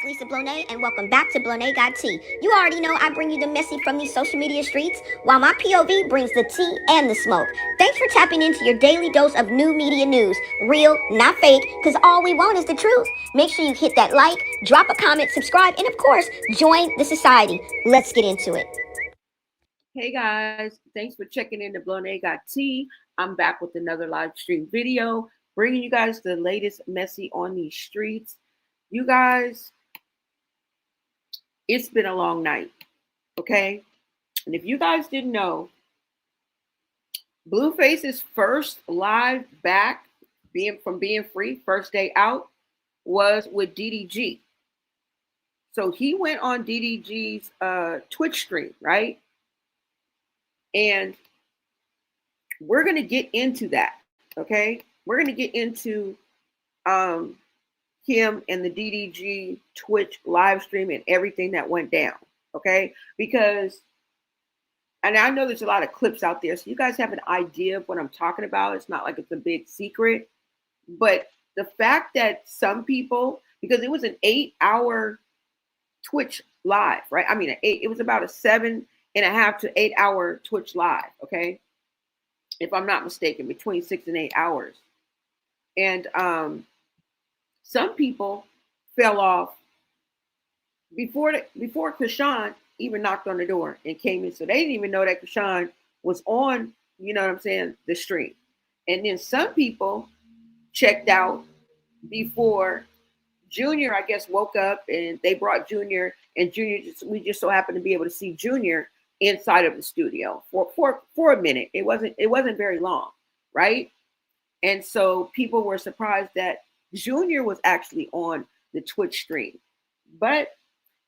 Lisa Blonay, and welcome back to Blonay Got Tea. You already know I bring you the messy from these social media streets, while my POV brings the tea and the smoke. Thanks for tapping into your daily dose of new media news. Real, not fake, because all we want is the truth. Make sure you hit that like, drop a comment, subscribe, and of course, join the society. Let's get into it. Hey guys, thanks for checking in to Blonay Got Tea. I'm back with another live stream video, bringing you guys the latest messy on these streets. You guys, it's been a long night, okay? And if you guys didn't know, Blueface's first live back being free, first day out, was with DDG. So he went on DDG's Twitch stream, right? And we're going to get into that, okay? We're going to get into him and the DDG Twitch live stream and everything that went down, okay? Because, and I know there's a lot of clips out there, so you guys have an idea of what I'm talking about. It's not like it's a big secret, but the fact that some people, because it was an 8-hour Twitch live, right? I mean, it was about a 7.5 to 8 hour Twitch live, okay? If I'm not mistaken, between 6 and 8 hours. And some people fell off before Chrisean even knocked on the door and came in. So they didn't even know that Chrisean was on, you know what I'm saying, the stream. And then some people checked out before Junior, I guess, woke up, and they brought Junior, and we just so happened to be able to see Junior inside of the studio for a minute. It wasn't very long, right? And so people were surprised that Junior was actually on the Twitch stream. But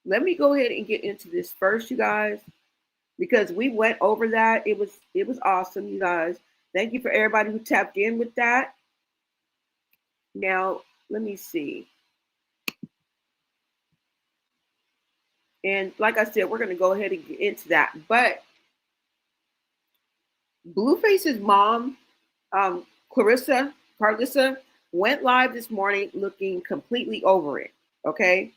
let me go ahead and get into this first, you guys, because we went over that. It was awesome, you guys. Thank you for everybody who tapped in with that. Now, let me see. And like I said, we're going to go ahead and get into that. But Blueface's mom, Carlissa, went live this morning looking completely over it, okay?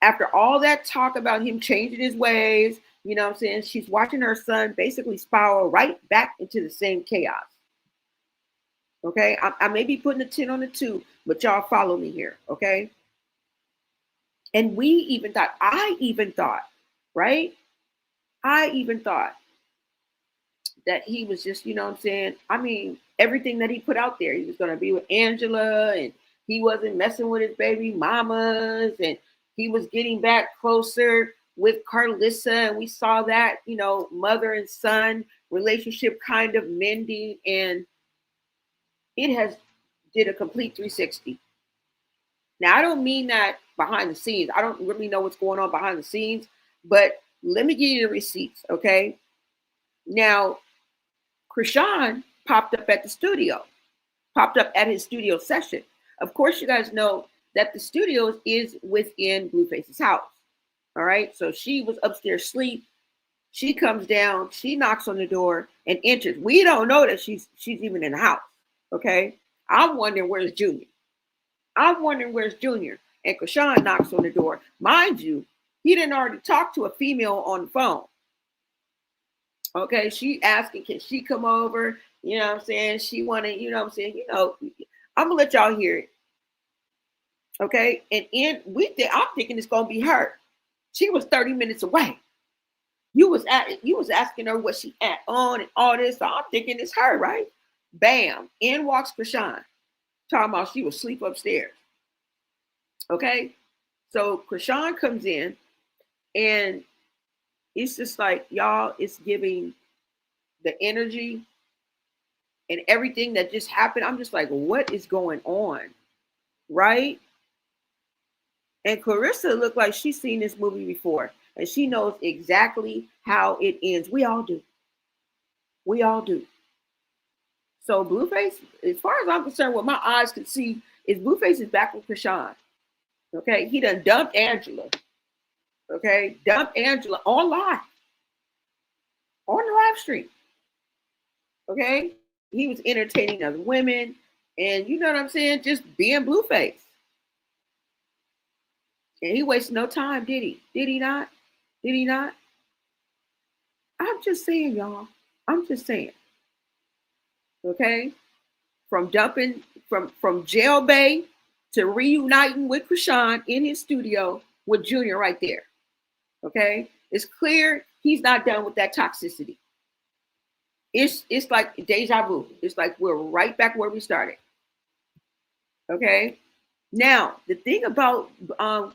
After all that talk about him changing his ways, you know what I'm saying? She's watching her son basically spiral right back into the same chaos. Okay? I may be putting a 10 on the 2, but y'all follow me here, okay? And I even thought, right? I even thought that he was just, you know what I'm saying? I mean, everything that he put out there, he was going to be with Angela, and he wasn't messing with his baby mamas, and he was getting back closer with Carlissa, and we saw that, you know, mother and son relationship kind of mending, and it has did a complete 360. Now, I don't mean that behind the scenes. I don't really know what's going on behind the scenes, but let me give you the receipts, okay? Now, Chrisean popped up at his studio session. Of course, you guys know that the studio is within Blueface's house, all right? So she was upstairs asleep. She comes down, she knocks on the door and enters. We don't know that she's even in the house, okay? I'm wondering where's Junior. And Chrisean knocks on the door. Mind you, he didn't already talk to a female on the phone. Okay, she asking, can she come over? You know what I'm saying? She wanted, you know what I'm saying? You know, I'm gonna let y'all hear it. Okay, and I'm thinking it's gonna be her. She was 30 minutes away. You was asking her what she at on and all this. So I'm thinking it's her, right? Bam! In walks Chrisean, talking about she was asleep upstairs. Okay, so Chrisean comes in, and it's just like, y'all, it's giving the energy and everything that just happened. I'm just like, what is going on, right? And Carissa looked like she's seen this movie before, and she knows exactly how it ends. We all do. So Blueface, as far as I'm concerned, what my eyes could see is Blueface is back with Chrisean. Okay, he done dumped Angela. Okay, dumped Angela on the live stream. Okay, he was entertaining other women, and you know what I'm saying, just being Blueface. And he wasted no time, did he? Did he not? Did he not? I'm just saying, y'all. I'm just saying. Okay? From dumping from jail bay to reuniting with Chrisean in his studio with Junior right there. Okay? It's clear he's not done with that toxicity. It's like deja vu. It's like we're right back where we started. Okay? Now, the thing about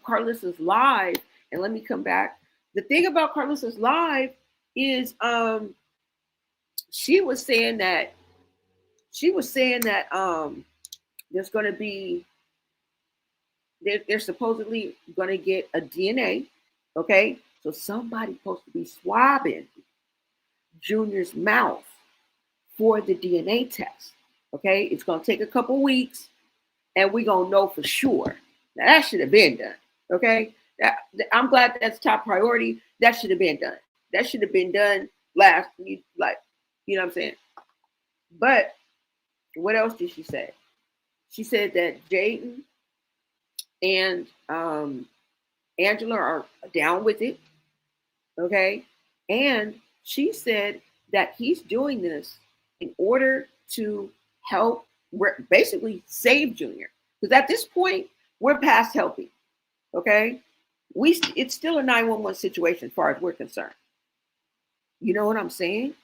Carlissa's live, and let me come back. The thing about Carlissa's live is she was saying that there's going to be they're supposedly going to get a DNA. Okay, so somebody's supposed to be swabbing Junior's mouth for the DNA test. Okay, it's going to take a couple weeks, and we're going to know for sure. Now that should have been done. Okay, I'm glad that's top priority. That should have been done. That should have been done last. You know what I'm saying? But what else did she say? She said that Jaden and Angela are down with it. Okay. And she said that he's doing this in order to help basically save Junior. Because at this point, we're past helping. Okay. It's still a 911 situation as far as we're concerned. You know what I'm saying?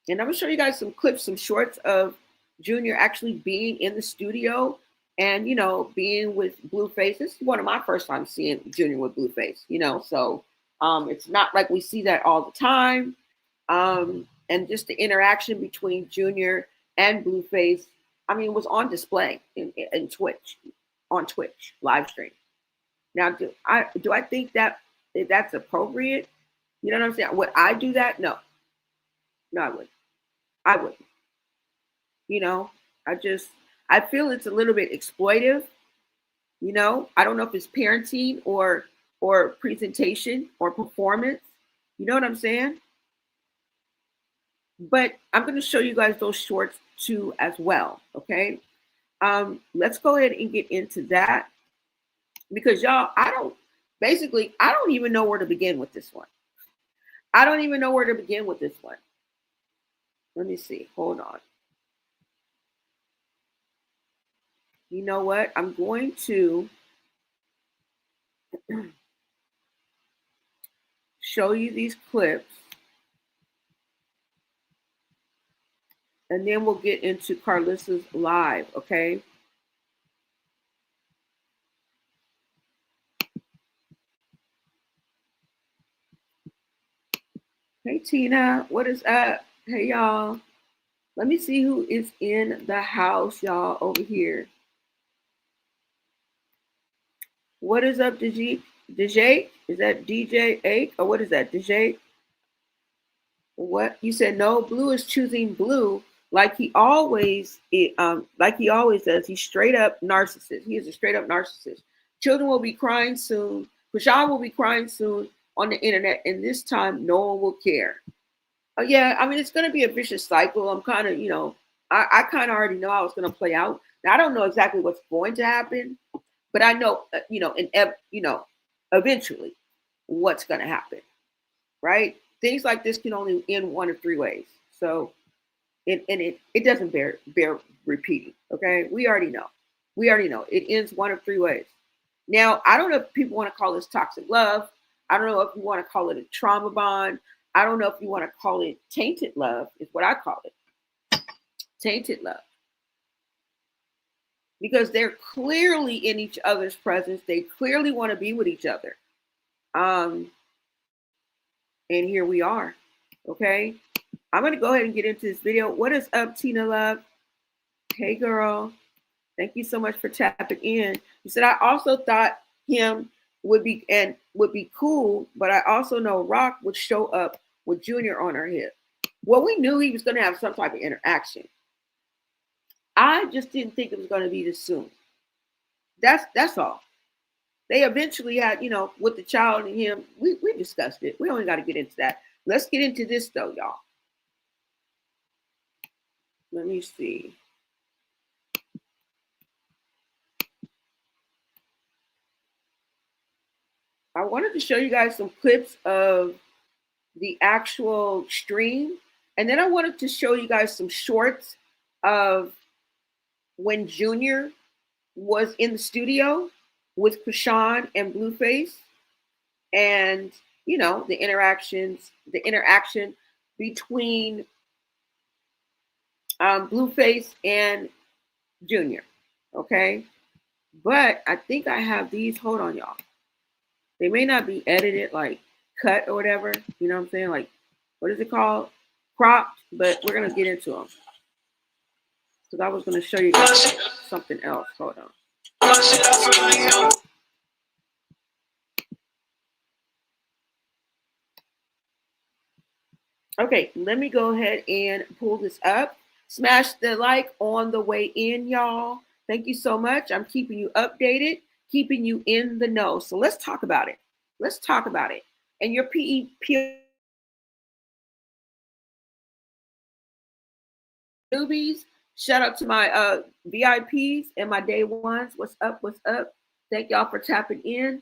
And I'm going to show you guys some clips, some shorts of Junior actually being in the studio and, you know, being with Blueface. This is one of my first times seeing Junior with Blueface, you know, so it's not like we see that all the time. And just the interaction between Junior and Blueface, I mean, it was on display in Twitch, on Twitch live stream. Now, do I think that that's appropriate? You know what I'm saying? Would I do that? No, I wouldn't. I wouldn't. You know, I feel it's a little bit exploitive. You know, I don't know if it's parenting or presentation or performance. You know what I'm saying? But I'm going to show you guys those shorts too as well. Okay. Let's go ahead and get into that because y'all, I don't even know where to begin with this one. I don't even know where to begin with this one. Let me see. Hold on. You know what? I'm going to show you these clips and then we'll get into Carlissa's live, okay? Hey, Tina, what is up? Hey, y'all. Let me see who is in the house, y'all, over here. What is up, DJ? DJ? Is that DJ 8? Or what is that, DJ? What? You said no, Blue is choosing Blue like he always does. He's straight up narcissist. He is a straight up narcissist. Children will be crying soon. Chrisean will be crying soon on the internet, and this time no one will care. Oh yeah, I mean it's going to be a vicious cycle. I'm kind of, I kind of already know how it's going to play out. Now I don't know exactly what's going to happen, but I know, eventually what's going to happen, right? Things like this can only end one of three ways. So, it doesn't bear repeating. Okay, we already know. It ends one of three ways. Now, I don't know if people want to call this toxic love. I don't know if you want to call it a trauma bond. I don't know if you want to call it tainted love. Is what I call it. Tainted love. Because they're clearly in each other's presence. They clearly want to be with each other. And here we are. Okay. I'm going to go ahead and get into this video. What is up, Tina Love? Hey, girl. Thank you so much for tapping in. You said, I also thought him would be cool, but I also know Rock would show up with Junior on her hip. Well, we knew he was going to have some type of interaction. I just didn't think it was going to be this soon. That's all. They eventually had, with the child and him, we discussed it. We only got to get into that. Let's get into this though, y'all. Let me see. I wanted to show you guys some clips of the actual stream. And then I wanted to show you guys some shorts of when Junior was in the studio with Chrisean and Blueface, and you know, the interaction between Blueface and Junior. Okay. But I think I have these. Hold on, y'all. They may not be edited, like cut or whatever. You know what I'm saying? Like, what is it called? Cropped. But we're gonna get into them because I was gonna show you guys something else. Hold on. Okay, let me go ahead and pull this up. Smash the like on the way in, y'all. Thank you so much. I'm keeping you updated, keeping you in the know. So let's talk about it. Let's talk about it. And your PEP newbies, shout out to my VIPs and my day ones. What's up? What's up? Thank y'all for tapping in.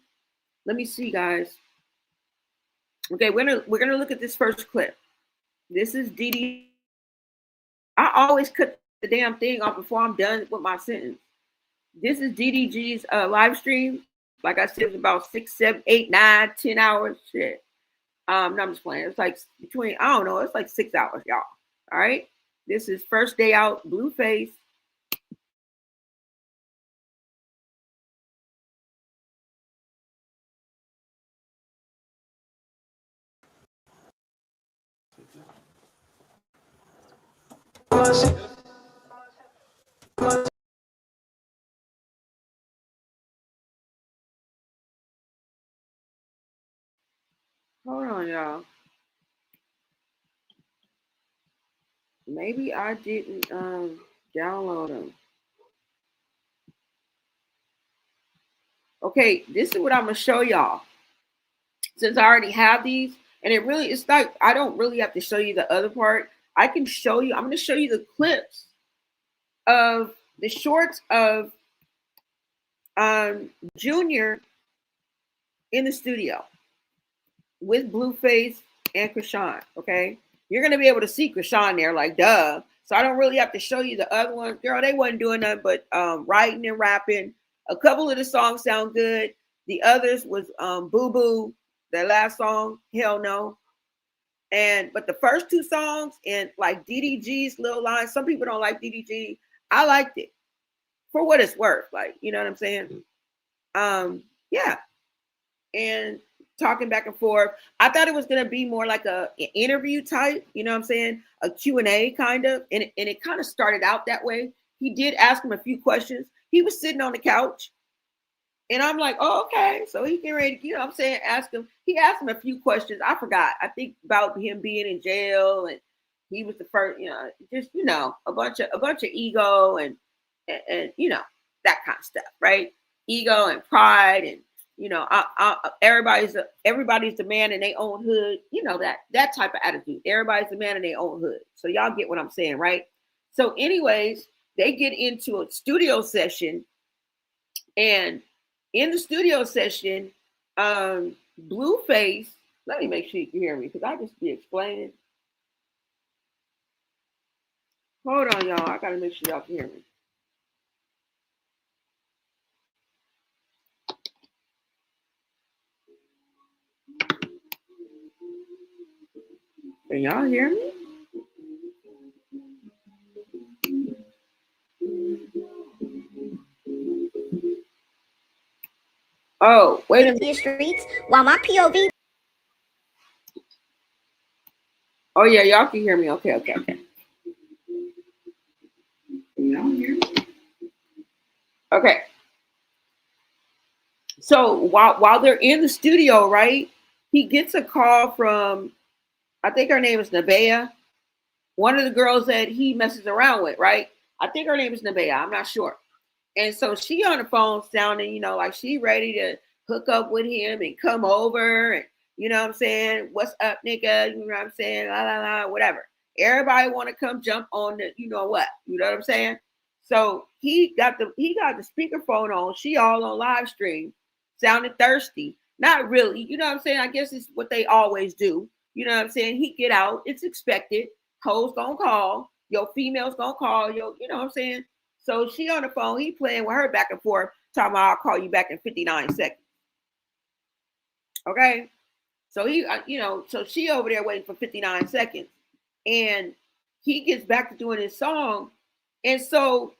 Let me see, guys. Okay, we're gonna look at this first clip. This is Dee. I always cut the damn thing off before I'm done with my sentence. This is DDG's live stream. Like I said, it's about 6, 7, 8, 9, 10 hours. Shit. No, I'm just playing. It's like between, I don't know, it's like 6 hours, y'all. All right. This is first day out, Blueface. Hold on, y'all. Maybe I didn't download them. Okay, this is what I'm gonna show y'all. Since I already have these, and it's like I don't really have to show you the other part. I can show you, I'm gonna show you the clips of the shorts of Junior in the studio with Blueface and Chrisean. Okay, you're gonna be able to see Chrisean there, like duh. So I don't really have to show you the other ones. Girl, they wasn't doing nothing but writing and rapping. A couple of the songs sound good. The others was Boo Boo, that last song, hell no. But the first two songs and like DDG's little line, some people don't like DDG. I liked it for what it's worth. Like, you know what I'm saying? Yeah. And talking back and forth. I thought it was gonna be more like an interview type, you know what I'm saying? A Q&A kind of, and it kind of started out that way. He did ask him a few questions. He was sitting on the couch, and I'm like, oh, okay. So he getting ready to, you know what I'm saying, ask him. He asked him a few questions. I forgot. I think about him being in jail, and he was the first, you know, just, you know, a bunch of ego and you know, that kind of stuff, right? Ego and pride, and you know, everybody's the man in their own hood. You know, that type of attitude. Everybody's the man in their own hood. So y'all get what I'm saying, right? So, anyways, they get into a studio session, and in the studio session, Blueface. Let me make sure you can hear me because I just be explaining. Hold on, y'all. I gotta make sure y'all can hear me. Can y'all hear me? Oh, wait a minute. Streets, while my POV. Oh yeah, y'all can hear me. Okay. Can y'all hear me? Okay. So while they're in the studio, right, he gets a call from, I think her name is Nevaeh, one of the girls that he messes around with, right? I think her name is Nevaeh. I'm not sure. And so she on the phone sounding, you know, like she ready to hook up with him and come over, and you know what I'm saying? What's up, nigga? You know what I'm saying? La la la, whatever. Everybody want to come jump on the, you know what? You know what I'm saying? So he got the speakerphone on. She all on live stream, sounding thirsty. Not really. You know what I'm saying? I guess it's what they always do. You know what I'm saying? He get out. It's expected. Hoes gonna call. Your females gonna call. You know what I'm saying? So she on the phone. He playing with her back and forth. Talking about I'll call you back in 59 seconds. Okay. So so she over there waiting for 59 seconds. And he gets back to doing his song. And so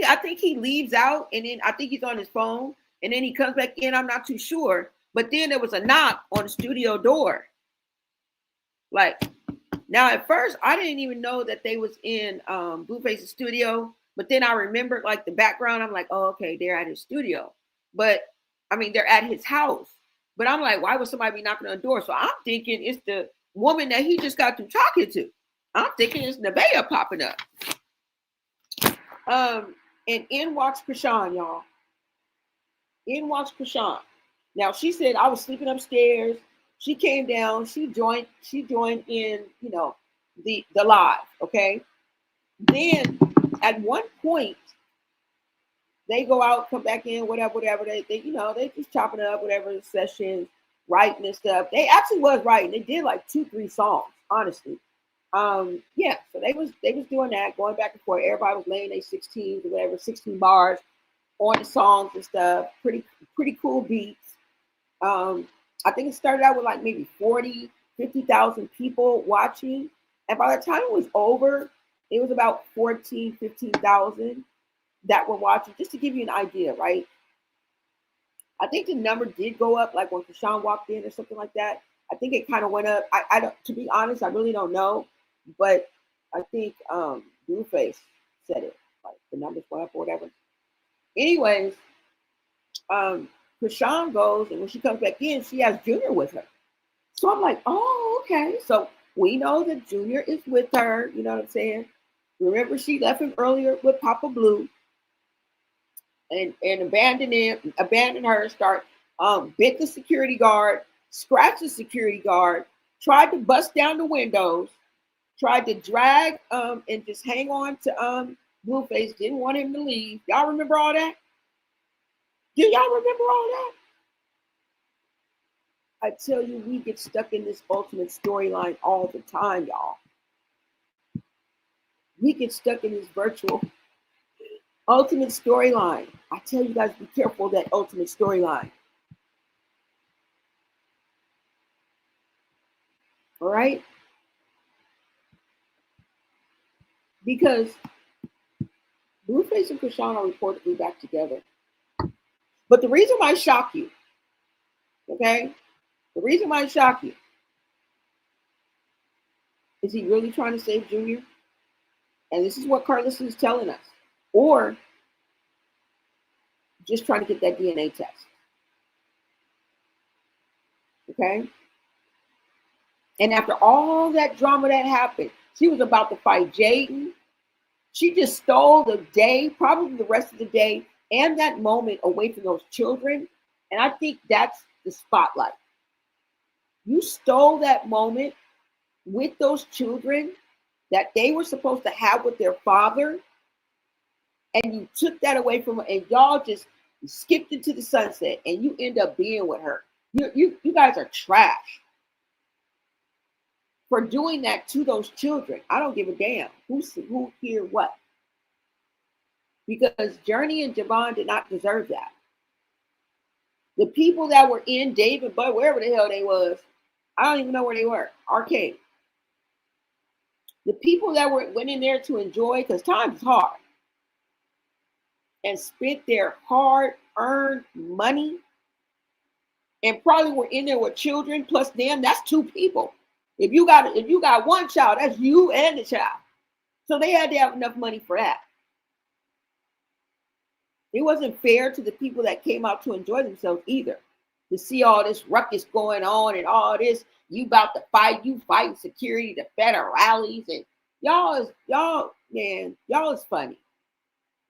I think he leaves out and then I think he's on his phone and then he comes back in. I'm not too sure. But then there was a knock on the studio door. Like, now at first I didn't even know that they was in Blueface's studio. But then I remembered like the background. I'm like, oh, okay, they're at his studio. But I mean, they're at his house. But I'm like, why would somebody be knocking on the door? So I'm thinking it's the woman that he just got through talking to. I'm thinking it's Nevaeh popping up. And in walks Chrisean, y'all. In walks Chrisean. Now she said I was sleeping upstairs. She came down. She joined in, the live. Okay. Then at one point they go out, come back in, whatever. They just chopping up whatever sessions, writing and stuff. They actually was writing. They did like 2-3 songs, honestly. Yeah, so they was doing that, going back and forth. Everybody was laying their 16s or whatever, 16 bars on the songs and stuff. Pretty cool beats. I think it started out with like maybe 40, 50,000 people watching. And by the time it was over, it was about 14, 15,000 that were watching, just to give you an idea, right? I think the number did go up, like when Chrisean walked in or something like that. I think it kind of went up. I don't, to be honest, I really don't know. But I think Blueface said it, like the numbers went up or whatever. Anyways, Chrisean goes, and when she comes back in, she has Junior with her. So I'm like, oh, okay. So we know that Junior is with her. You know what I'm saying? Remember, she left him earlier with Papa Blue, and abandoned her. Start bit the security guard, scratched the security guard, tried to bust down the windows. Tried to drag and just hang on to Blueface, didn't want him to leave. Y'all remember all that? Do y'all remember all that? I tell you, we get stuck in this ultimate storyline all the time, y'all. We get stuck in this virtual ultimate storyline. I tell you guys, be careful of that ultimate storyline. All right? Because Blueface and Chrisean are reportedly back together. But the reason why I shock you, okay? The reason why I shock you, is he really trying to save Junior? And this is what Carlos is telling us. Or just trying to get that DNA test. Okay? And after all that drama that happened, she was about to fight Jaden. She just stole the day, probably the rest of the day, and that moment away from those children. And I think that's the spotlight. You stole that moment with those children that they were supposed to have with their father, and you took that away from her, and y'all just skipped into the sunset, and you end up being with her. You guys are trash for doing that to those children. I don't give a damn who here what. Because Journey and Javon did not deserve that. The people that were in Dave and Bud, wherever the hell they was, I don't even know where they were. Arcade. The people that went in there to enjoy, because time is hard, and spent their hard-earned money, and probably were in there with children plus them. That's 2 people. If you got one child, that's you and the child. So they had to have enough money for that. It wasn't fair to the people that came out to enjoy themselves either. To see all this ruckus going on and all this, you about to fight, you fighting security, the federal rallies, and y'all is funny.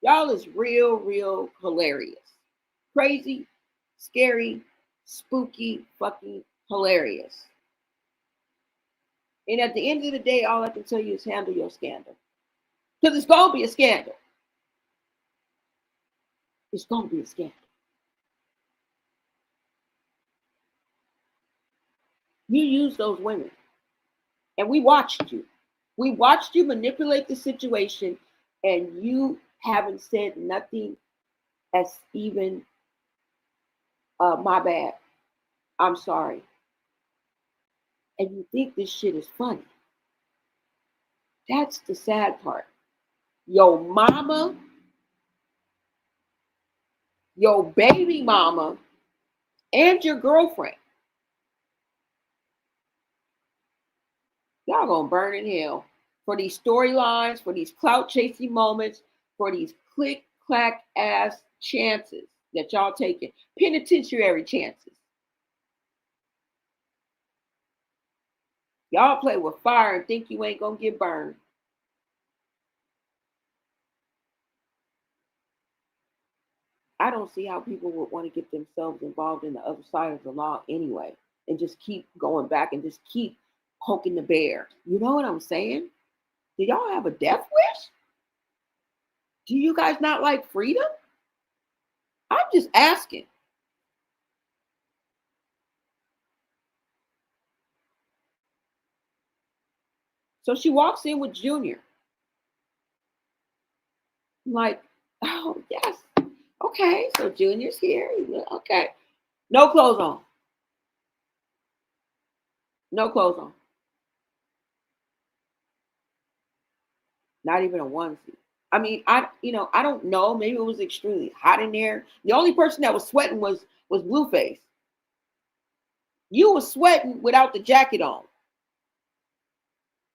Y'all is real hilarious. Crazy, scary, spooky, fucking hilarious. And at the end of the day, all I can tell you is handle your scandal. Because it's going to be a scandal. It's going to be a scandal. You use those women. And we watched you. We watched you manipulate the situation, and you haven't said nothing as even, my bad. I'm sorry. And you think this shit is funny. That's the sad part. Your mama, your baby mama, and your girlfriend, y'all gonna burn in hell for these storylines, for these clout chasing moments, for these click clack ass chances that y'all taking, penitentiary chances. Y'all play with fire and think you ain't gonna get burned. I don't see how people would want to get themselves involved in the other side of the law anyway, and just keep going back and just keep poking the bear. You know what I'm saying? Do y'all have a death wish? Do you guys not like freedom? I'm just asking. So she walks in with Junior. I'm like, oh, yes. Okay, so Junior's here. Okay. No clothes on. No clothes on. Not even a onesie. I mean, I don't know. Maybe it was extremely hot in there. The only person that was sweating was Blueface. You were sweating without the jacket on.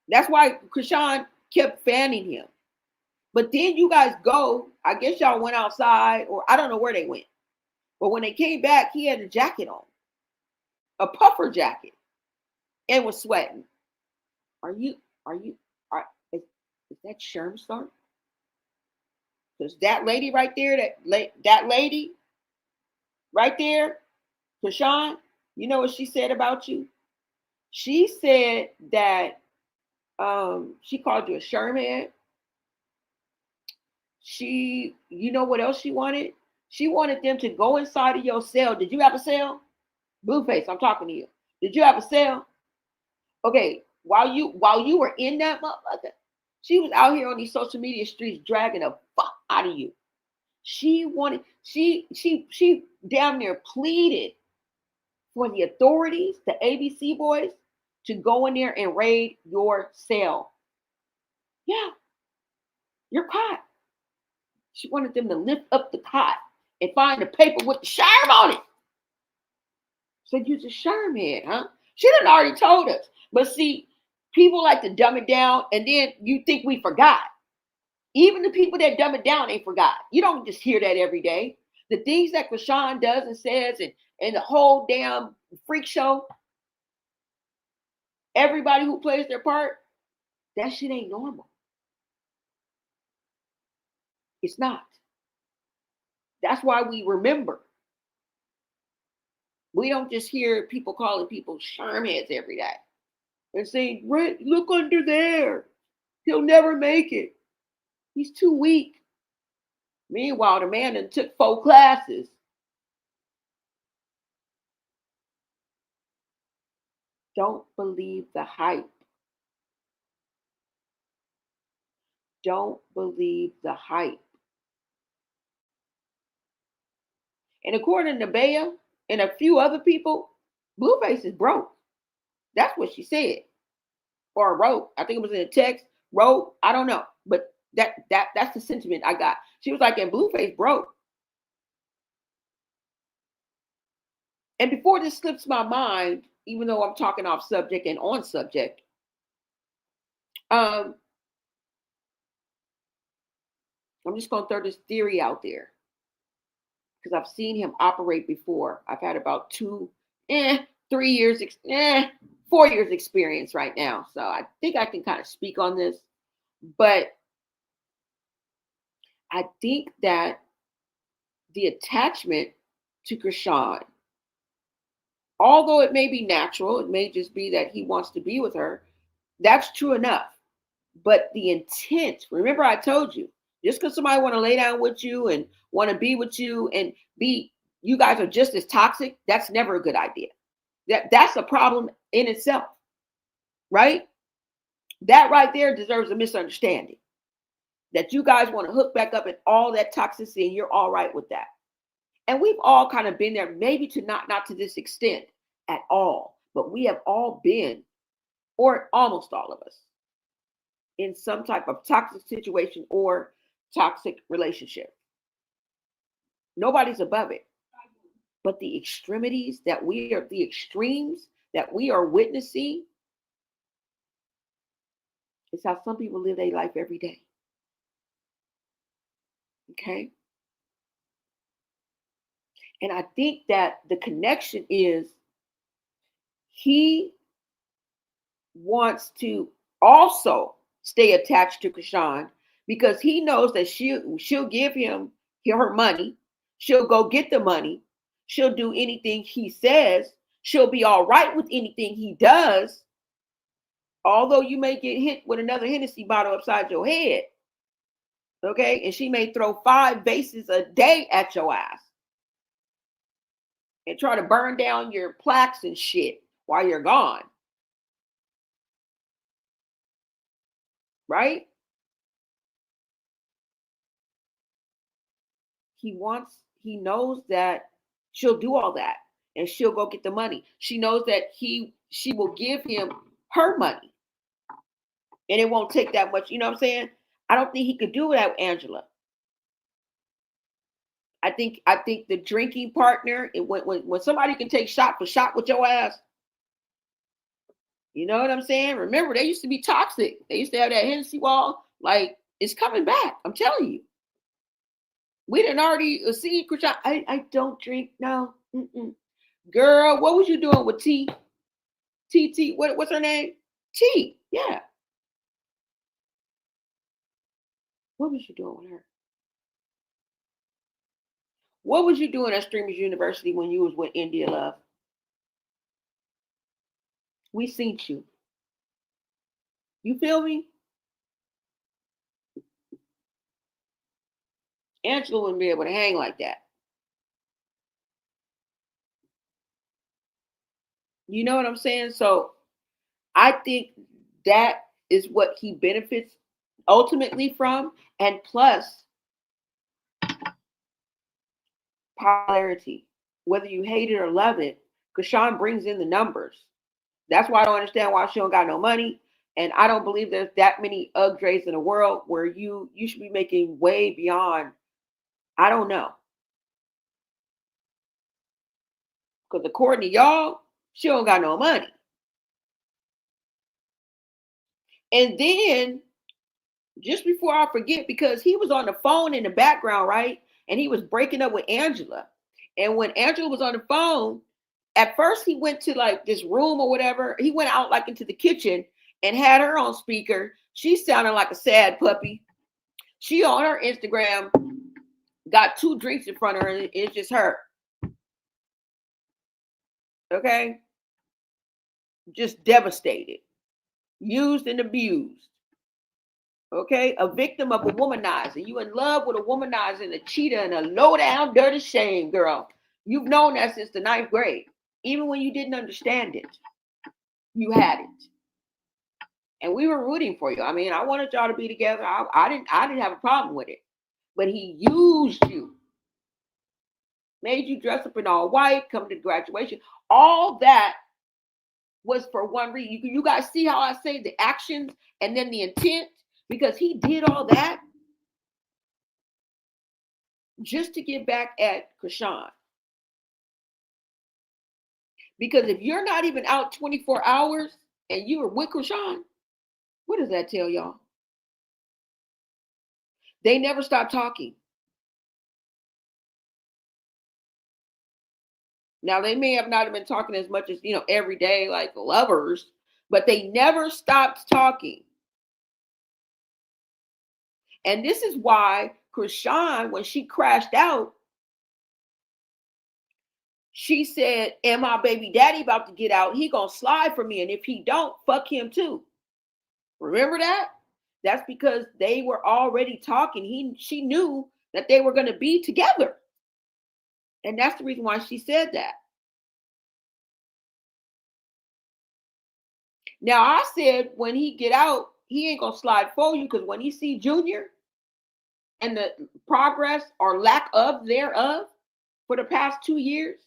That's why Chrisean kept fanning him. But then you guys go, I guess y'all went outside, or I don't know where they went. But when they came back, he had a jacket on, a puffer jacket, and was sweating. Is that Shermstar? Because that lady right there, that lady right there, Chrisean, you know what she said about you? She said that she called you a Sherman. You know what else she wanted? She wanted them to go inside of your cell. Did you have a cell? Blueface, I'm talking to you. Did you have a cell? Okay, while you were in that motherfucker, she was out here on these social media streets dragging the fuck out of you. She damn near pleaded for the authorities, the ABC boys, to go in there and raid your cell. Yeah, your cot. She wanted them to lift up the cot and find the paper with the sherm on it. Said you're a sherm head, huh? She done already told us. But see, people like to dumb it down, and then you think we forgot. Even the people that dumb it down ain't forgot. You don't just hear that every day. The things that Chrisean does and says, and the whole damn freak show, everybody who plays their part, that shit ain't normal. It's not. That's why we remember. We don't just hear people calling people shermheads every day and saying, look under there. He'll never make it. He's too weak. Meanwhile, the man that took 4 classes. Don't believe the hype. Don't believe the hype. And according to Bea and a few other people, Blueface is broke. That's what she said. Or wrote. I think it was in a text. Wrote. I don't know. But that's the sentiment I got. She was like, and Blueface broke. And before this slips my mind, even though I'm talking off subject and on subject, I'm just going to throw this theory out there because I've seen him operate before. I've had about 4 years experience right now. So I think I can kind of speak on this. But I think that the attachment to Chrisean, although it may be natural, it may just be that he wants to be with her, that's true enough. But the intent, remember I told you, just because somebody want to lay down with you and want to be with you and you guys are just as toxic, that's never a good idea. That's a problem in itself, right? That right there deserves a misunderstanding. That you guys want to hook back up in all that toxicity and you're all right with that. And we've all kind of been there, maybe to not to this extent at all, but we have all been, or almost all of us, in some type of toxic situation or toxic relationship. Nobody's above it. But the extremities that the extremes that we are witnessing is how some people live their life every day. Okay? And I think that the connection is he wants to also stay attached to Chrisean because he knows that she'll give him her money. She'll go get the money. She'll do anything he says. She'll be all right with anything he does. Although you may get hit with another Hennessy bottle upside your head. Okay? And she may throw 5 vases a day at your ass. And try to burn down your plaques and shit while you're gone. Right? He knows that she'll do all that and she'll go get the money. She knows that she will give him her money. And it won't take that much, you know what I'm saying? I don't think he could do that with Angela. I think the drinking partner, when somebody can take shot for shot with your ass, you know what I'm saying? Remember, they used to be toxic. They used to have that Hennessy wall. Like, it's coming back. I'm telling you. We didn't already see Chrisean. I don't drink. No. Mm-mm. Girl, what was you doing with T? TT, what's her name? T. Yeah. What was you doing with her? What was you doing at Streamers University when you was with India Love? We seen you. You feel me? Angela wouldn't be able to hang like that. You know what I'm saying? So I think that is what he benefits ultimately from. And plus, popularity. Whether you hate it or love it, Chrisean brings in the numbers. That's why I don't understand why she don't got no money. And I don't believe there's that many Ugdrays in the world where you should be making way beyond. I don't know. Because according to y'all, she don't got no money. And then, just before I forget, because he was on the phone in the background, right? And he was breaking up with Angela. And when Angela was on the phone, at first he went to like this room or whatever. He went out like into the kitchen and had her on speaker. She sounded like a sad puppy. She on her Instagram got 2 drinks in front of her and it's just her. Okay? Just devastated. Used and abused. Okay? A victim of a womanizer. You in love with a womanizer and a cheater and a low down dirty shame, girl. You've known that since the 9th grade. Even when you didn't understand it. You had it. And we were rooting for you. I mean, I wanted y'all to be together. I didn't have a problem with it. But he used you. Made you dress up in all white, come to graduation. All that was for one reason. You guys see how I say the actions and then the intent? Because he did all that just to get back at Chrisean. Because if you're not even out 24 hours and you were with Chrisean, what does that tell y'all? They never stopped talking. Now, they may have not been talking as much as, every day like lovers, but they never stopped talking. And this is why Chrisean, when she crashed out, she said, "And my baby daddy about to get out. He gonna slide for me. And if he don't, fuck him too." Remember that? That's because they were already talking. She knew that they were going to be together. And that's the reason why she said that. Now I said when he get out, he ain't gonna slide for you, because when he see Junior and the progress or lack of thereof for the past 2 years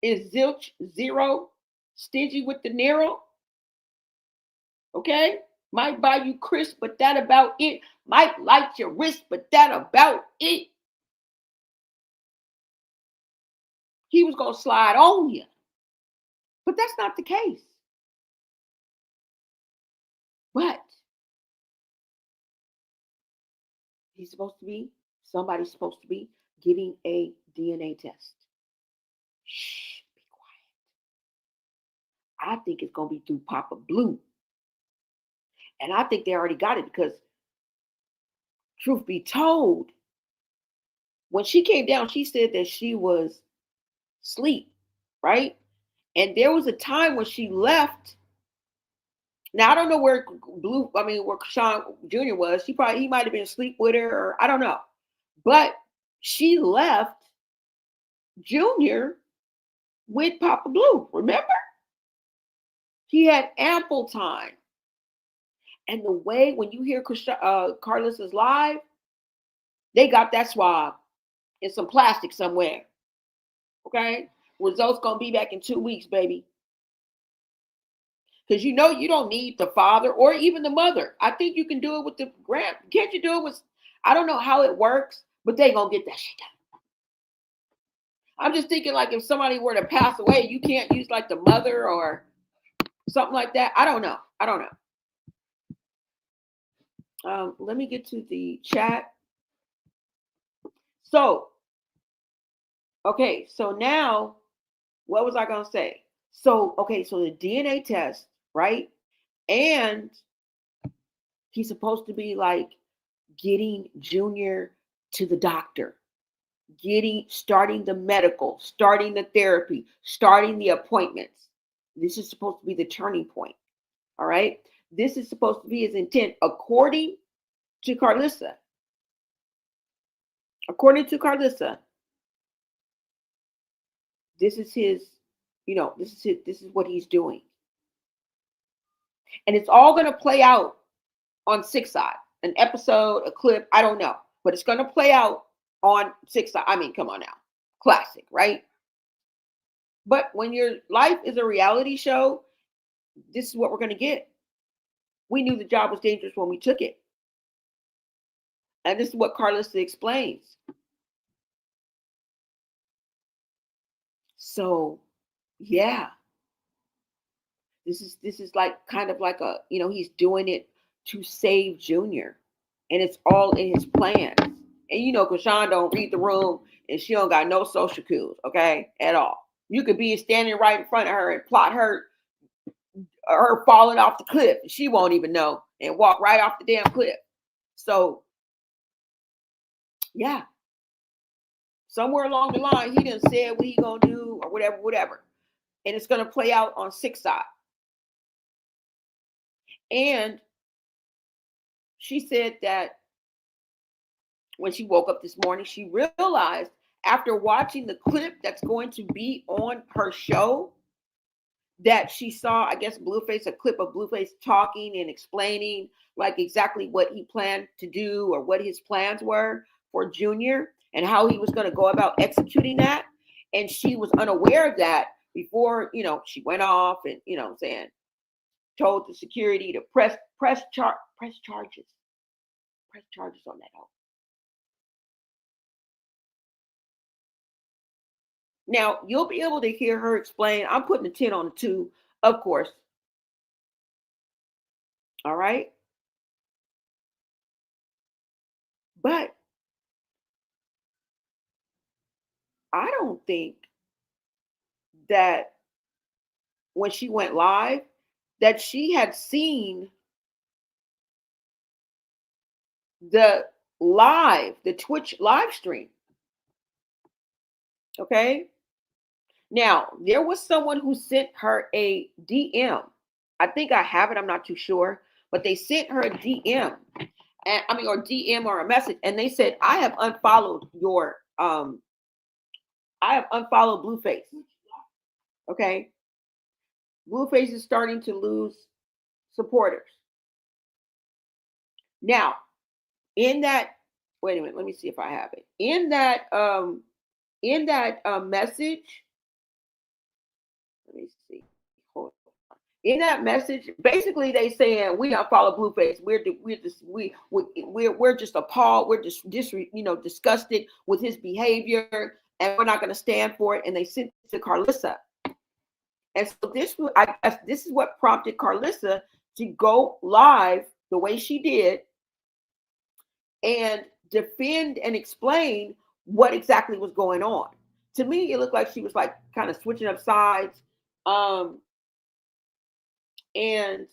is zilch, zero, stingy with the Nero. Okay? Might buy you crisp, but that about it. Might light your wrist, but that about it. He was going to slide on you. But that's not the case. But somebody's supposed to be getting a DNA test. Shh, be quiet. I think it's going to be through Papa Blue. And I think they already got it, because truth be told, when she came down, she said that she was asleep, right? And there was a time when she left. Now I don't know where where Chrisean Jr. was. He might have been asleep with her, or I don't know. But she left Junior with Papa Blue. Remember? He had ample time. And the way when you hear Carlos's live, they got that swab in some plastic somewhere. Okay? Results gonna be back in 2 weeks, baby. Because you don't need the father or even the mother. I think you can do it with the grand. Can't you do it with? I don't know how it works, but they gonna get that shit done. I'm just thinking, like, if somebody were to pass away, you can't use like the mother or something like that. I don't know. Let me get to the chat. So, okay, so now, what was I gonna say? So, okay, so the DNA test, right? And he's supposed to be like getting Junior to the doctor, starting the medical, starting the therapy, starting the appointments. This is supposed to be the turning point. All right. This is supposed to be his intent, according to Carlissa. According to Carlissa, this is his, this is what he's doing. And it's all going to play out on 6 Side, an episode, a clip, I don't know, but it's going to play out on 6 Side. I mean, come on now, classic, right? But when your life is a reality show, this is what we're going to get. We knew the job was dangerous when we took it. And this is what Carlissa explains. So, yeah. This is like kind of like a, he's doing it to save Junior. And it's all in his plans. And Chrisean don't read the room, and she don't got no social cues, okay, at all. You could be standing right in front of her and plot her falling off the cliff, and she won't even know, and walk right off the damn cliff. So, yeah. Somewhere along the line, he done said what he gonna do or whatever. And it's gonna play out on 6 Side. And she said that when she woke up this morning, she realized after watching the clip that's going to be on her show that she saw, I guess, a clip of Blueface talking and explaining like exactly what he planned to do or what his plans were for Junior and how he was going to go about executing that. And she was unaware of that before, she went off and, told the security to press charges on that hoe. Now, you'll be able to hear her explain. I'm putting a 10 on the 2, of course. All right. But I don't think that when she went live, that she had seen the Twitch live stream. Okay. Now, there was someone who sent her a DM. I think I have it. I'm not too sure. But they sent her a DM. Or DM or a message. And they said, I have unfollowed Blueface. Okay. Blueface is starting to lose supporters. Now, in that, wait a minute, let me see if I have it. In that message, let me see. Hold on. In that message, basically they saying we don't follow Blueface. We're just appalled. We're just disgusted with his behavior, and we're not going to stand for it. And they sent it to Carlissa. And so I guess this is what prompted Carlissa to go live the way she did and defend and explain what exactly was going on. To me, it looked like she was like kind of switching up sides, and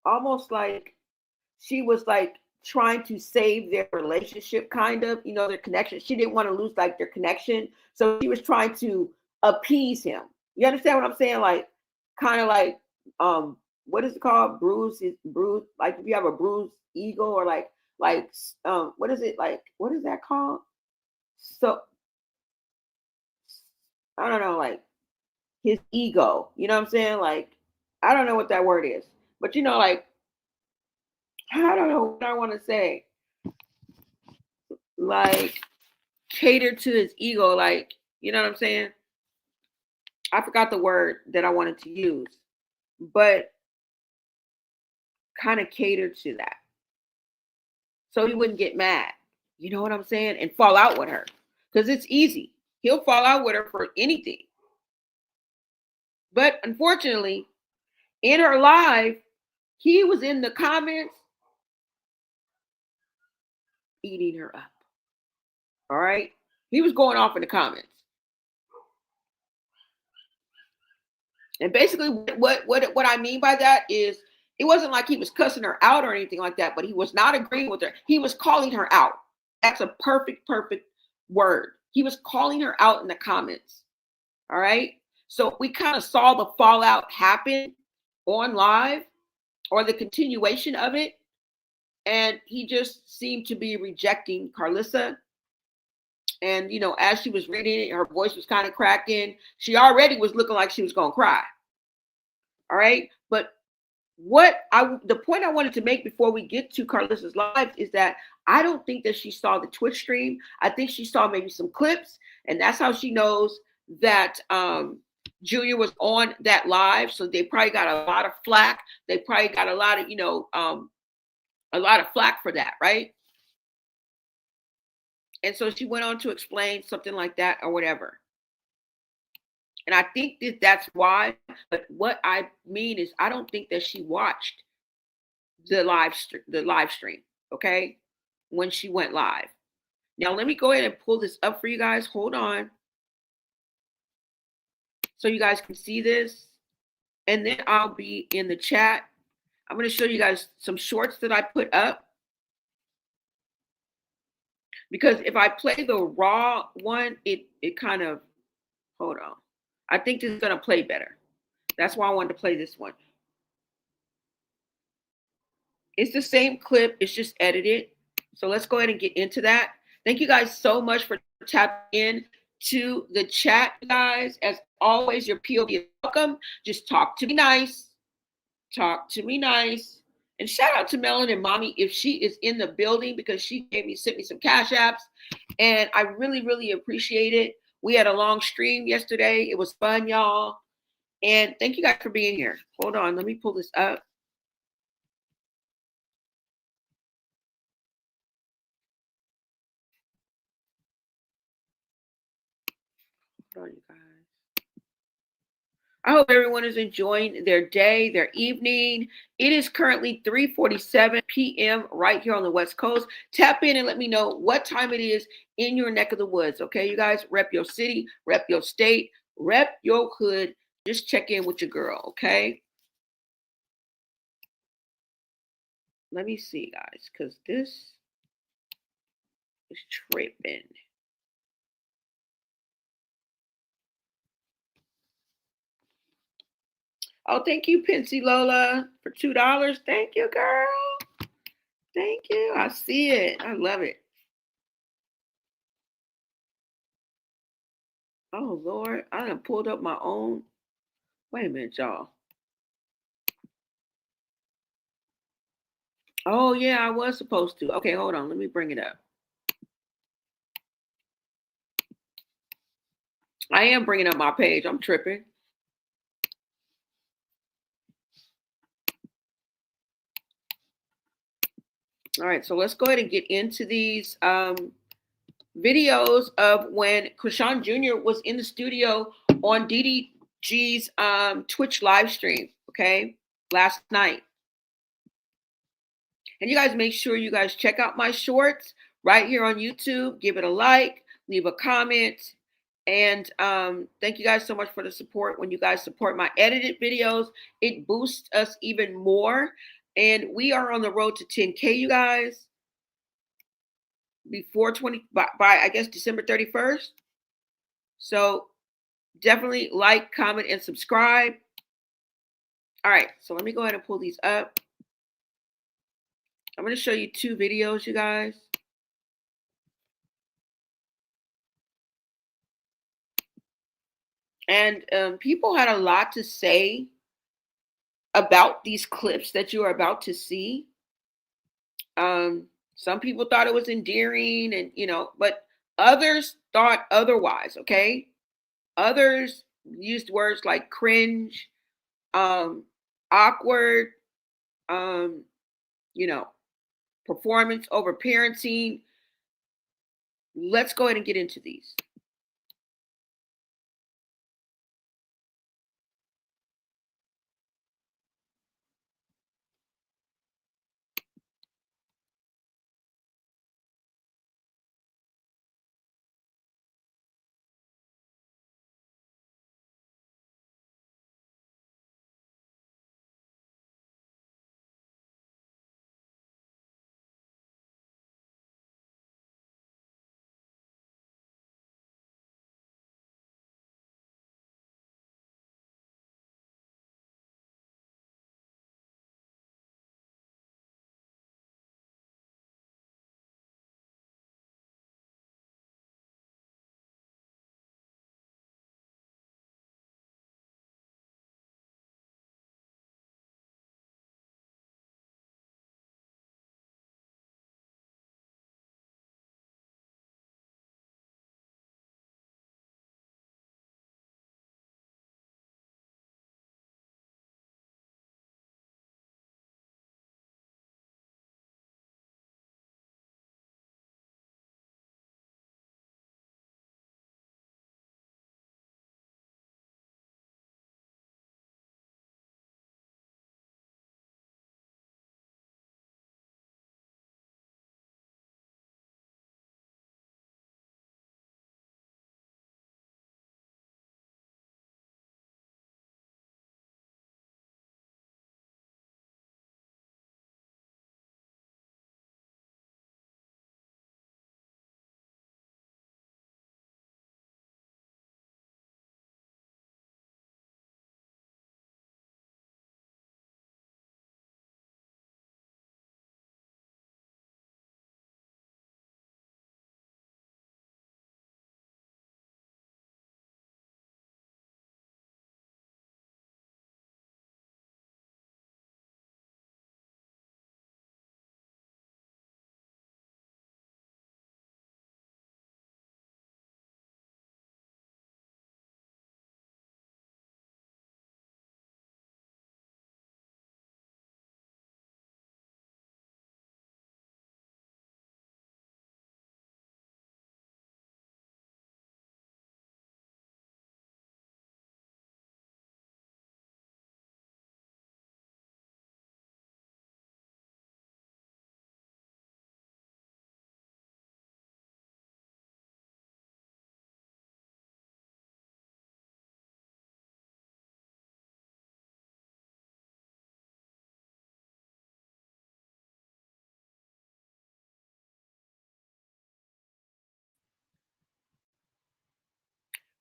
almost like she was like trying to save their relationship, kind of, their connection. She didn't want to lose like their connection, so she was trying to appease him. You understand what I'm saying? Like, kind of like, what is it called? Bruise, like if you have a bruised ego, or like, what is it like? What is that called? So I don't know, like his ego. You know what I'm saying? Like, I don't know what that word is, but like, I don't know what I want to say. Like, cater to his ego, like, you know what I'm saying? I forgot the word that I wanted to use, but kind of catered to that. So he wouldn't get mad. You know what I'm saying? And fall out with her. Because it's easy. He'll fall out with her for anything. But unfortunately, in her live, he was in the comments eating her up. All right? He was going off in the comments. And basically what I mean by that is, it wasn't like he was cussing her out or anything like that, but he was not agreeing with her. He was calling her out. That's a perfect word. He was calling her out in the comments. All right? So we kind of saw the fallout happen on live, or the continuation of it. And he just seemed to be rejecting Carlissa. And, as she was reading it, her voice was kind of cracking. She already was looking like she was going to cry. All right. But the point I wanted to make before we get to Carlissa's live is that I don't think that she saw the Twitch stream. I think she saw maybe some clips, and that's how she knows that Julia was on that live. So they probably got a lot of flack. They probably got a lot of, a lot of flack for that, right? And so she went on to explain something like that or whatever. And I think that's why. But what I mean is, I don't think that she watched the live stream, okay, when she went live. Now, let me go ahead and pull this up for you guys. Hold on. So you guys can see this. And then I'll be in the chat. I'm going to show you guys some shorts that I put up. Because if I play the raw one, it kind of, hold on. I think this is going to play better. That's why I wanted to play this one. It's the same clip. It's just edited. So let's go ahead and get into that. Thank you guys so much for tapping in to the chat, guys. As always, your POV is welcome. Just talk to me nice. Talk to me nice. And shout out to Melon and Mommy if she is in the building, because she sent me some cash apps. And I really, really appreciate it. We had a long stream yesterday. It was fun, y'all. And thank you guys for being here. Hold on. Let me pull this up. Hold on, you guys. I hope everyone is enjoying their day, their evening. It is currently 3:47 p.m. right here on the West Coast. Tap in and let me know what time it is in your neck of the woods. Okay, you guys, rep your city, rep your state, rep your hood. Just check in with your girl, okay? Let me see, guys, because this is tripping. Oh, thank you, Pensy Lola, for $2. Thank you, girl. Thank you. I see it. I love it. Oh, Lord. I done pulled up my own Wait a minute, y'all. Oh, yeah, I was supposed to. Okay, hold on. Let me bring it up. I am bringing up my page. I'm tripping. All right, so let's go ahead and get into these videos of when Chrisean Jr. was in the studio on DDG's Twitch live stream, okay, last night. And you guys make sure you guys check out my shorts right here on YouTube. Give it a like, leave a comment. And thank you guys so much for the support. When you guys support my edited videos, it boosts us even more. And we are on the road to 10K, you guys, before by I guess December 31st. So definitely like, comment, and subscribe. All right, so let me go ahead and pull these up. I'm going to show you 2 videos, you guys. And people had a lot to say about these clips that you are about to see. Some people thought it was endearing, and but others thought otherwise. Okay, others used words like cringe, awkward, performance over parenting. Let's go ahead and get into these.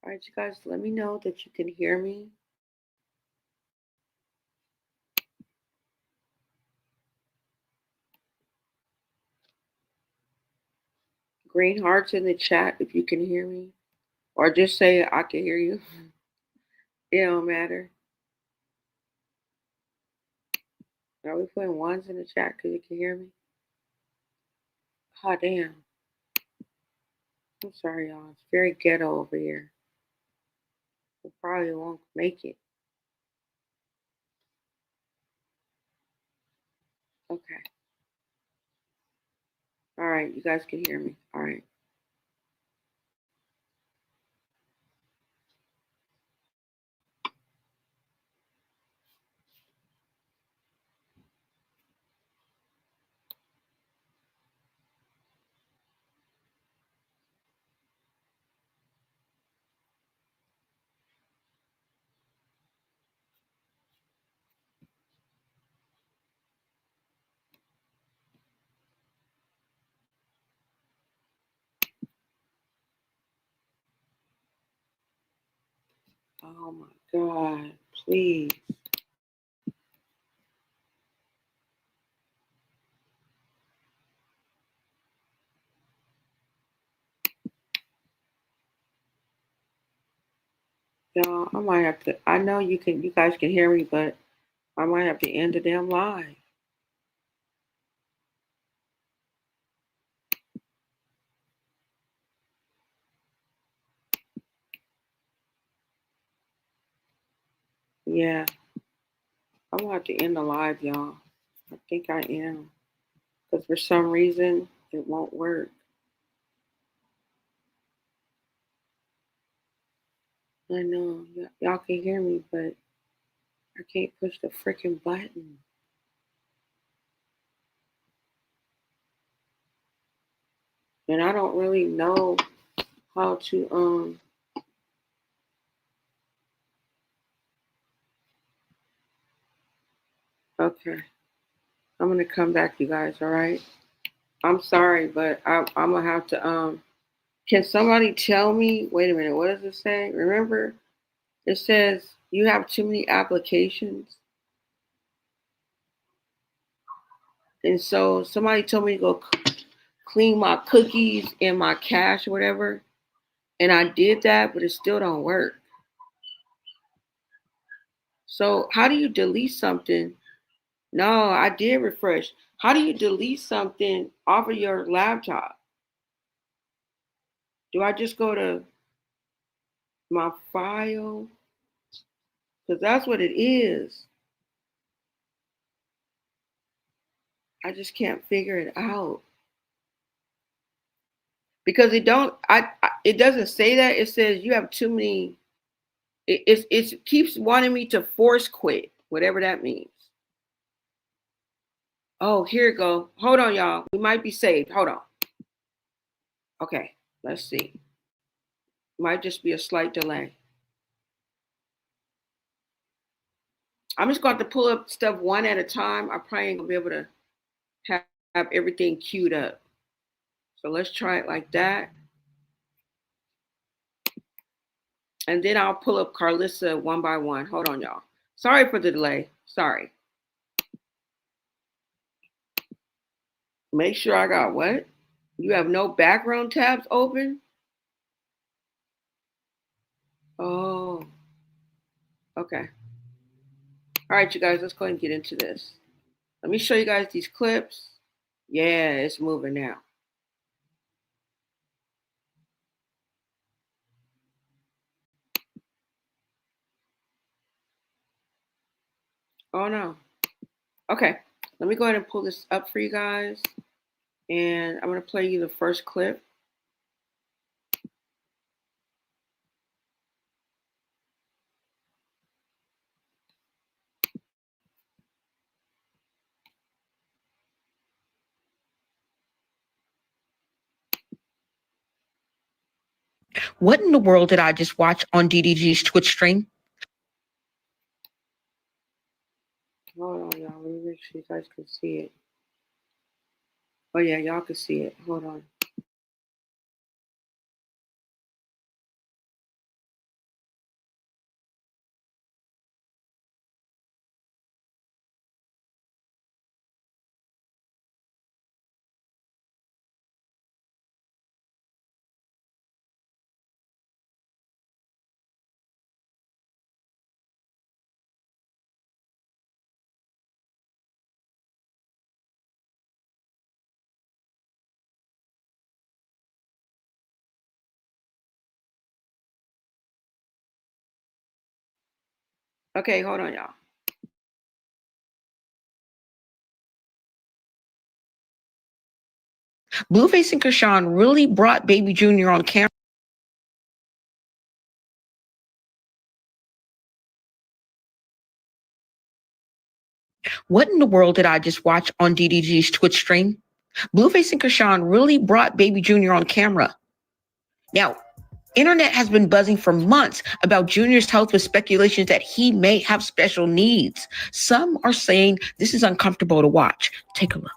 All right, you guys, let me know that you can hear me. Green hearts in the chat if you can hear me. Or just say I can hear you. It don't matter. Are we putting ones in the chat because you can hear me? Oh, damn. I'm sorry, y'all. It's very ghetto over here. We probably won't make it. Okay. All right. You guys can hear me. All right. Oh my God. Please. Y'all, I might have to. I know you guys can hear me, but I might have to end the damn live. Yeah. I'm gonna have to end the live, y'all. I think I am. Because for some reason, it won't work. I know. Y'all can hear me, but I can't push the freaking button. And I don't really know how to okay. I'm gonna come back, you guys, all right? I'm sorry, but I'm gonna have to can somebody tell me, wait a minute, what does it say? Remember, it says you have too many applications. And so somebody told me to go clean my cookies and my cache or whatever. And I did that, but it still don't work. So how do you delete something? No, I did refresh. How do you delete something off of your laptop? Do I just go to my file? Because that's what it is. I just can't figure it out. Because it doesn't say that. It says you have too many. It keeps wanting me to force quit, whatever that means. Oh, here it go. Hold on, y'all. We might be saved. Hold on. Okay, let's see. Might just be a slight delay. I'm just going to pull up stuff one at a time. I probably ain't gonna be able to have everything queued up. So let's try it like that. And then I'll pull up Carlissa one by one. Hold on, y'all. Sorry for the delay. Sorry. Make sure I got what? You have no background tabs open? Oh, okay. All right, you guys, let's go ahead and get into this. Let me show you guys these clips. Yeah, it's moving now. Oh no. Okay, let me go ahead and pull this up for you guys. And I'm gonna play you the first clip. What in the world did I just watch on DDG's Twitch stream? Hold on, y'all. Let me make sure you guys can see it. Oh yeah, y'all can see it. Hold on. Okay, hold on, y'all. Blueface and Chrisean really brought Baby Junior on camera. What in the world did I just watch on DDG's Twitch stream? Blueface and Chrisean really brought Baby Junior on camera. Now, internet has been buzzing for months about Junior's health with speculations that he may have special needs. Some are saying this is uncomfortable to watch. Take a look.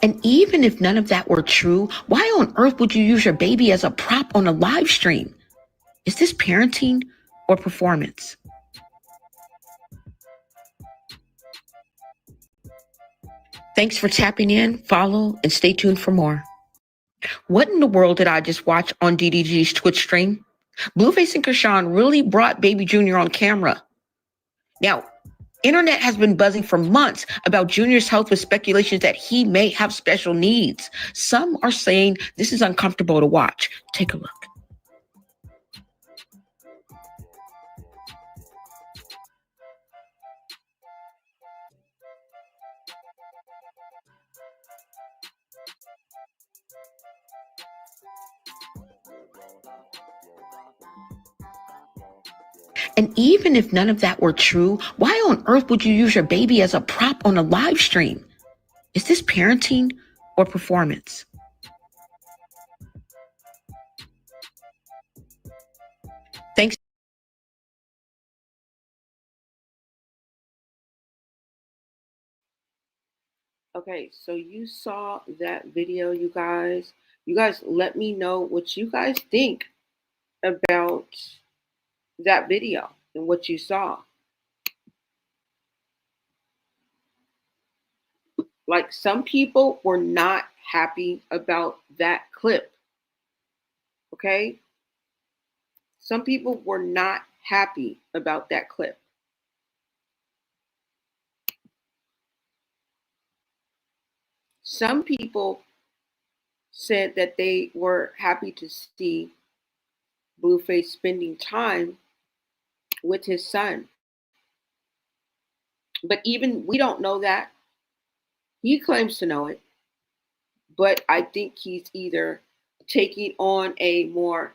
And even if none of that were true, why on earth would you use your baby as a prop on a live stream? Is this parenting or performance? Thanks for tapping in, follow, and stay tuned for more. What in the world did I just watch on DDG's Twitch stream? Blueface and Chrisean really brought Baby Junior on camera. Now, internet has been buzzing for months about Junior's health with speculations that he may have special needs. Some are saying this is uncomfortable to watch. Take a look. And even if none of that were true, why on earth would you use your baby as a prop on a live stream? Is this parenting or performance? Thanks. Okay, so you saw that video, you guys. You guys let me know what you guys think about that video and what you saw. Like, some people were not happy about that clip. Okay? Some people were not happy about that clip. Some people said that they were happy to see Blueface spending time with his son. But even we don't know that. He claims to know it. But I think he's either taking on a more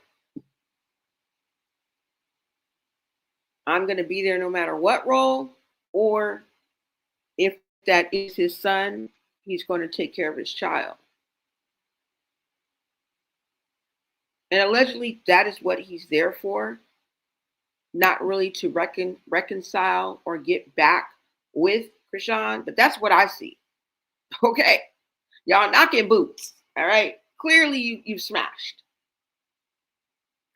I'm going to be there no matter what role, or if that is his son, he's going to take care of his child. And allegedly, that is what he's there for, not really to reconcile or get back with Chrisean, but that's what I see. Okay, y'all knocking boots. All right, clearly you've smashed.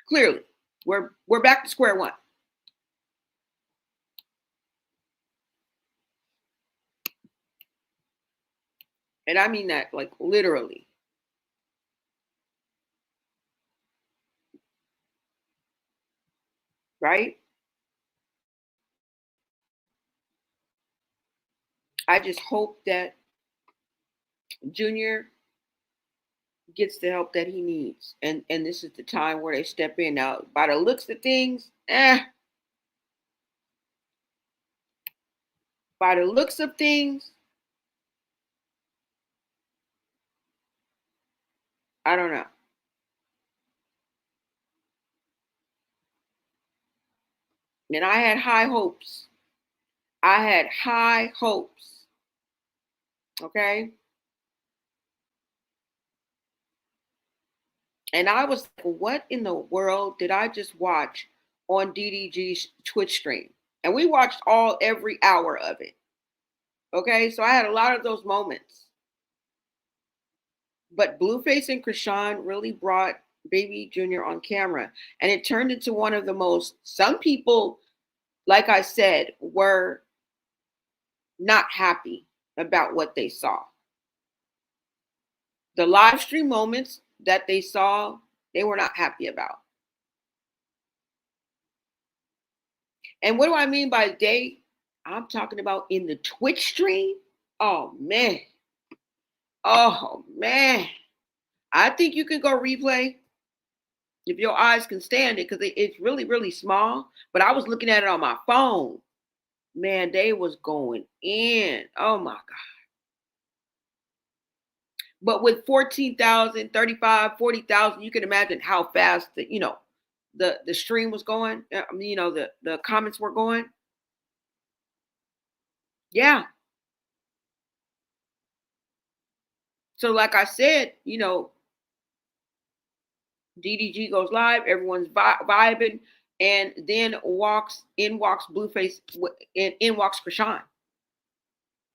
Clearly, we're back to square one. And I mean that like literally. Right? I just hope that Junior gets the help that he needs. And this is the time where they step in. Now, by the looks of things, by the looks of things, I don't know. And I had high hopes. I had high hopes. Okay? And I was like, what in the world did I just watch on DDG's Twitch stream? And we watched every hour of it. Okay? So I had a lot of those moments. But Blueface and Chrisean really brought Baby Junior on camera. And it turned into one of the most, some people, like I said, were not happy about what they saw. The live stream moments that they saw, they were not happy about. And what do I mean by day? I'm talking about in the Twitch stream. Oh man. Oh man. I think you can go replay if your eyes can stand it, because it's really, really small. But I was looking at it on my phone. Man, they was going in. Oh my God. But with 14,000, 35, 40,000, you can imagine how fast the stream was going. The comments were going. Yeah. So like I said, DDG goes live, everyone's vibing, and then walks Blueface, and in walks Chrisean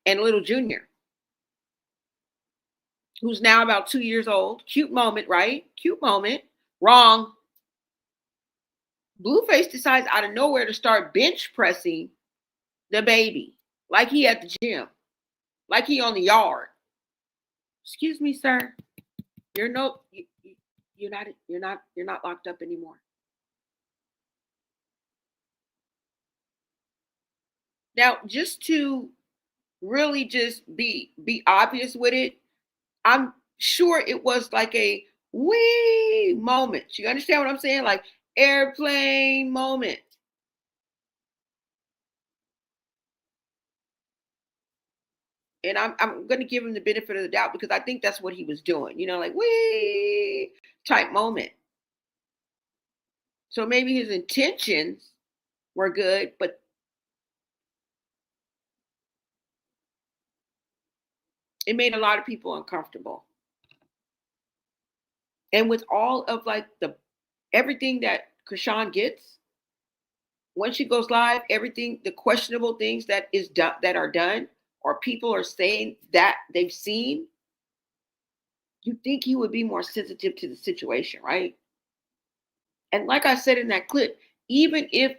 and Little Junior, who's now about 2 years old. Cute moment, right? Cute moment. Wrong. Blueface decides out of nowhere to start bench pressing the baby, like he at the gym, like he on the yard. Excuse me, sir. You're not locked up anymore. Now, just to really just be obvious with it, I'm sure it was like a wee moment. You understand what I'm saying? Like airplane moment. And I'm going to give him the benefit of the doubt, because I think that's what he was doing, like wee type moment. So maybe his intentions were good, but it made a lot of people uncomfortable. And with all of like everything that Chrisean gets, when she goes live, everything, the questionable things that are done, or people are saying that they've seen, you think he would be more sensitive to the situation, right? And like I said in that clip, even if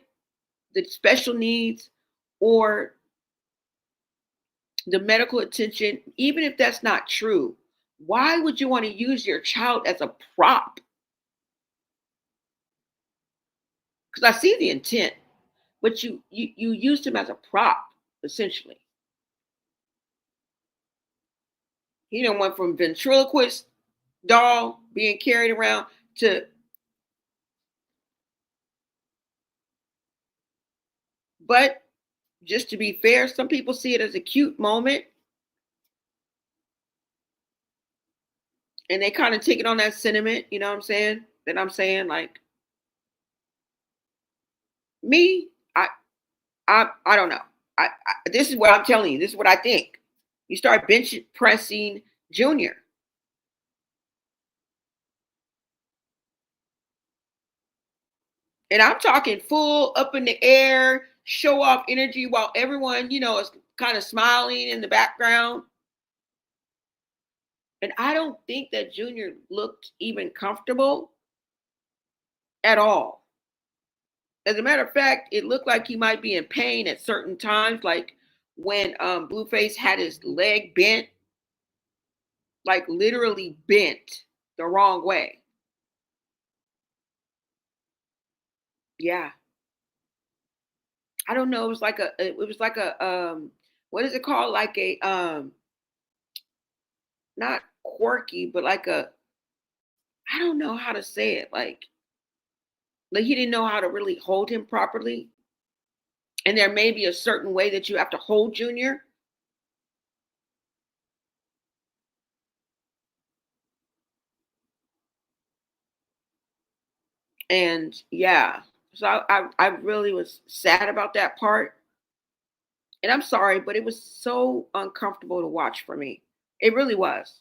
the special needs or the medical attention, even if that's not true, why would you want to use your child as a prop? Because I see the intent, but you used him as a prop, essentially. He done went from ventriloquist doll being carried around to, but just to be fair, some people see it as a cute moment, and they kind of take it on that sentiment, you know what I'm saying? That I'm saying, like, me, I don't know. This is what I'm telling you. This is what I think. You start bench pressing Junior. And I'm talking full up in the air, show off energy while everyone, is kind of smiling in the background. And I don't think that Junior looked even comfortable at all. As a matter of fact, it looked like he might be in pain at certain times, like when Blueface had his leg bent, like literally bent the wrong way. Yeah. I don't know. It was like a what is it called? Like a not quirky, but like I don't know how to say it. Like he didn't know how to really hold him properly. And there may be a certain way that you have to hold Junior. And yeah, so I really was sad about that part. And I'm sorry, but it was so uncomfortable to watch for me. It really was.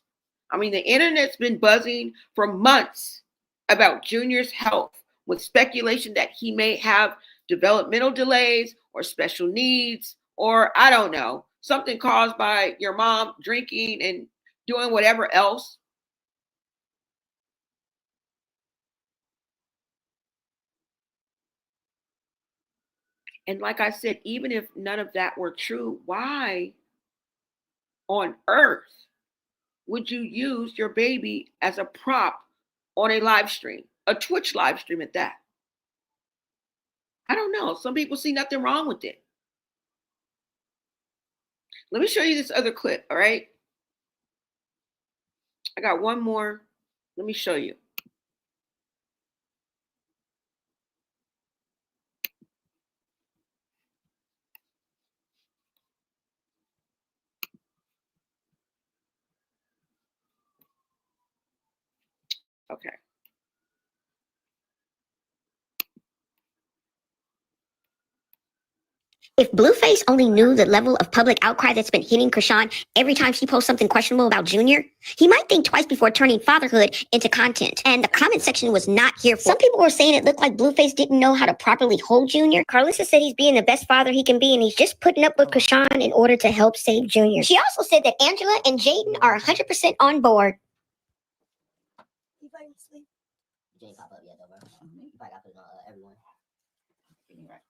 I mean, the internet's been buzzing for months about Junior's health, with speculation that he may have developmental delays or special needs, or I don't know, something caused by your mom drinking and doing whatever else. And like I said, even if none of that were true, why on earth would you use your baby as a prop on a live stream, a Twitch live stream at that? I don't know. Some people see nothing wrong with it. Let me show you this other clip, all right? I got one more. Let me show you. Okay. If Blueface only knew the level of public outcry that's been hitting Chrisean every time she posts something questionable about Junior, he might think twice before turning fatherhood into content. And the comment section was not here for it. Some people were saying it looked like Blueface didn't know how to properly hold Junior. Carlissa said he's being the best father he can be, and he's just putting up with Chrisean in order to help save Junior. She also said that Angela and Jaden are 100% on board. You probably sleep. Jane pop up yet though, bro. You probably got to put it on everyone. Right.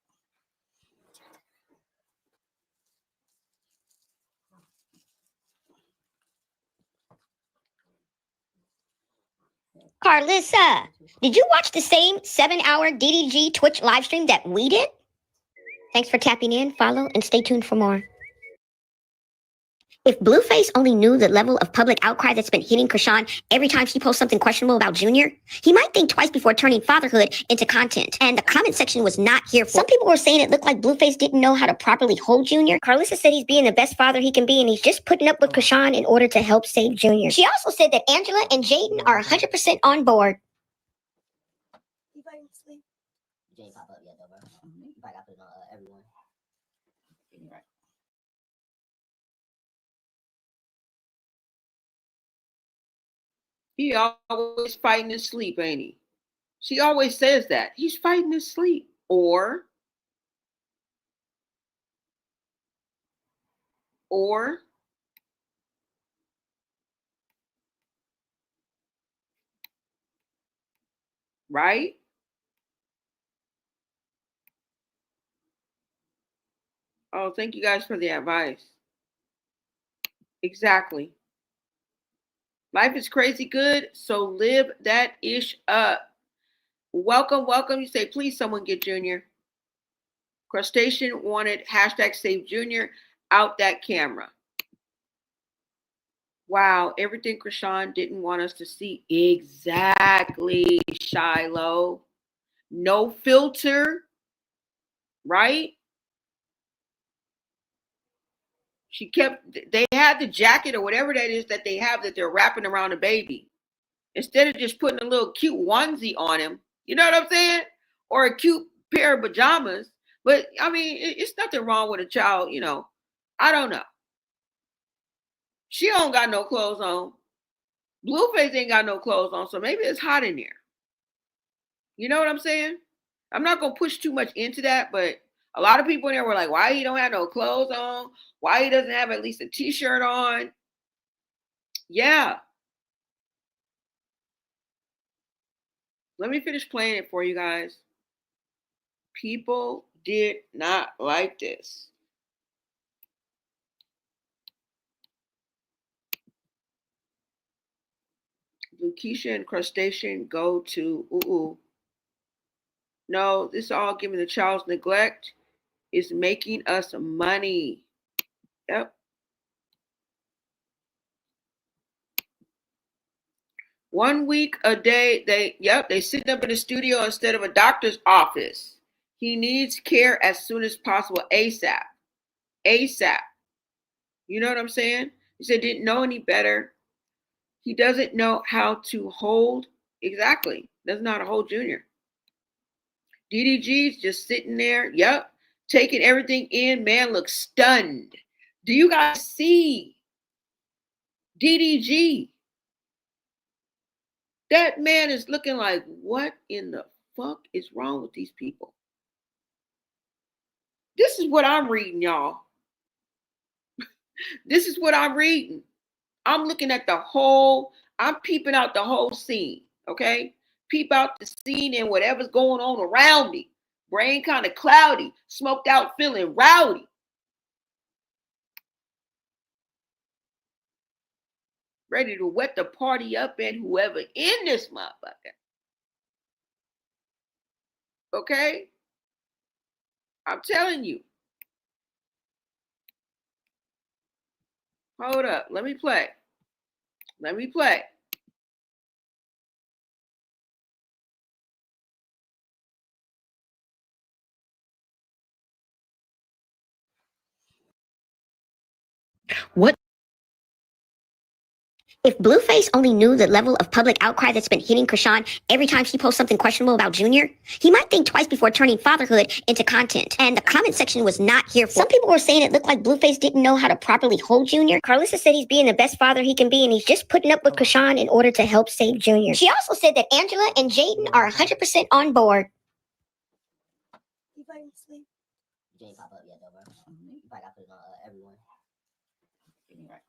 Carlissa, did you watch the same 7-hour DDG Twitch live stream that we did? Thanks for tapping in, follow, and stay tuned for more. If Blueface only knew the level of public outcry that's been hitting Chrisean every time she posts something questionable about Junior, he might think twice before turning fatherhood into content. And the comment section was not here for it. Some people were saying it looked like Blueface didn't know how to properly hold Junior. Carlissa said he's being the best father he can be, and he's just putting up with Chrisean in order to help save Junior. She also said that Angela and Jaden are 100% on board. You probably sleep. Jane pop up yet though, bro. You probably got to put it on everyone. Right. He always fighting his sleep, ain't he? She always says that. He's fighting his sleep. Or, right? Oh, thank you guys for the advice. Exactly. Life is crazy good, so live that ish up. Welcome, welcome. You say, please, someone get Junior. Crustacean wanted hashtag save Junior out that camera. Wow, everything Chrisean didn't want us to see. Exactly, Shiloh. No filter, right? They had the jacket or whatever that is that they have that they're wrapping around the baby. Instead of just putting a little cute onesie on him, you know what I'm saying? Or a cute pair of pajamas. But I mean, it's nothing wrong with a child, you know. I don't know. She don't got no clothes on. Blueface ain't got no clothes on, so maybe it's hot in there. You know what I'm saying? I'm not gonna push too much into that, but a lot of people in there were like, why he don't have no clothes on? Why he doesn't have at least a t-shirt on? Yeah. Let me finish playing it for you guys. People did not like this. Keisha and Crustacean go to No, this all giving the child's neglect is making us money. Yep. 1 week a day, they sit up in the studio instead of a doctor's office. He needs care as soon as possible, ASAP. ASAP. You know what I'm saying? He said didn't know any better. He doesn't know how to hold. Exactly. Doesn't know how to hold Junior. DDG's just sitting there. Yep. Taking everything in. Man looks stunned. Do you guys see DDG? That man is looking like, what in the fuck is wrong with these people? This is what I'm reading, y'all. This is what I'm reading. I'm looking at I'm peeping out the whole scene, okay? Peep out the scene and whatever's going on around me. Brain kind of cloudy, smoked out, feeling rowdy. Ready to wet the party up and whoever in this motherfucker. Okay? I'm telling you. Hold up. Let me play. Let me play. What? If Blueface only knew the level of public outcry that's been hitting Chrisean every time she posts something questionable about Junior, he might think twice before turning fatherhood into content. And the comment section was not here for. Some people were saying it looked like Blueface didn't know how to properly hold Junior. Carlissa said he's being the best father he can be, and he's just putting up with Chrisean in order to help save Junior. She also said that Angela and Jaden are 100% on board. You fighting sleep? You ain't pop up yet, though, bro. You probably got to put it on everyone. Right.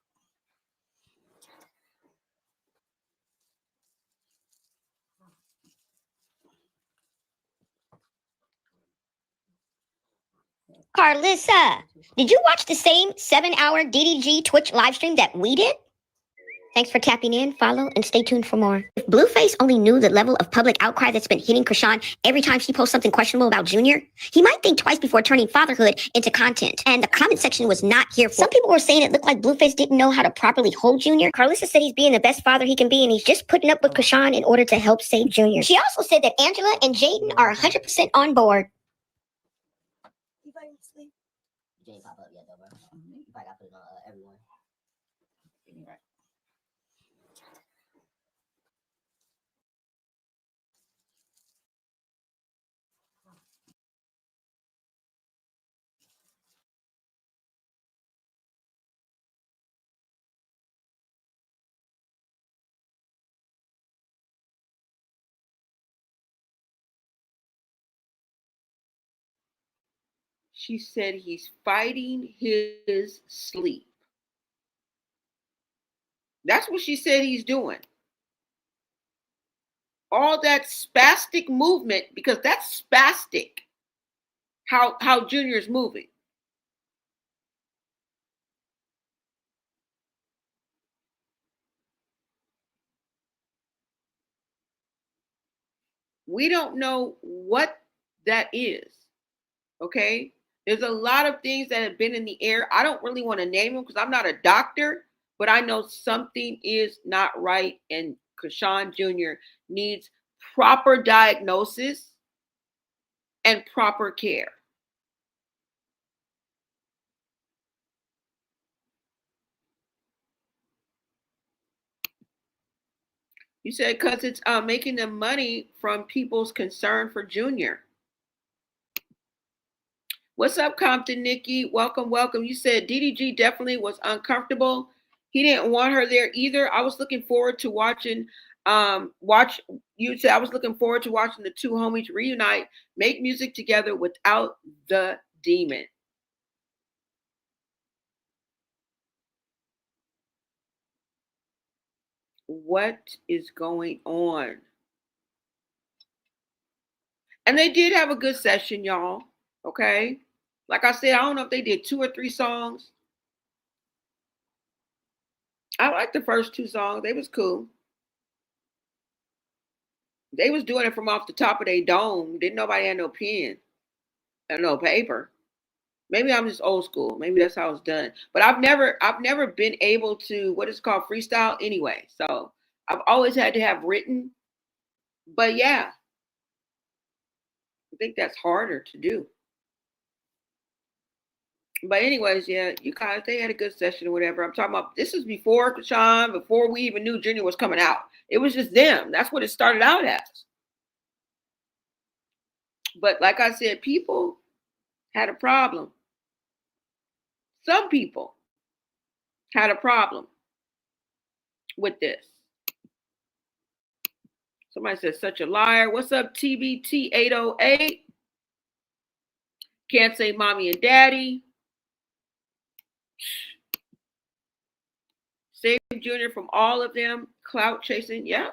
Carlissa, did you watch the same 7-hour DDG Twitch livestream that we did? Thanks for tapping in, follow, and stay tuned for more. If Blueface only knew the level of public outcry that's been hitting Chrisean every time she posts something questionable about Junior, he might think twice before turning fatherhood into content. And the comment section was not here for. Some people were saying it looked like Blueface didn't know how to properly hold Junior. Carlissa said he's being the best father he can be, and he's just putting up with Chrisean in order to help save Junior. She also said that Angela and Jaden are 100% on board. You fighting sleep? You ain't pop up yet, though, bro. You probably got to put it on everyone. Right. She said he's fighting his sleep. That's what she said he's doing. All that spastic movement, because that's spastic, how Junior's moving. We don't know what that is, okay? There's a lot of things that have been in the air. I don't really want to name them because I'm not a doctor, but I know something is not right, and Chrisean Jr. needs proper diagnosis and proper care. You said because it's making them money from people's concern for Junior. What's up, Compton Nikki? Welcome, welcome. You said DDG definitely was uncomfortable. He didn't want her there either. I was looking forward to watching. You said I was looking forward to watching the two homies reunite, make music together without the demon. What is going on? And they did have a good session, y'all. Okay. Like I said, I don't know if they did 2 or 3 songs. I liked the first 2 songs. They was cool. They was doing it from off the top of their dome. Didn't nobody have no pen and no paper. Maybe I'm just old school. Maybe that's how it's done. But I've never been able to what is called freestyle anyway. So I've always had to have written. But yeah, I think that's harder to do. But anyways, yeah, you guys, they had a good session or whatever. I'm talking about this is before Chrisean, before we even knew Junior was coming out. It was just them. That's what it started out as. But like I said, people had a problem. Some people had a problem with this. Somebody says such a liar. What's up, TBT 808? Can't say mommy and daddy. Save Junior from all of them. Clout chasing. Yeah.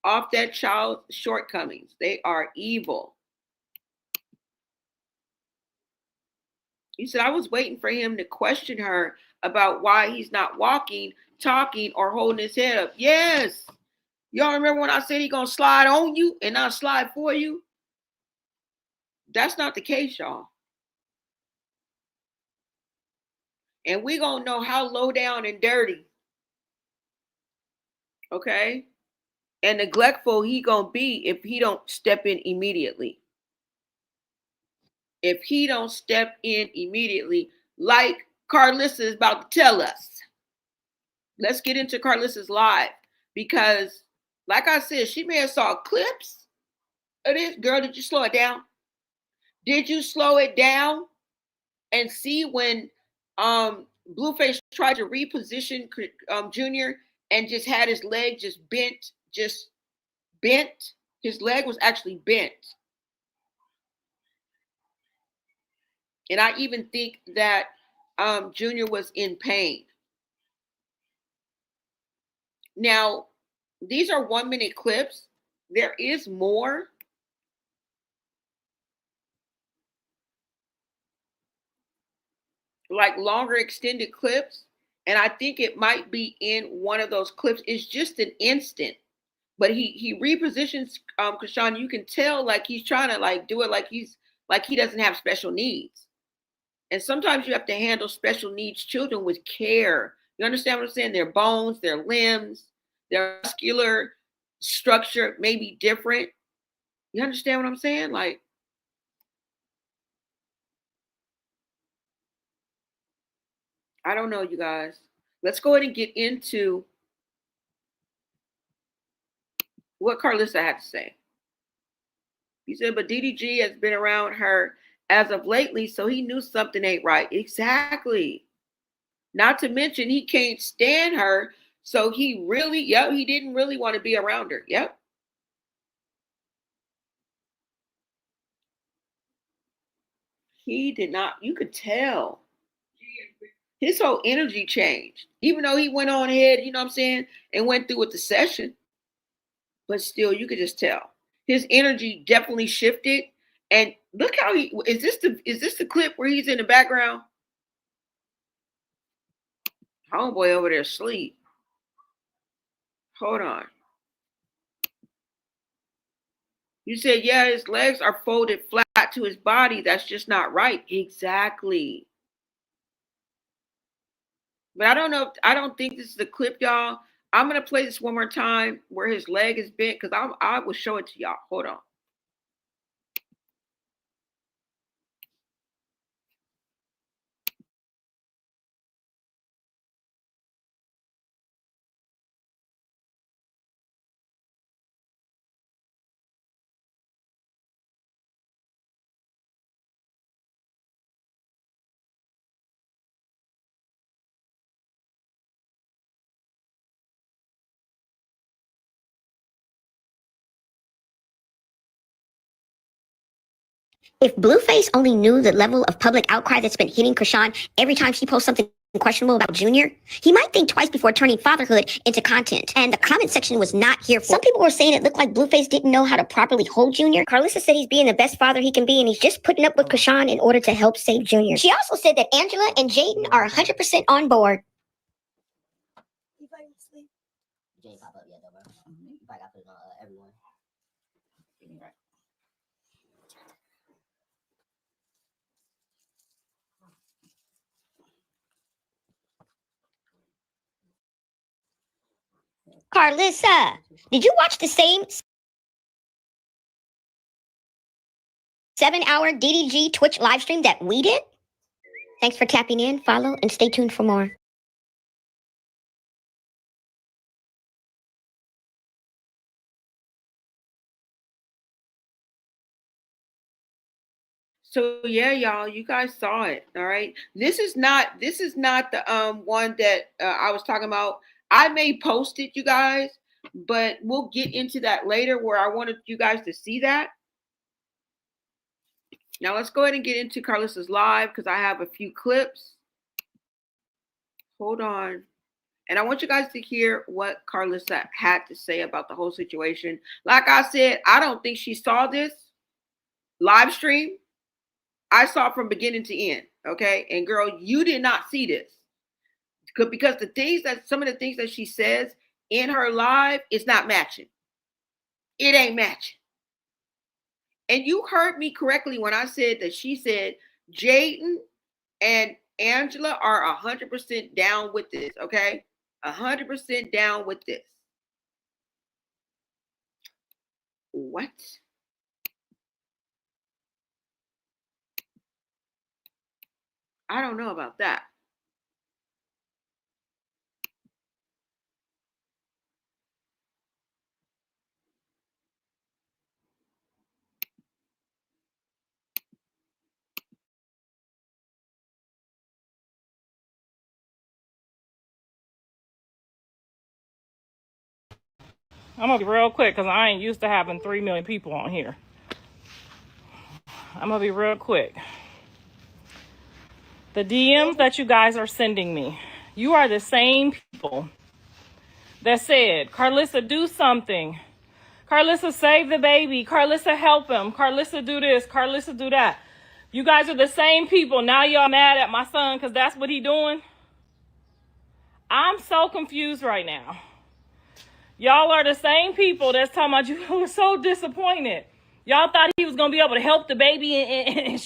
Off that child's shortcomings. They are evil. He said, I was waiting for him to question her about why he's not walking, talking, or holding his head up. Yes. Y'all remember when I said he's going to slide on you and not slide for you? That's not the case, y'all. And we gonna know how low down and dirty, okay, and neglectful he gonna be if he don't step in immediately. If he don't step in immediately, like Carlissa is about to tell us. Let's get into Carlissa's live, because like I said, she may have saw clips of this. Girl, did you slow it down? Did you slow it down and see when Blueface tried to reposition Junior and just had his leg just bent? His leg was actually bent. And I even think that Junior was in pain. Now, these are 1 minute clips. There is more. Like longer extended clips. And I think it might be in one of those clips. It's just an instant. But he repositions Chrisean. You can tell like he's trying to like do it like he doesn't have special needs. And sometimes you have to handle special needs children with care. You understand what I'm saying? Their bones, their limbs, their muscular structure may be different. You understand what I'm saying? Like, I don't know, you guys. Let's go ahead and get into what Carlissa had to say. He said, but DDG has been around her as of lately, so he knew something ain't right. Exactly. Not to mention he can't stand her, so he didn't really want to be around her. Yep. He did not, you could tell. His whole energy changed. Even though he went on ahead, you know what I'm saying, and went through with the session. But still, you could just tell. His energy definitely shifted. And look how is this the clip where he's in the background? Homeboy over there asleep. Hold on. You said, yeah, his legs are folded flat to his body. That's just not right. Exactly. But I don't think this is the clip, y'all. I'm going to play this one more time where his leg is bent because I will show it to y'all. Hold on. If Blueface only knew the level of public outcry that's been hitting Chrisean every time she posts something questionable about Junior, he might think twice before turning fatherhood into content. And the comment section was not here for it. Some people were saying it looked like Blueface didn't know how to properly hold Junior. Carlissa said he's being the best father he can be, and he's just putting up with Chrisean in order to help save Junior. She also said that Angela and Jaden are 100% on board. You probably sleep. You ain't pop up yet, though, bro. You probably got to put it on everyone. Carlissa, did you watch the same 7-hour DDG Twitch live stream that we did? Thanks for tapping in, follow, and stay tuned for more. So yeah, y'all, you guys saw it. All right. This is not the one that I was talking about. I may post it, you guys, but we'll get into that later where I wanted you guys to see that. Now let's go ahead and get into Carlissa's live because I have a few clips. Hold on. And I want you guys to hear what Carlissa had to say about the whole situation. Like I said, I don't think she saw this live stream. I saw it from beginning to end. Okay. And girl, you did not see this. Because some of the things that she says in her live is not matching. It ain't matching. And you heard me correctly when I said that she said Jaden and Angela are 100% down with this, okay? 100% down with this. What? I don't know about that. I'm gonna be real quick because I ain't used to having 3 million people on here. I'm gonna be real quick. The DMs that you guys are sending me, you are the same people that said, Carlissa, do something. Carlissa, save the baby. Carlissa, help him. Carlissa, do this. Carlissa, do that. You guys are the same people. Now y'all mad at my son because that's what he doing? I'm so confused right now. Y'all are the same people that's talking about you were so disappointed. Y'all thought he was going to be able to help the baby and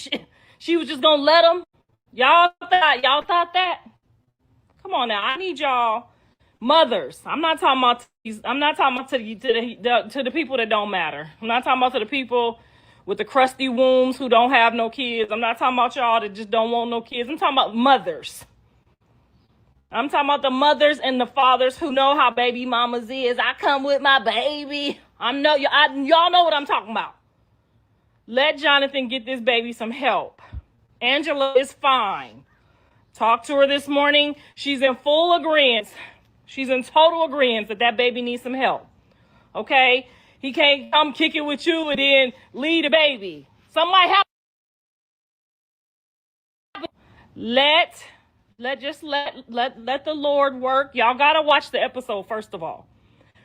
she was just going to let him. Y'all thought that? Come on now. I need y'all mothers. I'm not talking about to the people that don't matter. I'm not talking about to the people with the crusty wombs who don't have no kids. I'm not talking about y'all that just don't want no kids. I'm talking about mothers. I'm talking about the mothers and the fathers who know how baby mamas is. I come with my baby. Y'all know what I'm talking about. Let Jonathan get this baby some help. Angela is fine. Talked to her this morning. She's in full agreement. She's in total agreement that baby needs some help. Okay? He can't come kick it with you and then lead the baby. Something might happen. Let the Lord work. Y'all gotta watch the episode first of all.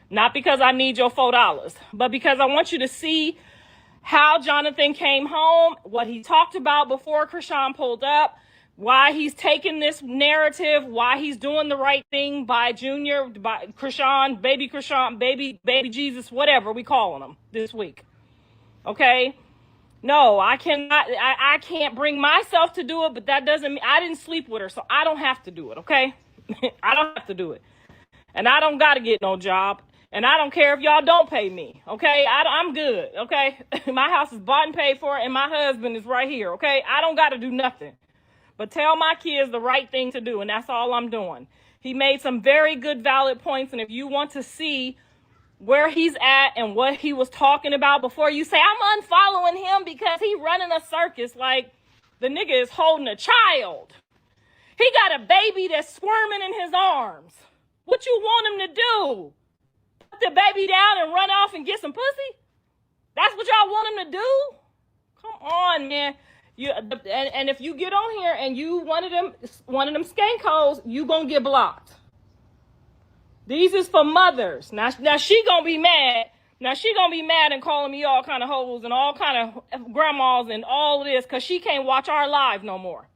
Not because I need your $4, but because I want you to see how Jonathan came home, what he talked about before Chrisean pulled up, why he's taking this narrative, why he's doing the right thing by Junior, by Chrisean, baby Jesus, whatever we calling him this week. Okay? No, I cannot. I can't bring myself to do it, but that doesn't mean I didn't sleep with her, so I don't have to do it, okay? I don't have to do it. And I don't got to get no job. And I don't care if y'all don't pay me, okay? I'm good, okay? My house is bought and paid for, and my husband is right here, okay? I don't got to do nothing. But tell my kids the right thing to do, and that's all I'm doing. He made some very good, valid points, and if you want to see where he's at and what he was talking about before you say, I'm unfollowing him because he running a circus, like the nigga is holding a child. He got a baby that's squirming in his arms. What you want him to do? Put the baby down and run off and get some pussy? That's what y'all want him to do? Come on, man. And if you get on here and you one of them skank hoes, you gonna get blocked. These is for mothers. Now she gonna be mad. Now she gonna be mad and calling me all kind of hoes and all kind of grandmas and all of this because she can't watch our live no more.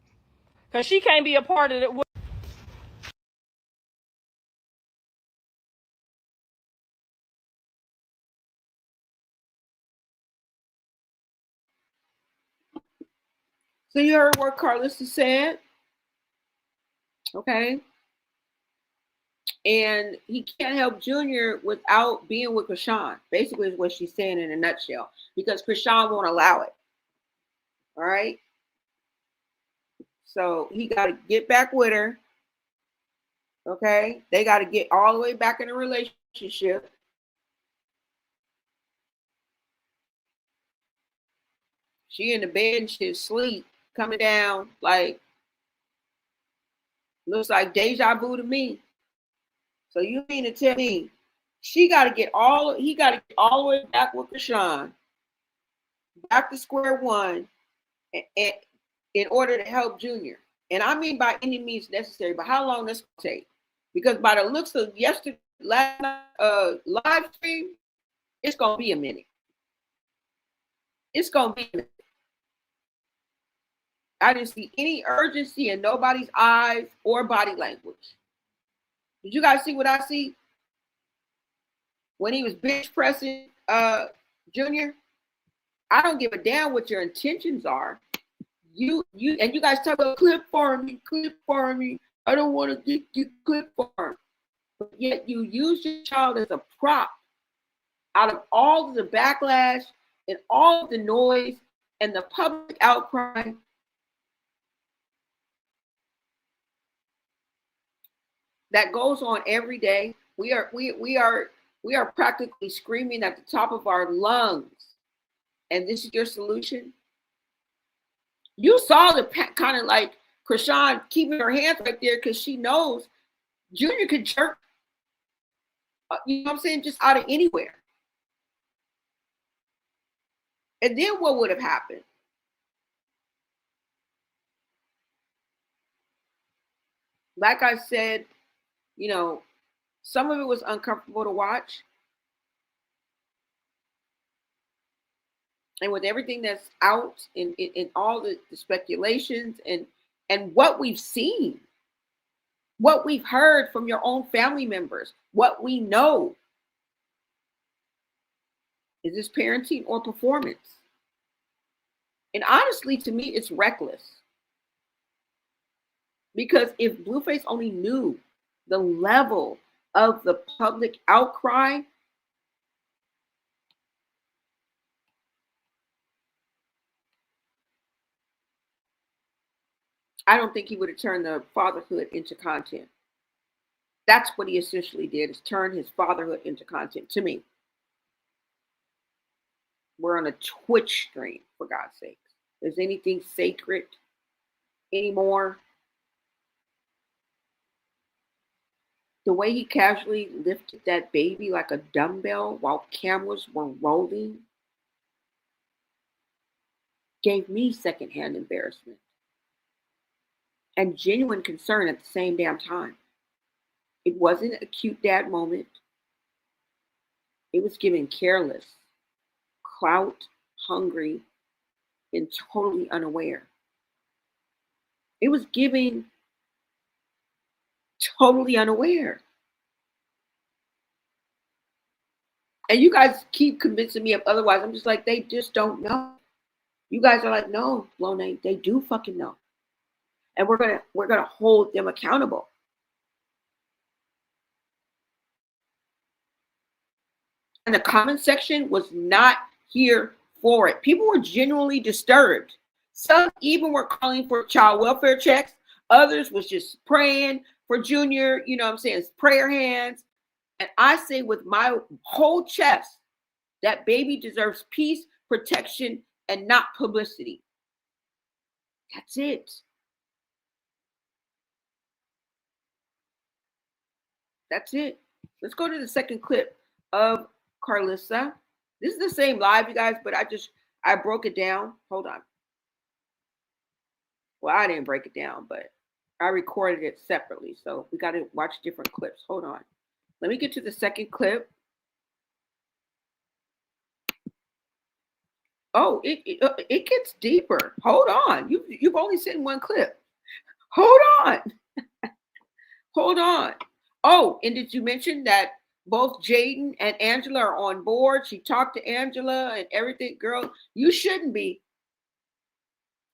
Because she can't be a part of it. So you heard what Carlissa said? Okay. And he can't help Junior without being with Chrisean. Basically is what she's saying in a nutshell. Because Chrisean won't allow it. All right. So he got to get back with her. Okay. They got to get all the way back in a relationship. She in the bed and she's asleep, coming down like, looks like deja vu to me. So you mean to tell me he got to get all the way back with Chrisean, back to square one, and in order to help Junior. And I mean by any means necessary, but how long this will take? Because by the looks of yesterday's last live stream, it's gonna be a minute. It's gonna be a minute. I didn't see any urgency in nobody's eyes or body language. Did you guys see what I see? When he was bench pressing Junior, I don't give a damn what your intentions are. you and you guys talk about clip farming. I don't want to get clip farm. But yet you use your child as a prop out of all of the backlash and all of the noise and the public outcry. That goes on every day. We are practically screaming at the top of our lungs. And this is your solution. You saw the kind of like Chrisean keeping her hands right there because she knows Junior could jerk, you know what I'm saying, just out of anywhere. And then what would have happened? Like I said, you know, some of it was uncomfortable to watch. And with everything that's out in all the speculations and what we've seen, what we've heard from your own family members, what we know, is this parenting or performance? And honestly, to me, it's reckless. Because if Blueface only knew the level of the public outcry, I don't think he would have turned the fatherhood into content. That's what he essentially did, is turn his fatherhood into content, to me. We're on a Twitch stream, for God's sake. Is anything sacred anymore? The way he casually lifted that baby like a dumbbell while cameras were rolling gave me secondhand embarrassment and genuine concern at the same damn time. It wasn't a cute dad moment. It was giving careless, clout hungry, and totally unaware. It was giving totally unaware. And you guys keep convincing me of otherwise. I'm just like, they just don't know. You guys are like, no, Blone, they do fucking know. And we're gonna hold them accountable. And the comment section was not here for it. People were genuinely disturbed. Some even were calling for child welfare checks. Others was just praying for Junior, you know what I'm saying, prayer hands. And I say with my whole chest, that baby deserves peace, protection, and not publicity. That's it. That's it. Let's go to the second clip of Carlissa. This is the same live, you guys, but I broke it down. Hold on. Well, I didn't break it down, but I recorded it separately. So we got to watch different clips. Hold on. Let me get to the second clip. Oh, it gets deeper. Hold on. You've only seen one clip. Hold on. Hold on. Oh, and did you mention that both Jaden and Angela are on board? She talked to Angela and everything. Girl, you shouldn't be.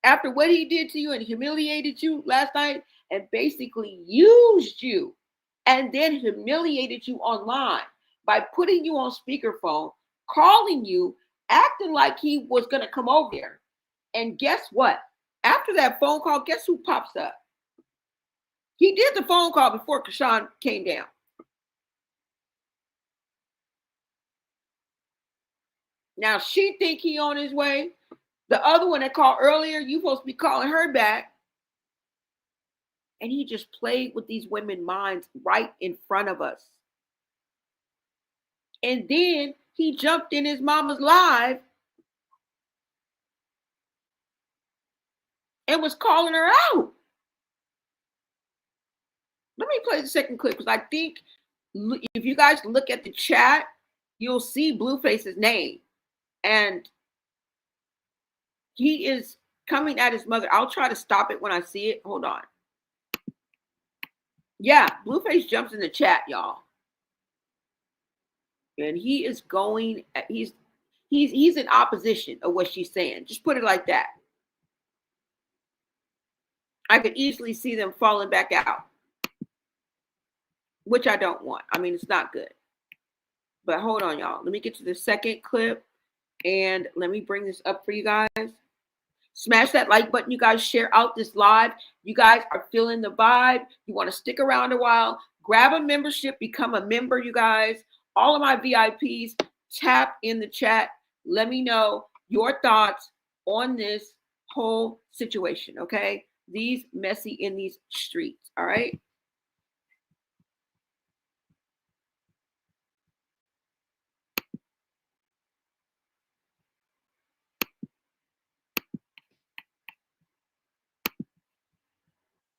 After what he did to you and humiliated you last night and basically used you and then humiliated you online by putting you on speakerphone, calling you, acting like he was going to come over there. And guess what? After that phone call, guess who pops up? He did the phone call before Chrisean came down. Now she think he on his way. The other one that called earlier, you supposed to be calling her back. And he just played with these women's minds right in front of us. And then he jumped in his mama's live and was calling her out. Let me play the second clip because I think if you guys look at the chat, you'll see Blueface's name. And he is coming at his mother. I'll try to stop it when I see it. Hold on. Yeah, Blueface jumps in the chat, y'all. And he is going, he's in opposition of what she's saying. Just put it like that. I could easily see them falling back out, which I don't want. I mean, it's not good. But hold on, y'all. Let me get to the second clip and let me bring this up for you guys. Smash that like button, you guys. Share out this live. You guys are feeling the vibe. You want to stick around a while. Grab a membership. Become a member, you guys. All of my VIPs, tap in the chat. Let me know your thoughts on this whole situation, okay? These messy in these streets, all right?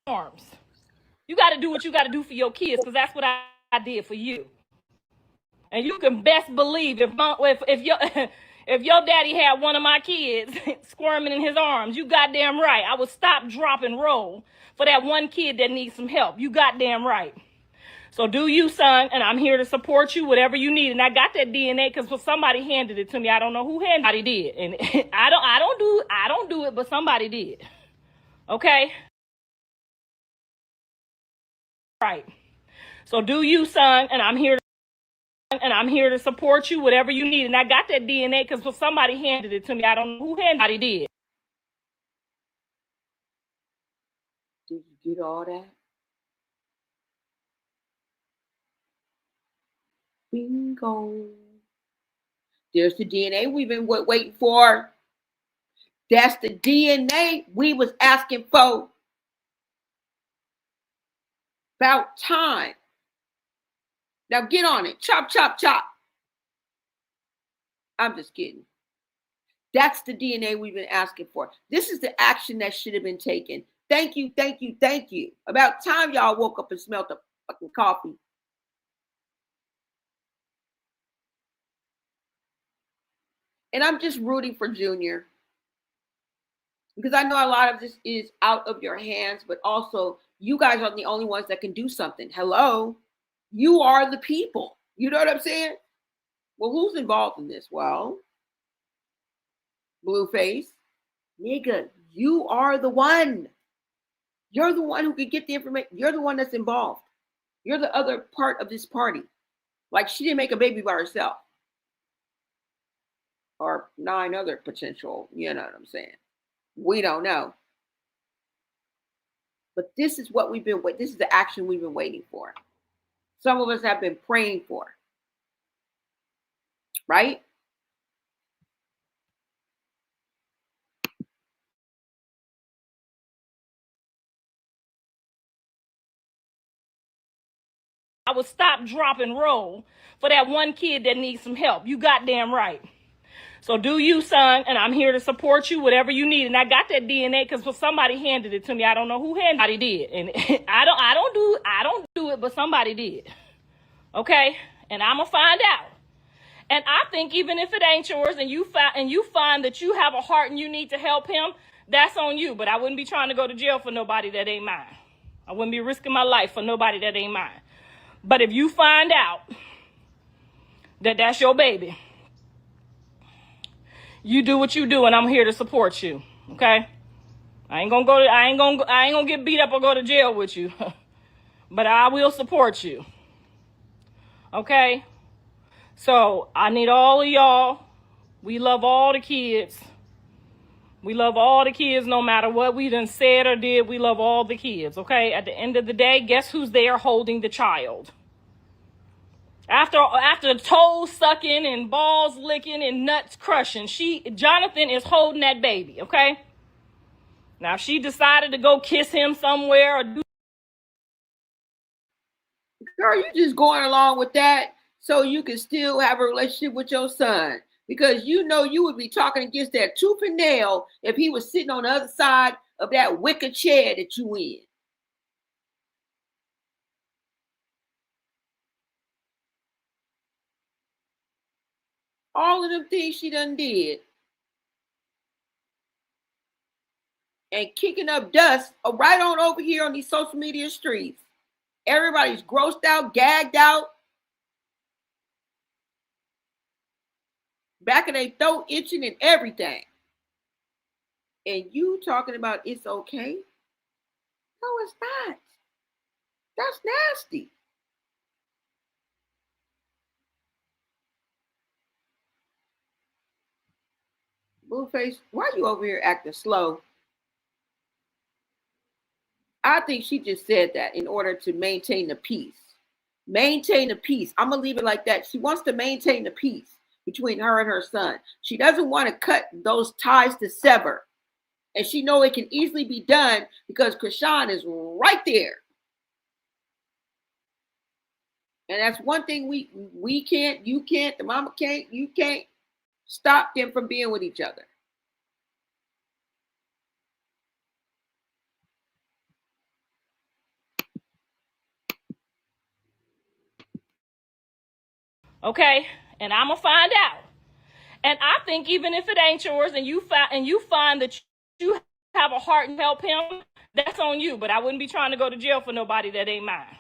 Arms. You got to do what you got to do for your kids, because that's what I did for you. And you can best believe if your if your daddy had one of my kids squirming in his arms, you goddamn right, I would stop, drop, and roll for that one kid that needs some help. You goddamn right. So do you, son, and I'm here to support you, whatever you need. And I got that DNA because somebody handed it to me. I don't know who handed it. Did, and I don't do it, but somebody did. Okay. Right. So do you, son, and I'm here to support you, whatever you need. And I got that DNA because somebody handed it to me. I don't know who handed it. Did. Did you get all that? Bingo. There's the DNA we've been waiting for. That's the DNA we was asking for. About time. Now get on it. Chop, chop, chop. I'm just kidding. That's the DNA we've been asking for. This is the action that should have been taken. Thank you, thank you, thank you. About time y'all woke up and smelled the fucking coffee. And I'm just rooting for Junior, because I know a lot of this is out of your hands, but also you guys are the only ones that can do something. Hello? You are the people. You know what I'm saying? Well, who's involved in this? Well, Blueface. Nigga, you are the one. You're the one who can get the information. You're the one that's involved. You're the other part of this party. Like, she didn't make a baby by herself. Or 9 other potential, you know what I'm saying? We don't know. But this is what we've been waiting. This is the action we've been waiting for. Some of us have been praying for. Right? I would stop, drop, and roll for that one kid that needs some help. You goddamn right. So do you, son, and I'm here to support you, whatever you need. And I got that DNA because somebody handed it to me. I don't know who handed it. Did. And I don't do it, but somebody did. Okay? And I'm gonna find out. And I think even if it ain't yours and you find that you have a heart and you need to help him, that's on you. But I wouldn't be trying to go to jail for nobody that ain't mine. I wouldn't be risking my life for nobody that ain't mine. But if you find out that that's your baby, you do what you do, and I'm here to support you. Okay? I ain't gonna get beat up or go to jail with you. But I will support you. Okay? So I need all of y'all. We love all the kids. We love all the kids no matter what we done said or did. We love all the kids, okay? At the end of the day, guess who's there holding the child? After toes sucking and balls licking and nuts crushing, Jonathan is holding that baby, okay? Now, if she decided to go kiss him somewhere or do... Girl, you just going along with that so you can still have a relationship with your son. Because you know you would be talking against that tooth and nail if he was sitting on the other side of that wicker chair that you in. All of them things she done did. And kicking up dust right on over here on these social media streets. Everybody's grossed out, gagged out. Back of their throat itching and everything. And you talking about it's okay? No, it's not. That's nasty. Blueface, why you over here acting slow? I think she just said that in order to maintain the peace. Maintain the peace. I'm going to leave it like that. She wants to maintain the peace between her and her son. She doesn't want to cut those ties to sever. And she know it can easily be done because Chrisean is right there. And that's one thing we can't, you can't, the mama can't, you can't stop them from being with each other. Okay, and I'm gonna find out. And I think even if it ain't yours, and you find that you have a heart and help him, that's on you. But I wouldn't be trying to go to jail for nobody that ain't mine.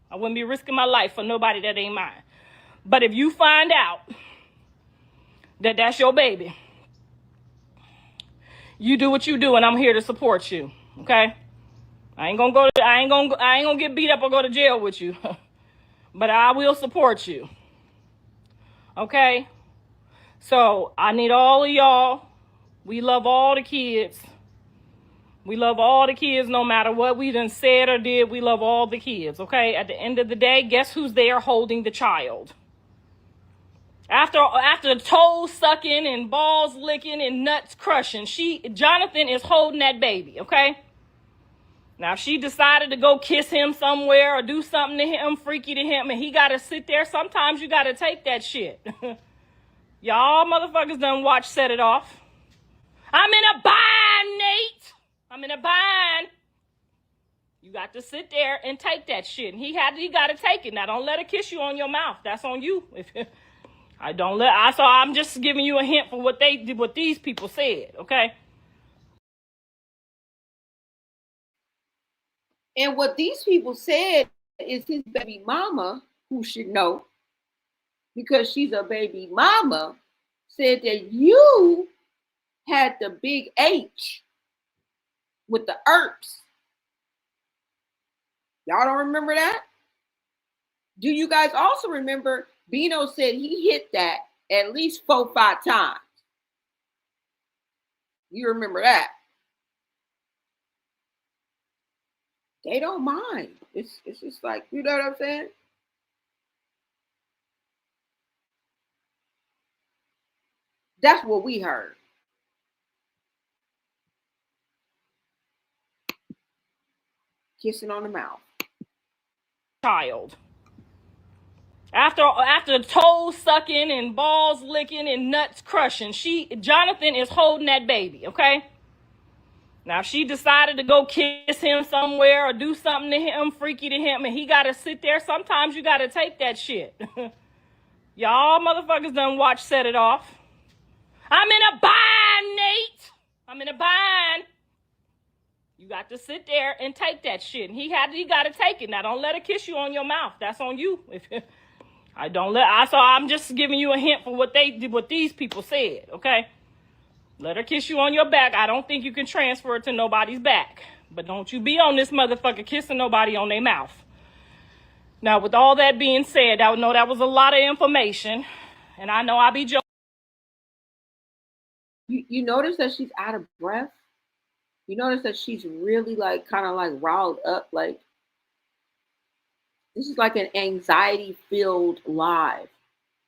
I wouldn't be risking my life for nobody that ain't mine. But if you find out that that's your baby, you do what you do, and I'm here to support you. Okay, I ain't gonna get beat up or go to jail with you, but I will support you. Okay, so I need all of y'all. We love all the kids. We love all the kids no matter what we done said or did. We love all the kids, okay? At the end of the day, guess who's there holding the child? After toes sucking and balls licking and nuts crushing, Jonathan is holding that baby, okay? Now, if she decided to go kiss him somewhere or do something to him, freaky to him, and he got to sit there, sometimes you got to take that shit. Y'all motherfuckers done watch Set It Off. I'm in a bind, Nate. I'm in a bind. You got to sit there and take that shit. And he got to take it. Now, don't let her kiss you on your mouth. That's on you. So I'm just giving you a hint for what these people said, okay? And what these people said is his baby mama, who should know, because she's a baby mama, said that you had the big H with the herbs. Y'all don't remember that? Do you guys also remember Bino said he hit that at least 4 or 5 times? You remember that? They don't mind. It's just like, you know what I'm saying? That's what we heard. Kissing on the mouth. Child. After toes sucking and balls licking and nuts crushing, Jonathan is holding that baby, okay? Now, if she decided to go kiss him somewhere or do something to him, freaky to him, and he got to sit there, sometimes you got to take that shit. Y'all motherfuckers done watch Set It Off. I'm in a bind, Nate. I'm in a bind. You got to sit there and take that shit. And he got to take it. Now, don't let her kiss you on your mouth. That's on you. So I'm just giving you a hint for what these people said, okay? Let her kiss you on your back. I don't think you can transfer it to nobody's back. But don't you be on this motherfucker kissing nobody on their mouth. Now, with all that being said, I know that was a lot of information. And I know I be joking. You notice that she's out of breath? You notice that she's really like kind of like riled up. Like, this is like an anxiety-filled live.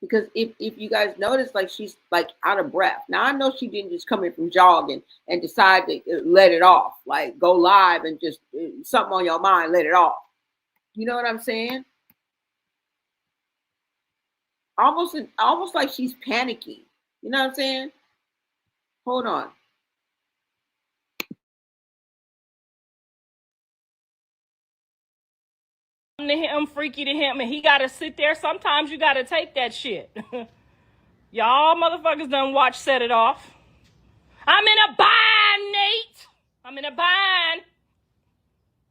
Because if you guys notice, like, she's like out of breath. Now, I know she didn't just come in from jogging and decide to let it off. Like, go live and just something on your mind, let it off. You know what I'm saying? Almost like she's panicking. You know what I'm saying? Hold on. To him, freaky to him, and he got to sit there. Sometimes you got to take that shit. Y'all motherfuckers done watch Set It Off. I'm in a bind, Nate. I'm in a bind.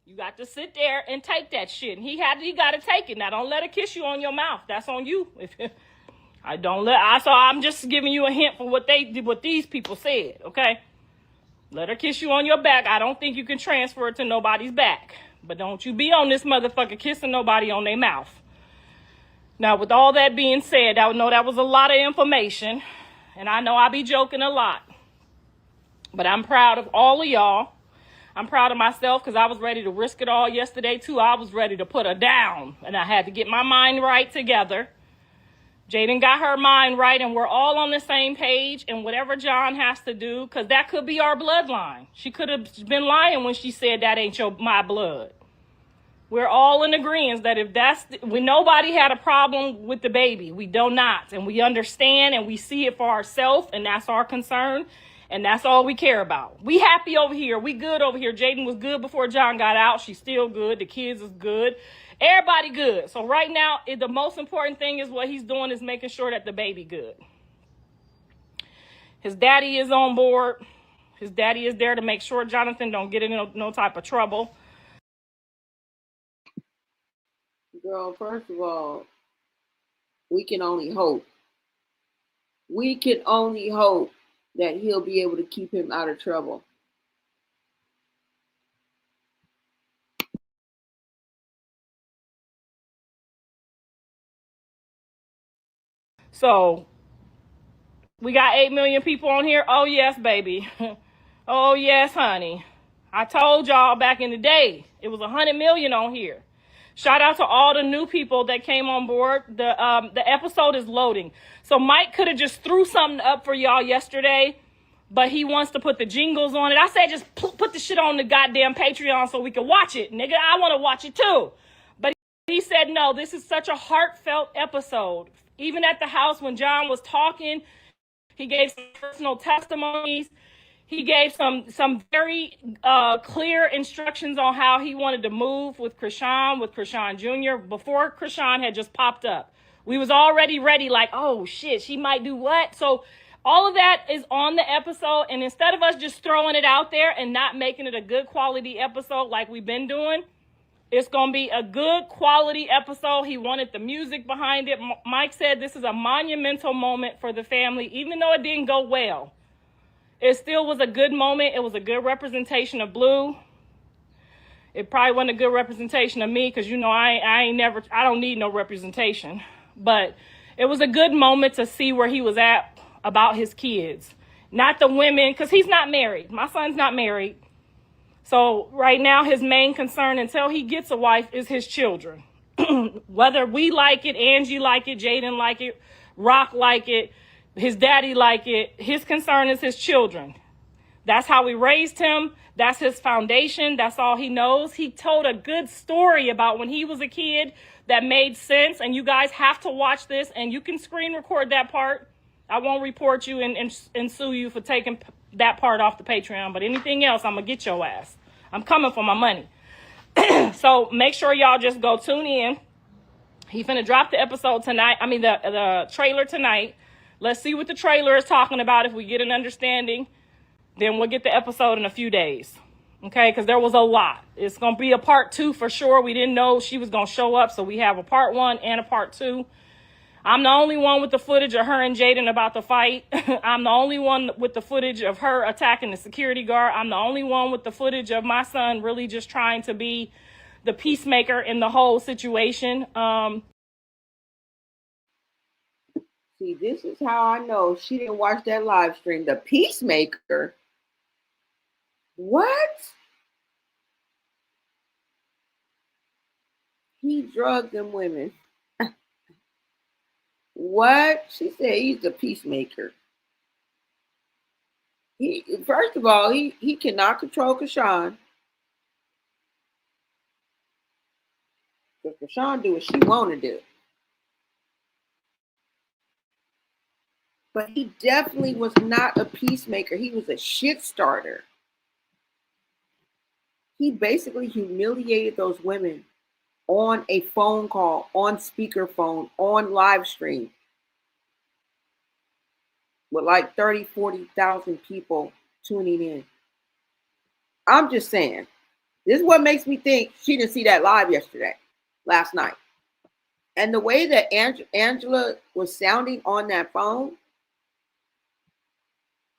You got to sit there and take that shit. And he got to take it. Now, don't let her kiss you on your mouth. That's on you. So I'm just giving you a hint for what these people said, okay? Let her kiss you on your back. I don't think you can transfer it to nobody's back. But don't you be on this motherfucker kissing nobody on their mouth. Now, with all that being said, I know that was a lot of information. And I know I be joking a lot. But I'm proud of all of y'all. I'm proud of myself because I was ready to risk it all yesterday, too. I was ready to put her down. And I had to get my mind right together. Jaden got her mind right, and we're all on the same page. And whatever John has to do, because that could be our bloodline. She could have been lying when she said that ain't my blood. We're all in agreement that if when nobody had a problem with the baby, we do not. And we understand and we see it for ourselves, and that's our concern. And that's all we care about. We happy over here. We good over here. Jaden was good before John got out. She's still good. The kids is good. Everybody good. So right now, the most important thing is what he's doing is making sure that the baby good. His daddy is on board. His daddy is there to make sure Jonathan don't get in no type of trouble. Girl, first of all, we can only hope. We can only hope that he'll be able to keep him out of trouble. So we got 8 million people on here. Oh, yes, baby. Oh, yes, honey. I told y'all back in the day, it was 100 million on here. Shout out to all the new people that came on board. The episode is loading. So Mike could have just threw something up for y'all yesterday, but he wants to put the jingles on it. I said just put the shit on the goddamn Patreon so we can watch it. Nigga, I want to watch it too. But he said, no, this is such a heartfelt episode. Even at the house when John was talking, he gave some personal testimonies. He gave some very clear instructions on how he wanted to move with Chrisean Jr. before Chrisean had just popped up. We was already ready like, oh, shit, she might do what? So all of that is on the episode. And instead of us just throwing it out there and not making it a good quality episode like we've been doing, it's going to be a good quality episode. He wanted the music behind it. Mike said this is a monumental moment for the family, even though it didn't go well. It still was a good moment. It was a good representation of Blue. It probably wasn't a good representation of me because, you know, I don't need no representation. But it was a good moment to see where he was at about his kids. Not the women, because he's not married. My son's not married. So right now, his main concern until he gets a wife is his children. Whether we like it, Angie like it, Jaden like it, Rock like it, his daddy like it, his concern is his children. That's how we raised him. That's his foundation. That's all he knows. He told a good story about when he was a kid that made sense. And you guys have to watch this, and you can screen record that part. I won't report you and sue you for taking that part off the Patreon, but anything else, I'm going to get your ass. I'm coming for my money. So make sure y'all just go tune in. He finna drop the episode tonight. I mean, the trailer tonight. Let's see what the trailer is talking about. If we get an understanding, then we'll get the episode in a few days. Okay, because there was a lot. It's going to be a part 2 for sure. We didn't know she was going to show up, so we have a part 1 and a part 2. I'm the only one with the footage of her and Jaden about the fight. I'm the only one with the footage of her attacking the security guard. I'm the only one with the footage of my son really just trying to be the peacemaker in the whole situation. See, this is how I know she didn't watch that live stream. The peacemaker? What? He drugged them women. What? She said he's the peacemaker. First of all, he cannot control Chrisean. Because Chrisean do what she want to do. But he definitely was not a peacemaker. He was a shit starter. He basically humiliated those women on a phone call, on speakerphone, on live stream. With like 30, 40,000 people tuning in. I'm just saying. This is what makes me think she didn't see that live last night. And the way that Angela was sounding on that phone,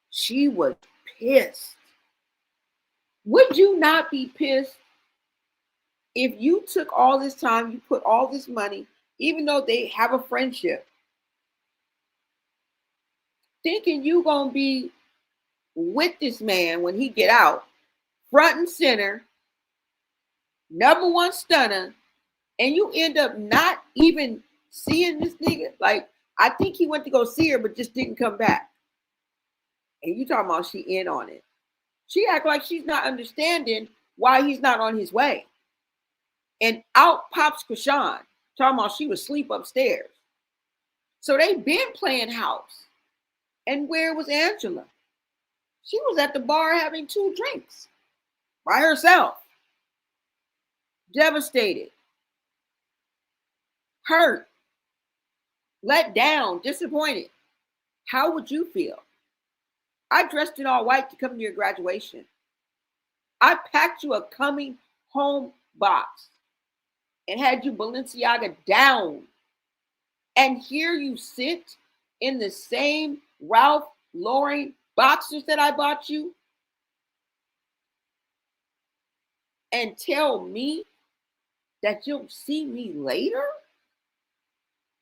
she was pissed. Would you not be pissed if you took all this time, you put all this money, even though they have a friendship, thinking you gonna be with this man when he get out, front and center, number one stunner, and you end up not even seeing this nigga? Like, I think he went to go see her, but just didn't come back. And you talking about she in on it. She act like she's not understanding why he's not on his way. And out pops Chrisean, talking about she was asleep upstairs. So they been playing house. And where was Angela? She was at the bar having 2 drinks by herself. Devastated. Hurt. Let down. Disappointed. How would you feel? I dressed in all white to come to your graduation. I packed you a coming home box and had you Balenciaga down. And here you sit in the same Ralph Lauren boxers that I bought you and tell me that you'll see me later?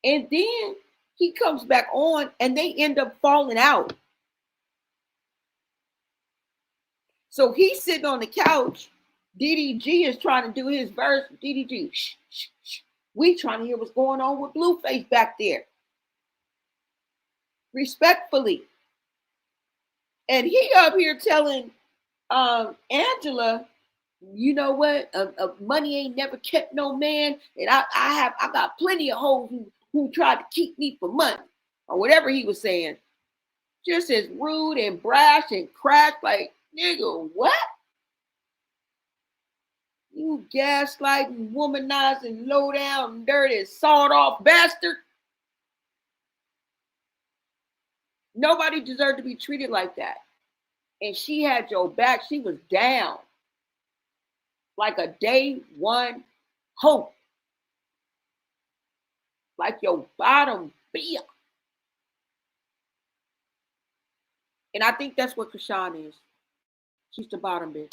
And then he comes back on and they end up falling out. So he's sitting on the couch. DDG is trying to do his verse. DDG, shh, shh, shh. We trying to hear what's going on with Blueface back there. Respectfully. And he up here telling Angela, you know what? Money ain't never kept no man. And I got plenty of hoes who tried to keep me for money. Or whatever he was saying. Just as rude and brash and crass, like, nigga, what? You gaslighting, womanizing, low down, dirty, sawed off bastard. Nobody deserved to be treated like that. And she had your back. She was down. Like a day one hope. Like your bottom bitch. And I think that's what Chrisean is. She's the bottom bitch.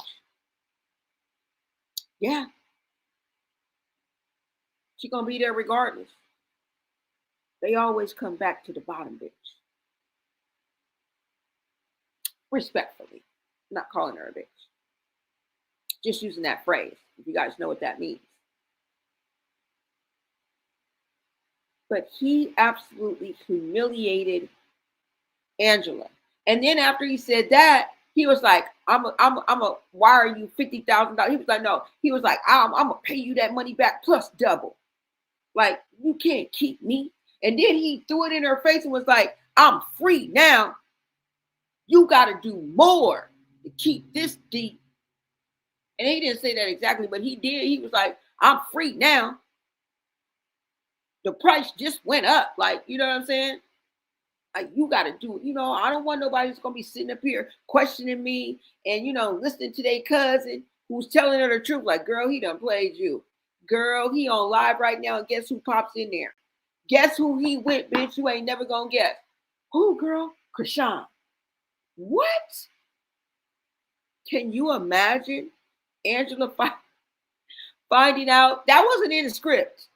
Yeah. She's going to be there regardless. They always come back to the bottom bitch. Respectfully. I'm not calling her a bitch. Just using that phrase, if you guys know what that means. But he absolutely humiliated Angela. And then after he said that, he was like, I'm a wire you $50,000. He was like, no. He was like, I'm gonna pay you that money back plus double. Like, you can't keep me. And then he threw it in her face and was like, I'm free now. You got to do more to keep this deep. And he didn't say that exactly, but he did. He was like, I'm free now. The price just went up. Like, you know what I'm saying? Like, you got to do it. You know, I don't want nobody who's going to be sitting up here questioning me and, you know, listening to their cousin who's telling her the truth. Like, girl, he done played you. Girl, he on live right now, and guess who pops in there? Guess who he with, bitch? You ain't never going to guess. Who, girl? Chrisean. What? Can you imagine Angela finding out? That wasn't in the script.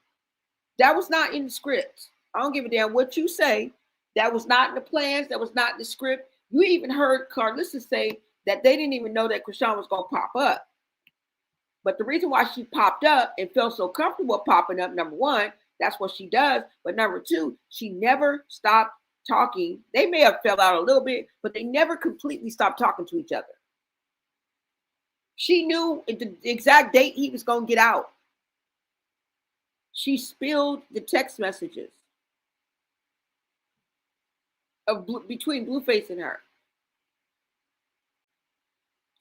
That was not in the script. I don't give a damn what you say. That was not in the plans. That was not in the script. You even heard Carlissa say that they didn't even know that Chrisean was going to pop up. But the reason why she popped up and felt so comfortable popping up, number one, that's what she does. But number two, she never stopped talking. They may have fell out a little bit, but they never completely stopped talking to each other. She knew the exact date he was going to get out. She spilled the text messages between Blueface and her.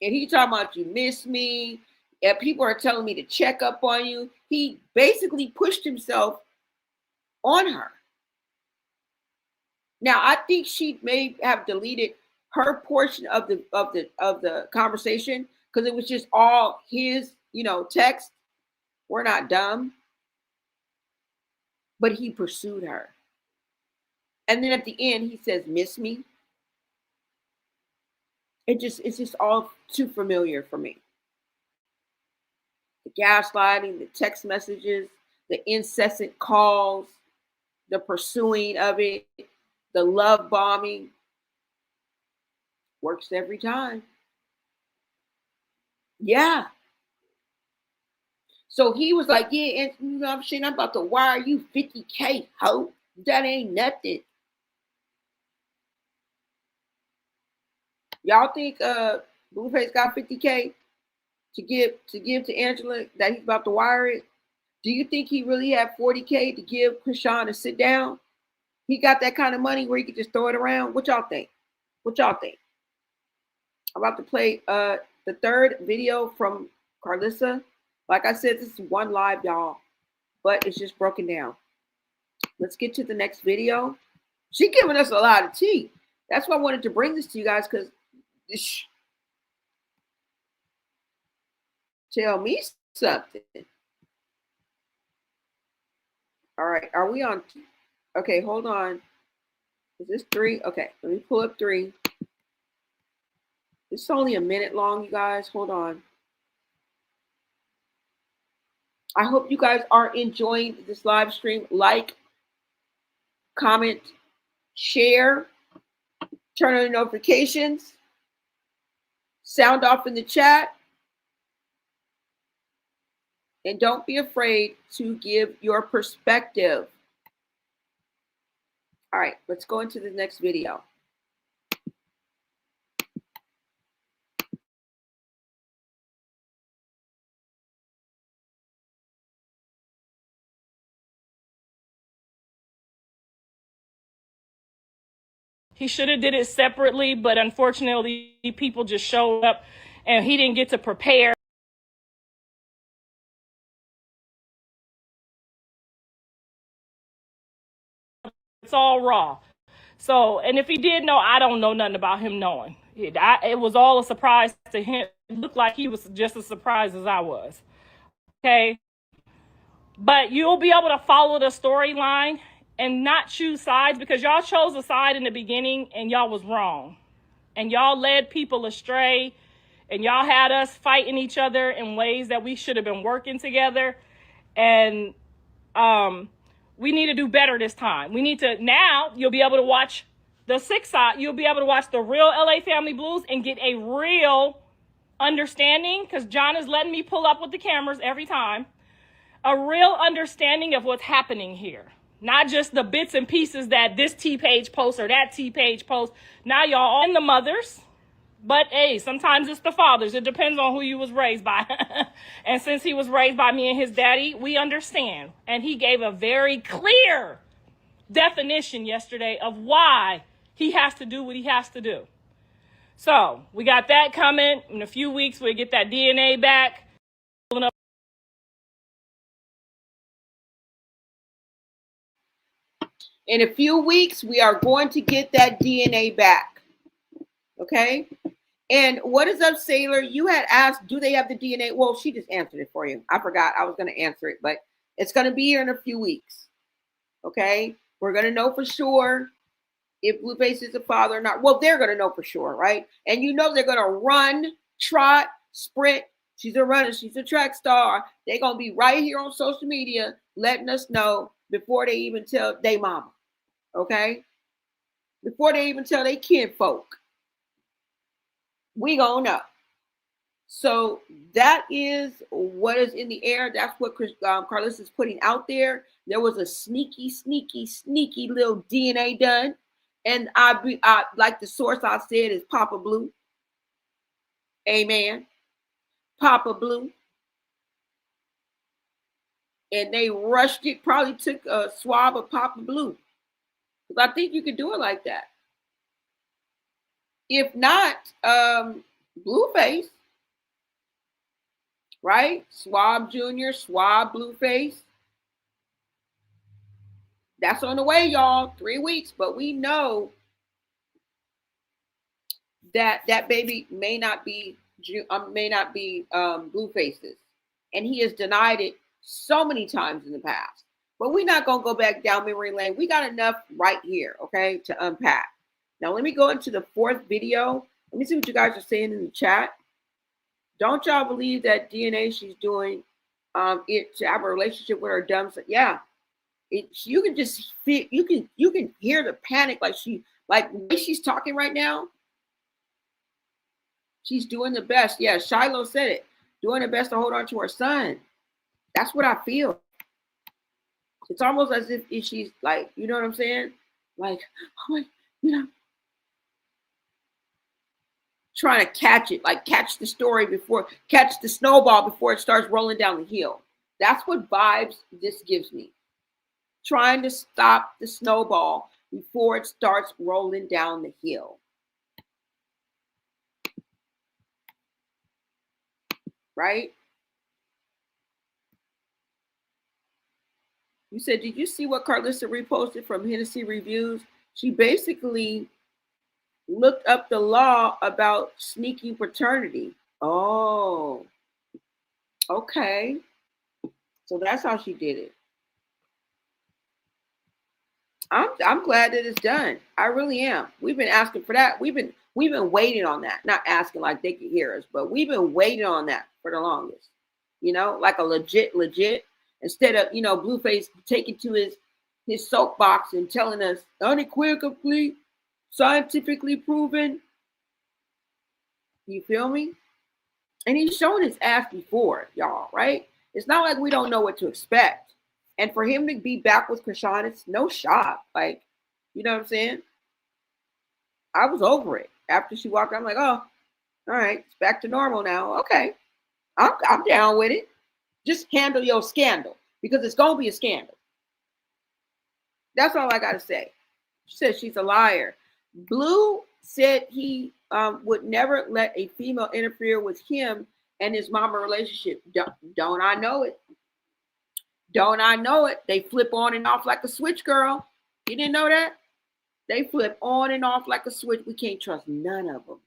And he talking about, you miss me. And people are telling me to check up on you. He basically pushed himself on her. Now, I think she may have deleted her portion of the conversation because it was just all his, text. We're not dumb. But he pursued her. And then at the end, he says, miss me. It's just all too familiar for me. gaslighting, the text messages, the incessant calls, the pursuing of it, the love bombing. Works every time. Yeah. So he was like, yeah, and you know what I'm saying? I'm about to wire you 50K, ho. That ain't nothing. Y'all think Blueface got 50K to give to Angela that he's about to wire it? Do you think he really had 40K to give Chrisean to sit down? He got that kind of money where he could just throw it around? What y'all think? What y'all think? I'm about to play the third video from Carlissa. Like I said, this is one live, y'all, but it's just broken down. Let's get to the next video. She's giving us a lot of tea. That's why I wanted to bring this to you guys, because tell me something. All right, are we on? Okay, hold on. Is this 3? Okay, let me pull up 3. It's only a minute long, you guys. Hold on. I hope you guys are enjoying this live stream. Like, comment, share, turn on the notifications, sound off in the chat, and don't be afraid to give your perspective. All right, let's go into the next video. He should have did it separately, but unfortunately, people just showed up and he didn't get to prepare. It's all raw. So, and if he did know, I don't know nothing about him knowing. It was all a surprise to him. It looked like he was just as surprised as I was. Okay? But you'll be able to follow the storyline and not choose sides, because y'all chose a side in the beginning and y'all was wrong. And y'all led people astray, and y'all had us fighting each other in ways that we should have been working together. And we need to do better this time. We need to, now you'll be able to watch the 6 side. You'll be able to watch the real LA Family Blues and get a real understanding, because John is letting me pull up with the cameras every time. A real understanding of what's happening here. Not just the bits and pieces that this T-page posts or that T-page posts. Now y'all all in the mothers. But hey, sometimes it's the fathers. It depends on who you was raised by. And since he was raised by me and his daddy, we understand. And he gave a very clear definition yesterday of why he has to do what he has to do. So we got that coming. In a few weeks, we'll get that DNA back. In a few weeks, we are going to get that DNA back. Okay? And what is up, Sailor? You had asked, do they have the DNA? Well, she just answered it for you. I forgot I was going to answer it, but it's going to be here in a few weeks. Okay? We're going to know for sure if Blueface is a father or not. Well, they're going to know for sure, right? And you know they're going to run, trot, sprint. She's a runner. She's a track star. They're going to be right here on social media letting us know before they even tell they mama. Okay? Before they even tell they kinfolk. We gonna know. So that is what is in the air. That's what Carlos is putting out there. There was a sneaky little DNA done. And I like the source I said is Papa Blue. Amen. Papa Blue. And they rushed it, probably took a swab of Papa Blue. Because I think you could do it like that. If not, Blueface, right? Swab Junior, swab Blueface. That's on the way, y'all. 3 weeks, but we know that that baby may not be Blueface's, and he has denied it so many times in the past. But we're not gonna go back down memory lane. We got enough right here, okay, to unpack. Now let me go into the 4th video. Let me see what you guys are saying in the chat. Don't y'all believe that DNA she's doing it to have a relationship with her dumb son. Yeah, you can just feel, you can hear the panic, like the way she's talking right now. She's doing the best. Yeah, Shiloh said it. Doing the best to hold on to her son. That's what I feel. It's almost as if she's like, you know what I'm saying? Like, oh my, you know, trying to catch it, like catch the story catch the snowball before it starts rolling down the hill. That's what vibes this gives me. Trying to stop the snowball before it starts rolling down the hill. Right? You said, did you see what Carlissa reposted from Hennessy Reviews? She basically looked up the law about sneaking paternity. Oh, okay. So that's how she did it. I'm glad that it's done. I really am. We've been asking for that. We've been waiting on that. Not asking like they could hear us, but we've been waiting on that for the longest. You know, like a legit. Instead of, you know, Blueface taking to his soapbox and telling us unequivocally, scientifically proven. You feel me? And he's shown his ass before, y'all, right? It's not like we don't know what to expect. And for him to be back with Chrisean, it's no shock. Like, you know what I'm saying? I was over it. After she walked out, I'm like, oh, all right, it's back to normal now. Okay. I'm down with it. Just handle your scandal, because it's gonna be a scandal. That's all I gotta say. She said she's a liar. Blue said he would never let a female interfere with him and his mama relationship. Don't I know it? Don't I know it? They flip on and off like a switch, girl. You didn't know that? They flip on and off like a switch. We can't trust none of them.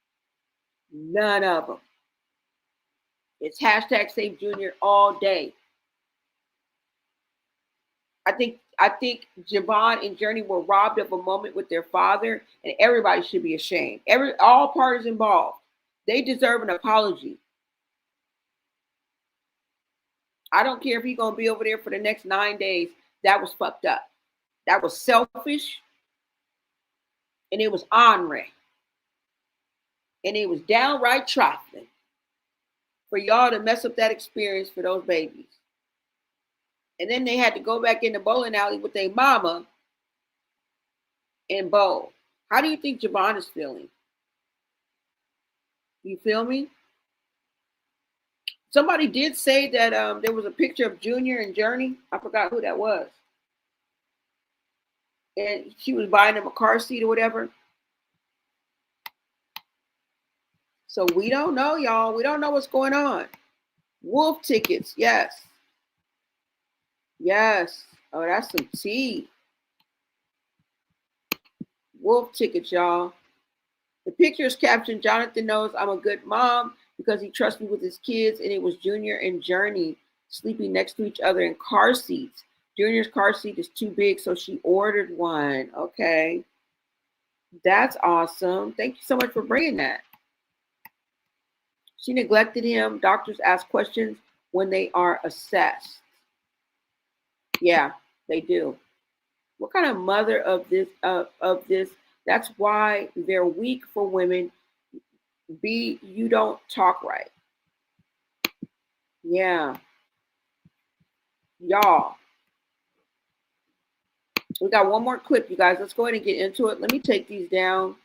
None of them. It's hashtag Save Junior all day. I think Javon and Journey were robbed of a moment with their father, and everybody should be ashamed. All parties involved, they deserve an apology. I don't care if he's gonna be over there for the next 9 days. That was fucked up. That was selfish, and it was ornery, and it was downright trifling for y'all to mess up that experience for those babies. And then they had to go back in the bowling alley with their mama and bowl. How do you think Javon is feeling? You feel me? Somebody did say that there was a picture of Junior and Journey. I forgot who that was. And she was buying him a car seat or whatever. So we don't know, y'all. We don't know what's going on. Wolf tickets, yes. Yes. Oh, that's some tea. Wolf tickets, y'all. The picture is captioned, Jonathan knows I'm a good mom because he trusts me with his kids, and it was Junior and Journey sleeping next to each other in car seats. Junior's car seat is too big, so she ordered one. Okay. That's awesome. Thank you so much for bringing that. She neglected him. Doctors ask questions when they are assessed. Yeah, they do. What kind of mother of this? That's why they're weak for women. B, you don't talk right. Yeah. Y'all. We got one more clip, you guys. Let's go ahead and get into it. Let me take these down.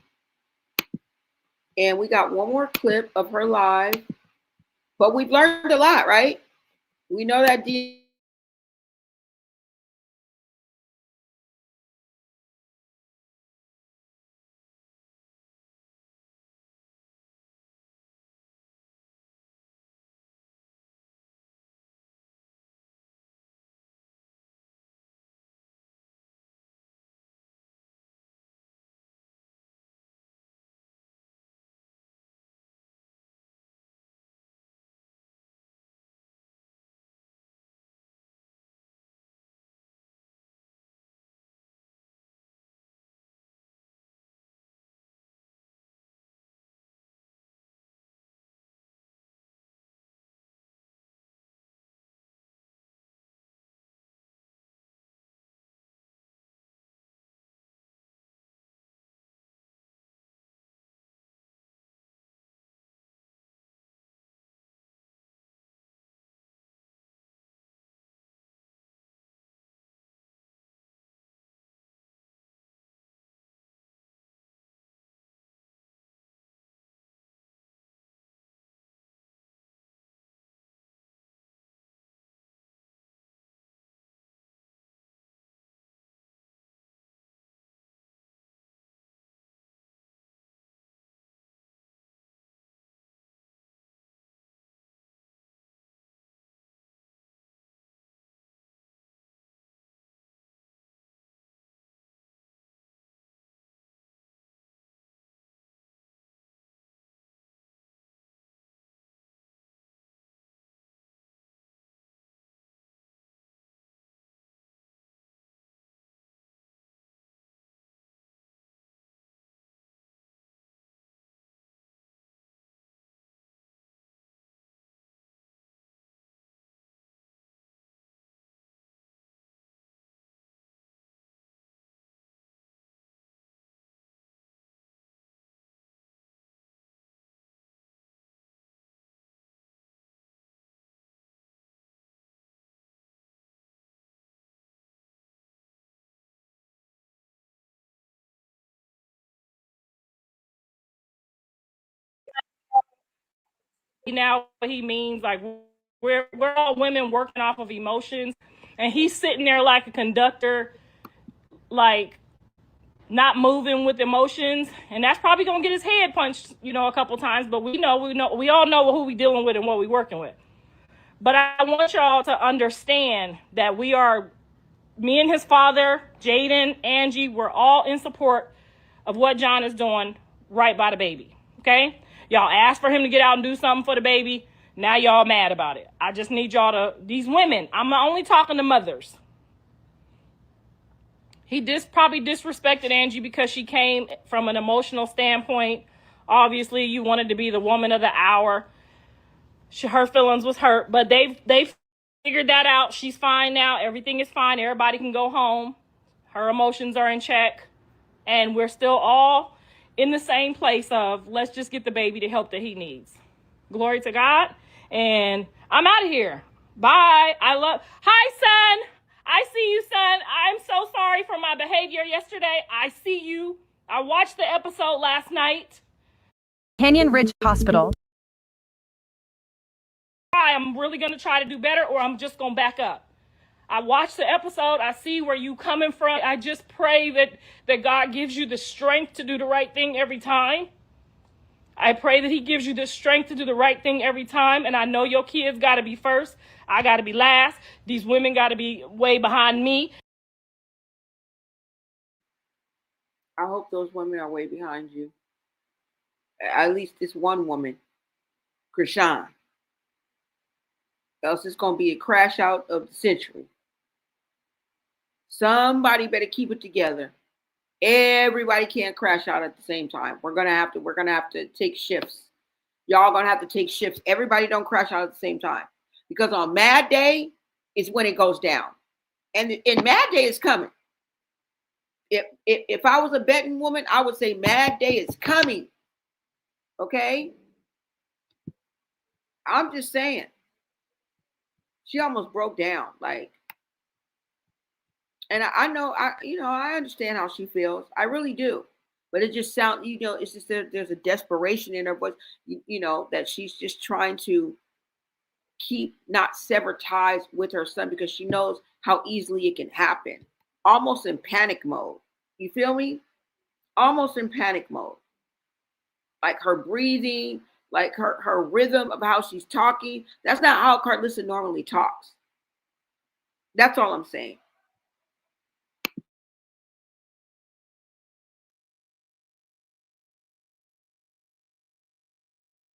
And we got one more clip of her live. But we've learned a lot, right? We know that now what he means. Like, we're all women working off of emotions, and he's sitting there like a conductor, like not moving with emotions, and that's probably gonna get his head punched, a couple times. But we all know who we dealing with and what we working with. But I want y'all to understand that me and his father, Jaden, Angie, we're all in support of what John is doing right by the baby. Okay? Y'all asked for him to get out and do something for the baby. Now y'all mad about it. I just need y'all these women, I'm only talking to mothers. He probably disrespected Angie because she came from an emotional standpoint. Obviously, you wanted to be the woman of the hour. Her feelings was hurt, but they figured that out. She's fine now. Everything is fine. Everybody can go home. Her emotions are in check. And we're still all in the same place of, let's just get the baby the help that he needs. Glory to God. And I'm out of here. Bye. Hi, son. I see you, son. I'm so sorry for my behavior yesterday. I see you. I watched the episode last night. Canyon Ridge Hospital. I'm really going to try to do better, or I'm just going to back up. I watched the episode. I see where you coming from. I just pray that God gives you the strength to do the right thing every time. I pray that he gives you the strength to do the right thing every time. And I know your kids got to be first. I got to be last. These women got to be way behind me. I hope those women are way behind you. At least this one woman, Chrisean. Else it's going to be a crash out of the century. Somebody better keep it together. Everybody can't crash out at the same time. We're gonna have to take shifts. Y'all gonna have to take shifts. Everybody don't crash out at the same time, because on Mad Day is when it goes down, and Mad Day is coming. If I was a betting woman, I would say Mad Day is coming. Okay, I'm just saying. She almost broke down, like. And I know, I understand how she feels. I really do. But it just sounds, it's just there's a desperation in her voice, that she's just trying to not sever ties with her son, because she knows how easily it can happen. Almost in panic mode. You feel me? Almost in panic mode. Like her breathing, like her rhythm of how she's talking. That's not how Carlissa normally talks. That's all I'm saying.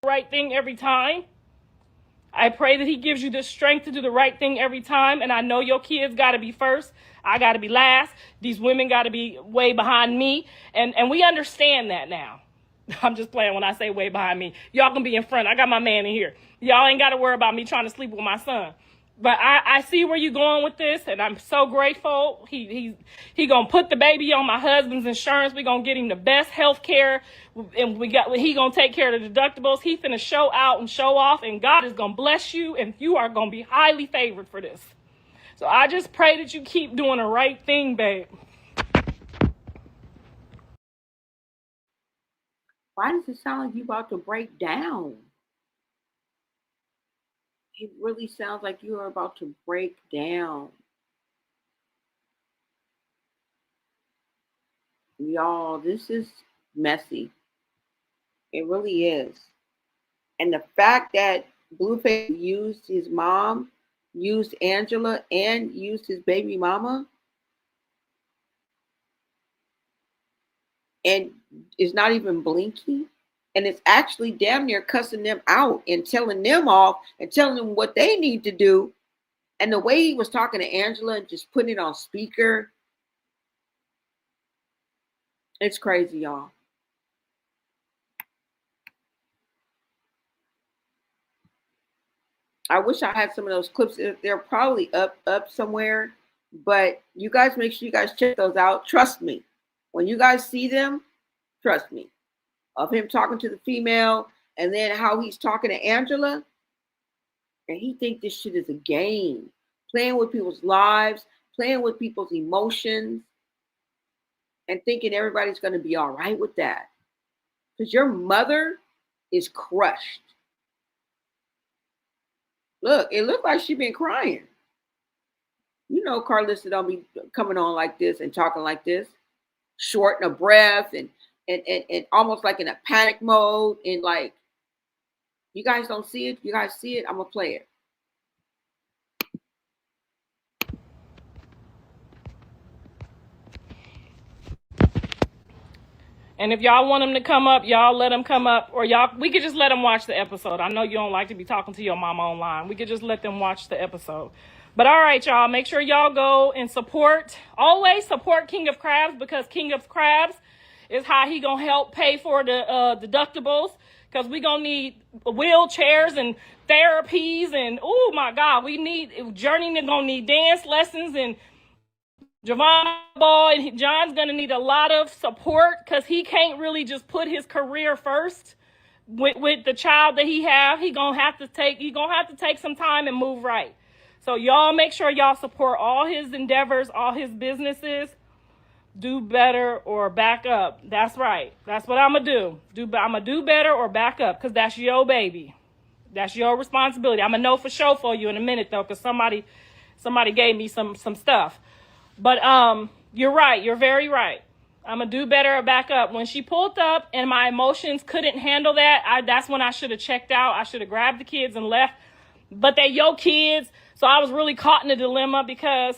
Right thing every time. I pray that he gives you the strength to do the right thing every time. And I know your kids got to be first. I got to be last. These women got to be way behind me. And we understand that now. I'm just playing when I say way behind me. Y'all can be in front. I got my man in here. Y'all ain't got to worry about me trying to sleep with my son. But I see where you're going with this, and I'm so grateful. He gonna put the baby on my husband's insurance. We gonna get him the best health care, and he gonna take care of the deductibles. He finna show out and show off, and God is gonna bless you, and you are gonna be highly favored for this. So I just pray that you keep doing the right thing, babe. Why does it sound like you about to break down? It really sounds like you are about to break down. Y'all, this is messy. It really is. And the fact that Blueface used his mom, used Angela, and used his baby mama, and is not even blinking, and it's actually damn near cussing them out and telling them off and telling them what they need to do. And the way he was talking to Angela and just putting it on speaker, it's crazy, y'all. I wish I had some of those clips. They're probably up somewhere, but you guys make sure you guys check those out. Trust me. When you guys see them, trust me. Of him talking to the female, and then how he's talking to Angela, and he think this shit is a game, playing with people's lives, playing with people's emotions, and thinking everybody's going to be all right with that, because your mother is crushed. Look, it looked like she been crying. You know, Carlissa don't be coming on like this and talking like this, short in a breath and almost like in a panic mode. And like, you guys don't see it. You guys see it. I'm gonna play it. And if y'all want him to come up, y'all let him come up, or we could just let him watch the episode. I know you don't like to be talking to your mama online. We could just let them watch the episode. But all right, y'all, make sure y'all go and always support King of Crabs, because King of Crabs is how he gonna help pay for the deductibles, because we gonna need wheelchairs and therapies, and oh my God, Journey is gonna need dance lessons, and Javon Ball and John's gonna need a lot of support, because he can't really just put his career first with the child that he have. He gonna have to take some time and move right. So y'all make sure y'all support all his endeavors, all his businesses. Do better or back up. That's right. That's what I'm gonna do. I'm gonna do better or back up, because that's your baby. That's your responsibility. I'm gonna know for sure for you in a minute though, because somebody gave me some stuff. But you're right. You're very right. I'm going to do better or back up. When she pulled up and my emotions couldn't handle that, that's when I should have checked out. I should have grabbed the kids and left. But they're your kids. So I was really caught in a dilemma, because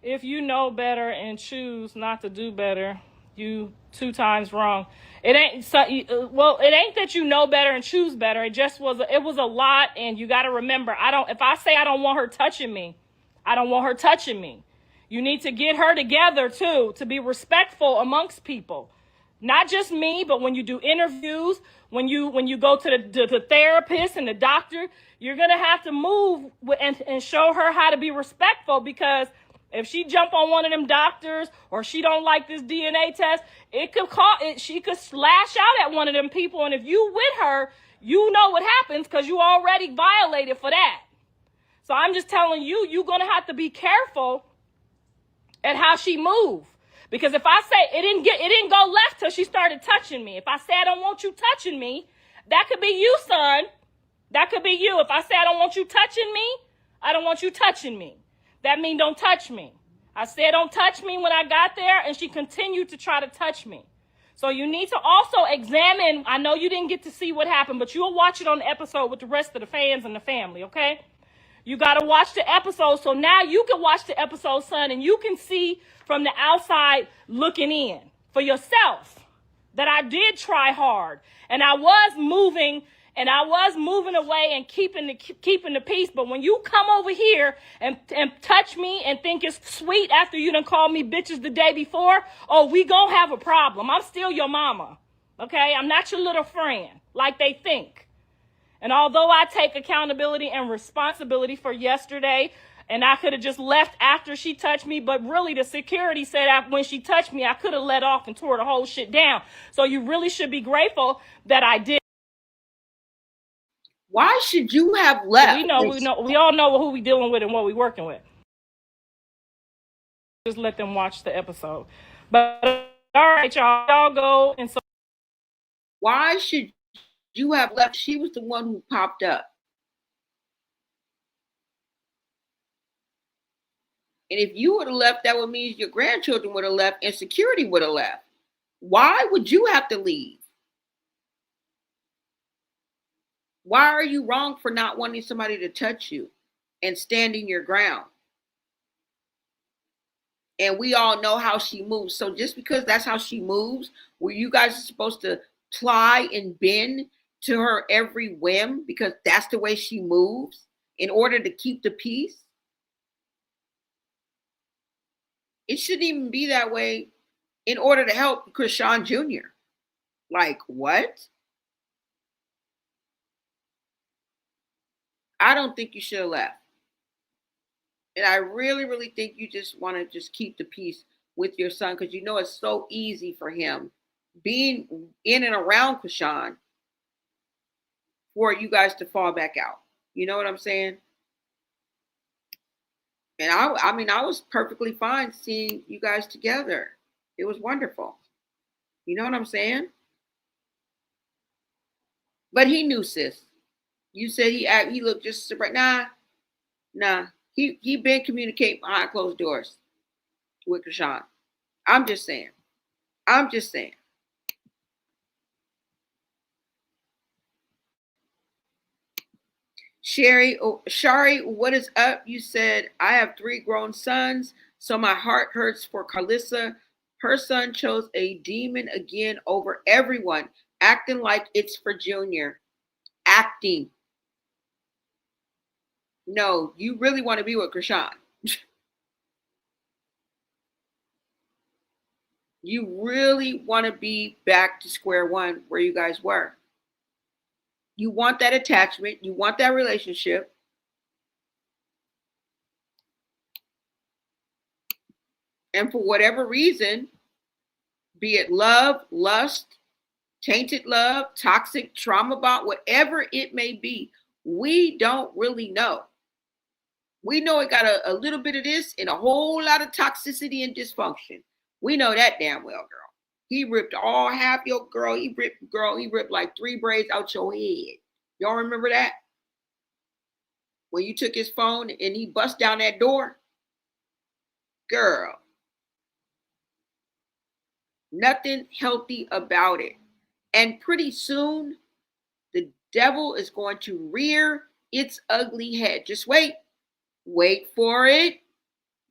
if you know better and choose not to do better, you 2 times wrong. It ain't that you know better and choose better. It was a lot. And you got to remember, if I say I don't want her touching me, I don't want her touching me. You need to get her together too, to be respectful amongst people. Not just me, but when you do interviews, when you go to the therapist and the doctor, you're going to have to move and show her how to be respectful, because if she jump on one of them doctors, or she don't like this DNA test, she could slash out at one of them people. And if you with her, you know what happens, because you already violated for that. So I'm just telling you, you're going to have to be careful at how she moved. Because if I say it didn't go left till she started touching me. If I say I don't want you touching me, that could be you, son. That could be you. If I say I don't want you touching me, I don't want you touching me. That means don't touch me. I said don't touch me when I got there, and she continued to try to touch me. So you need to also examine. I know you didn't get to see what happened, but you'll watch it on the episode with the rest of the fans and the family, okay? You got to watch the episode, so now you can watch the episode, son, and you can see from the outside looking in for yourself that I did try hard, and I was moving away and keeping the peace. But when you come over here and touch me and think it's sweet after you done called me bitches the day before, oh, we gonna have a problem. I'm still your mama, okay? I'm not your little friend like they think. And although I take accountability and responsibility for yesterday, and I could have just left after she touched me, but really the security said when she touched me, I could have let off and tore the whole shit down. So you really should be grateful that I did. Why should you have left? We all know who we dealing with and what we working with. Just let them watch the episode. But all right, y'all go. And so, why should you have left? She was the one who popped up. And if you would have left, that would mean your grandchildren would have left and security would have left. Why would you have to leave? Why are you wrong for not wanting somebody to touch you and standing your ground? And we all know how she moves. So just because that's how she moves, were you guys supposed to ply and bend to her every whim because that's the way she moves in order to keep the peace? It shouldn't even be that way in order to help Chrisean Jr. Like, what? I don't think you should have left. And I really, really think you just want to just keep the peace with your son, because you know it's so easy for him being in and around Chrisean for you guys to fall back out. You know what I'm saying? And I mean, I was perfectly fine seeing you guys together. It was wonderful. You know what I'm saying? But he knew, sis. You said he looked just surprised. Nah. He been communicating behind closed doors with Chrisean. I'm just saying. I'm just saying. Shari, what is up? You said I have 3 grown sons, so my heart hurts for Carlissa. Her son chose a demon again over everyone, acting like it's for Junior. Acting. No, you really want to be with Chrisean. You really want to be back to square one where you guys were. You want that attachment. You want that relationship. And for whatever reason, be it love, lust, tainted love, toxic trauma bond, whatever it may be, we don't really know. We know it got a little bit of this and a whole lot of toxicity and dysfunction. We know that damn well, girl. He ripped all half your girl. He ripped like 3 braids out your head. Y'all remember that? When you took his phone and he bust down that door? Girl. Nothing healthy about it. And pretty soon, the devil is going to rear its ugly head. Just wait. Wait for it.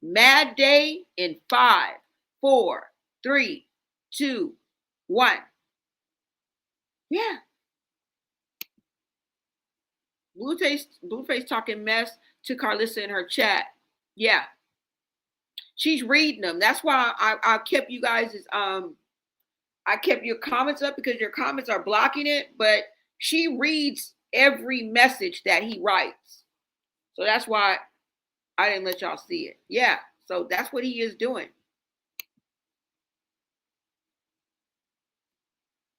Mad Day in 5, 4, 3, 2, 1. Yeah. Blueface talking mess to Carlissa in her chat. Yeah. She's reading them. That's why I kept you guys' I kept your comments up because your comments are blocking it, but she reads every message that he writes. So that's why I didn't let y'all see it. Yeah. So that's what he is doing.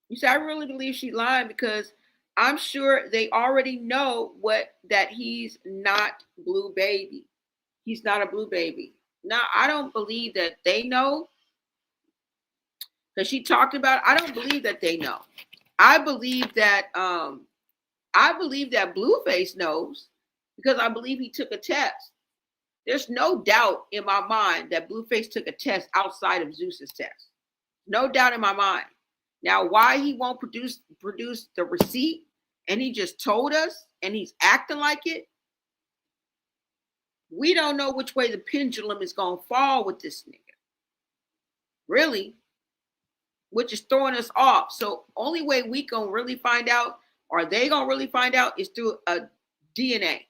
You say, I really believe she's lying because I'm sure they already know that he's not Blue Baby. He's not a Blue Baby. Now, I don't believe that they know because she talked about it. I don't believe that they know. I believe that Blueface knows because I believe he took a test. There's no doubt in my mind that Blueface took a test outside of Zeus's test. No doubt in my mind. Now, why he won't produce the receipt and he just told us and he's acting like it, we don't know which way the pendulum is going to fall with this nigga. Really, which is throwing us off. So only way we can really find out, or they going to really find out, is through a DNA.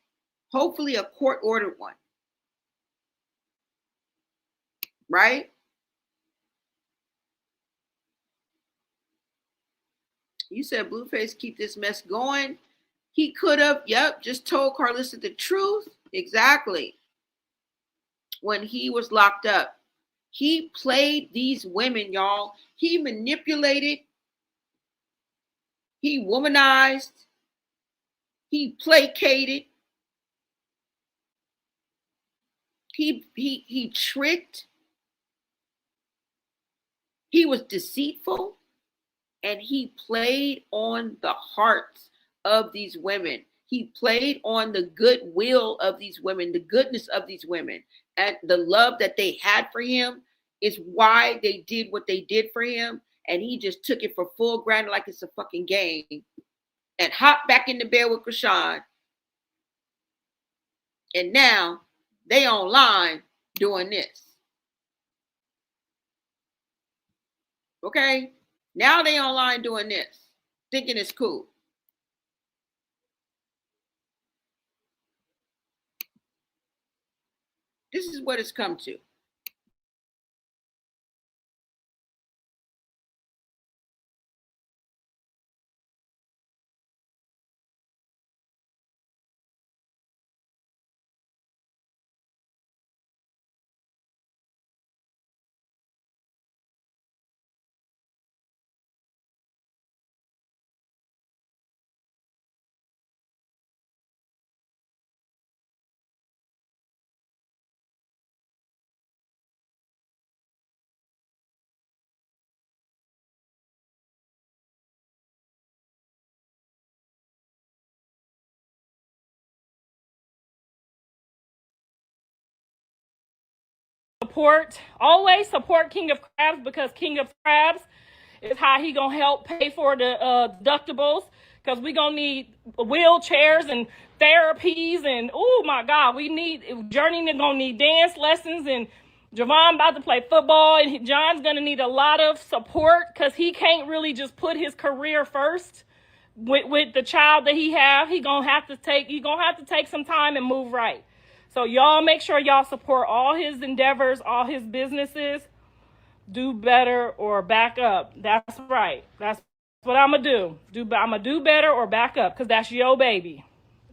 Hopefully a court-ordered one. Right? You said Blueface keep this mess going. He could have, just told Carlissa the truth. Exactly. When he was locked up. He played these women, y'all. He manipulated. He womanized. He placated. He tricked. He was deceitful. And he played on the hearts of these women. He played on the goodwill of these women, the goodness of these women, and the love that they had for him is why they did what they did for him. And he just took it for full granted like it's a fucking game and hopped back in the bed with Chrisean. And now they online doing this. Okay? Now they online doing this, thinking it's cool. This is what it's come to. always support King of Crabs, because King of Crabs is how he gonna help pay for the deductibles, because we gonna need wheelchairs and therapies, and oh my God, we need Journey gonna need dance lessons, and Javon about to play football, and John's gonna need a lot of support because he can't really just put his career first with the child that he have. He gonna have to take some time and move right. So y'all make sure y'all support all his endeavors, all his businesses. Do better or back up. That's right. That's what I'm gonna do. I'm gonna do better or back up, because that's your baby.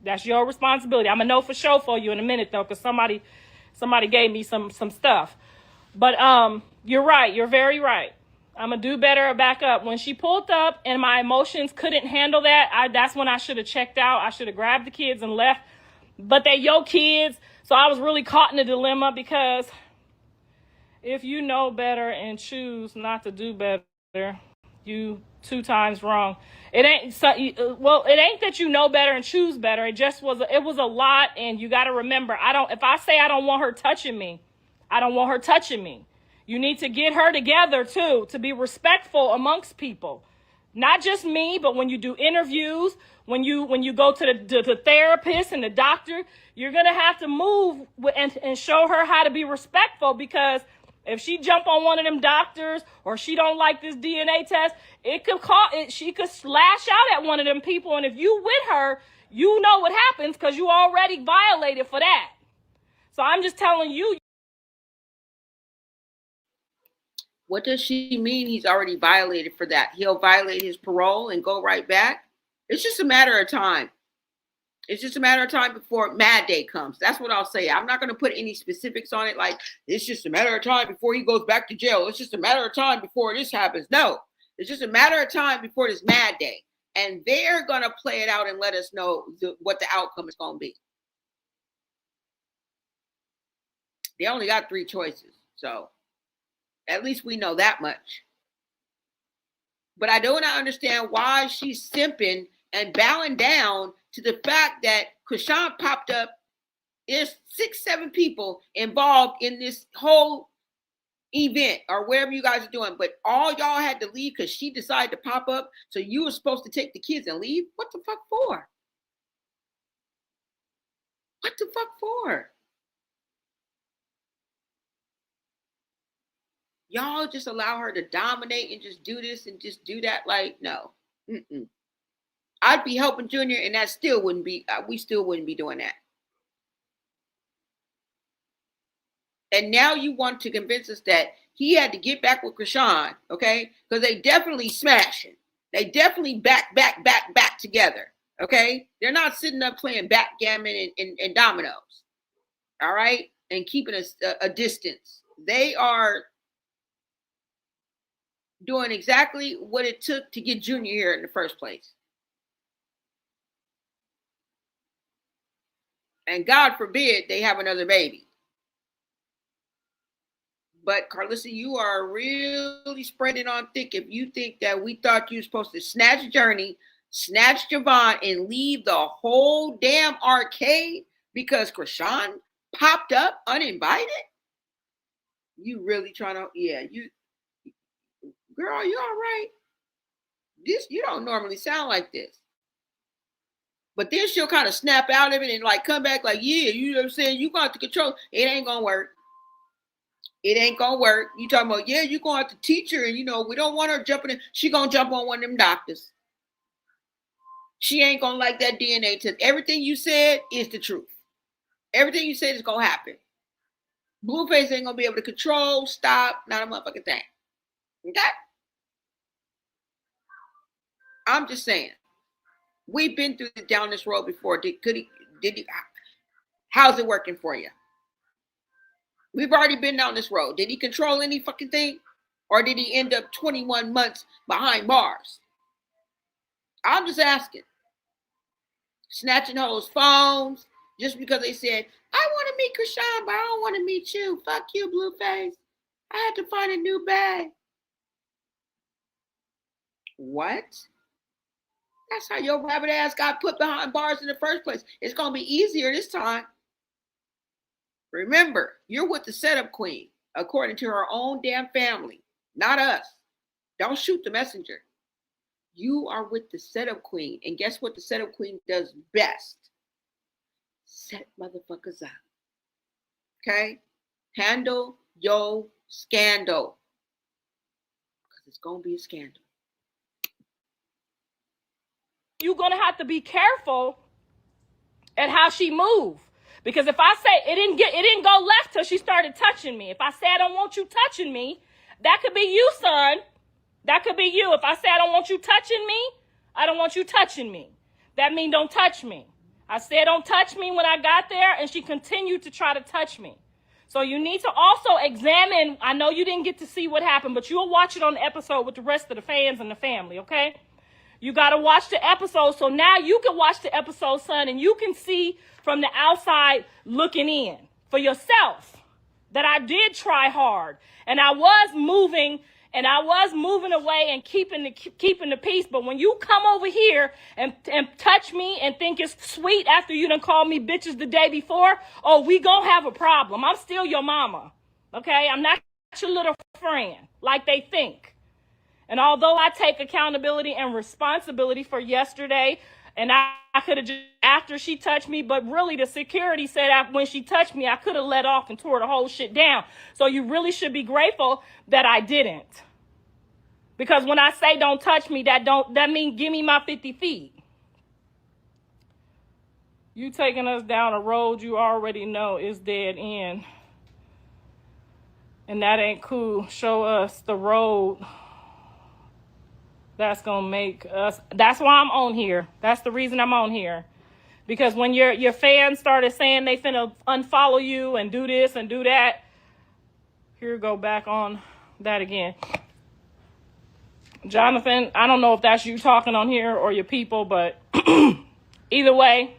That's your responsibility. I'm gonna know for sure for you in a minute though, because somebody gave me some stuff. But you're right. You're very right. I'm gonna do better or back up. When she pulled up and my emotions couldn't handle that, that's when I should have checked out. I should have grabbed the kids and left. But they your kids, so I was really caught in a dilemma, because if you know better and choose not to do better, you 2 times wrong. It ain't that you know better and choose better. It was a lot, and you got to remember, if I say I don't want her touching me, I don't want her touching me. You need to get her together too, to be respectful amongst people. Not just me, but when you do interviews, when you go to the therapist and the doctor, you're going to have to move and show her how to be respectful, because if she jump on one of them doctors, or she don't like this DNA test, she could slash out at one of them people. And if you with her, you know what happens, because you already violated for that. So I'm just telling you. What does she mean he's already violated for that? He'll violate his parole and go right back? It's just a matter of time. It's just a matter of time before Mad Day comes. That's what I'll say. I'm not going to put any specifics on it, like it's just a matter of time before he goes back to jail. It's just a matter of time before this happens. No, it's just a matter of time before this Mad Day. And they're going to play it out and let us know what the outcome is going to be. They only got 3 choices. So at least we know that much. But I do not understand why she's simping and bowing down to the fact that Chrisean popped up. There's 6-7 people involved in this whole event or whatever you guys are doing, but all y'all had to leave because she decided to pop up. So you were supposed to take the kids and leave? What the fuck for? What the fuck for? Y'all just allow her to dominate and just do this and just do that? Like, no. I'd be helping Junior, and that still wouldn't be, we still wouldn't be doing that. And now you want to convince us that he had to get back with Chrisean, okay? Because they definitely smashing. They definitely back together, okay? They're not sitting up playing backgammon and dominoes, all right? And keeping a distance. They are doing exactly what it took to get Junior here in the first place. And God forbid they have another baby. But Carlissa, you are really spreading on thick if you think that we thought you were supposed to snatch Journey, snatch Javon, and leave the whole damn arcade because Chrisean popped up uninvited. You really trying to, girl, you all right? You don't normally sound like this. But then she'll kind of snap out of it and like come back like, yeah, you know what I'm saying? You got to control. It ain't going to work. It ain't going to work. You talking about, yeah, you're going to have to teach her. And, we don't want her jumping in. She going to jump on one of them doctors. She ain't going to like that DNA test. Everything you said is the truth. Everything you said is going to happen. Blueface ain't going to be able to control, stop, not a motherfucking thing. Okay? I'm just saying. We've been down this road before. Did he? How's it working for you? We've already been down this road. Did he control any fucking thing? Or did he end up 21 months behind bars? I'm just asking. Snatching hoes' phones just because they said, I want to meet Chrisean, but I don't want to meet you. Fuck you, Blueface. I had to find a new bag. What? That's how your rabbit ass got put behind bars in the first place. It's going to be easier this time. Remember, you're with the setup queen, according to her own damn family, not us. Don't shoot the messenger. You are with the setup queen. And guess what the setup queen does best? Set motherfuckers up. Okay? Handle your scandal. Because it's going to be a scandal. You're going to have to be careful at how she moved. Because if I say it didn't go left till she started touching me. If I say I don't want you touching me, that could be you, son. That could be you. If I say I don't want you touching me, I don't want you touching me. That means don't touch me. I said don't touch me when I got there, and she continued to try to touch me. So you need to also examine. I know you didn't get to see what happened, but you'll watch it on the episode with the rest of the fans and the family, okay? You got to watch the episode, so now you can watch the episode, son, and you can see from the outside looking in for yourself that I did try hard, and I was moving away and keeping the peace. But when you come over here and touch me and think it's sweet after you done called me bitches the day before, oh, we gonna have a problem. I'm still your mama, okay? I'm not your little friend like they think. And although I take accountability and responsibility for yesterday, and I could have just, after she touched me, but really the security said when she touched me, I could have let off and tore the whole shit down. So you really should be grateful that I didn't. Because when I say don't touch me, that means give me my 50 feet. You taking us down a road you already know is dead end. And that ain't cool. Show us the road that's gonna make us. That's why I'm on here. That's the reason I'm on here. Because when your fans started saying they finna unfollow you and do this and do that, here go back on that again. Jonathan, I don't know if that's you talking on here or your people, but either way.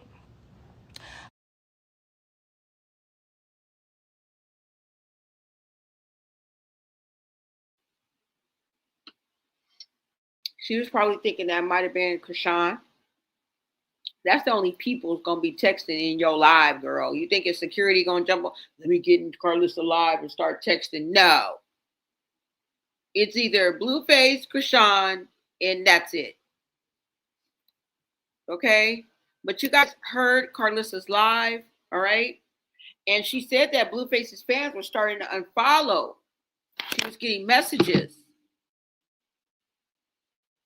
She was probably thinking that might have been Chrisean. That's the only people who's gonna be texting in your live, girl. You think it's security gonna jump on? Let me get in Carlissa live and start texting. No. It's either Blueface, Chrisean, and that's it. Okay? But you guys heard Carlissa's live, all right? And she said that Blueface's fans were starting to unfollow. She was getting messages.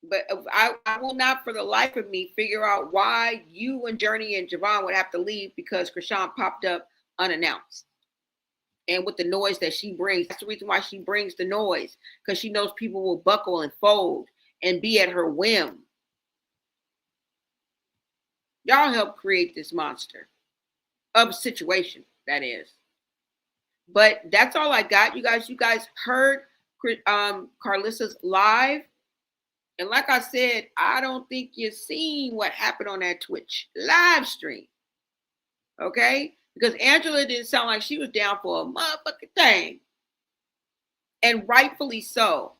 But I will not for the life of me figure out why you and Journey and Javon would have to leave because Chrisean popped up unannounced. And with the noise that she brings, that's the reason why she brings the noise, because she knows people will buckle and fold and be at her whim. Y'all help create this monster of a situation, that is. But that's all I got. You guys heard Carlissa's live. And like I said, I don't think you've seen what happened on that Twitch live stream. Okay? Because Angela didn't sound like she was down for a motherfucking thing. And rightfully so.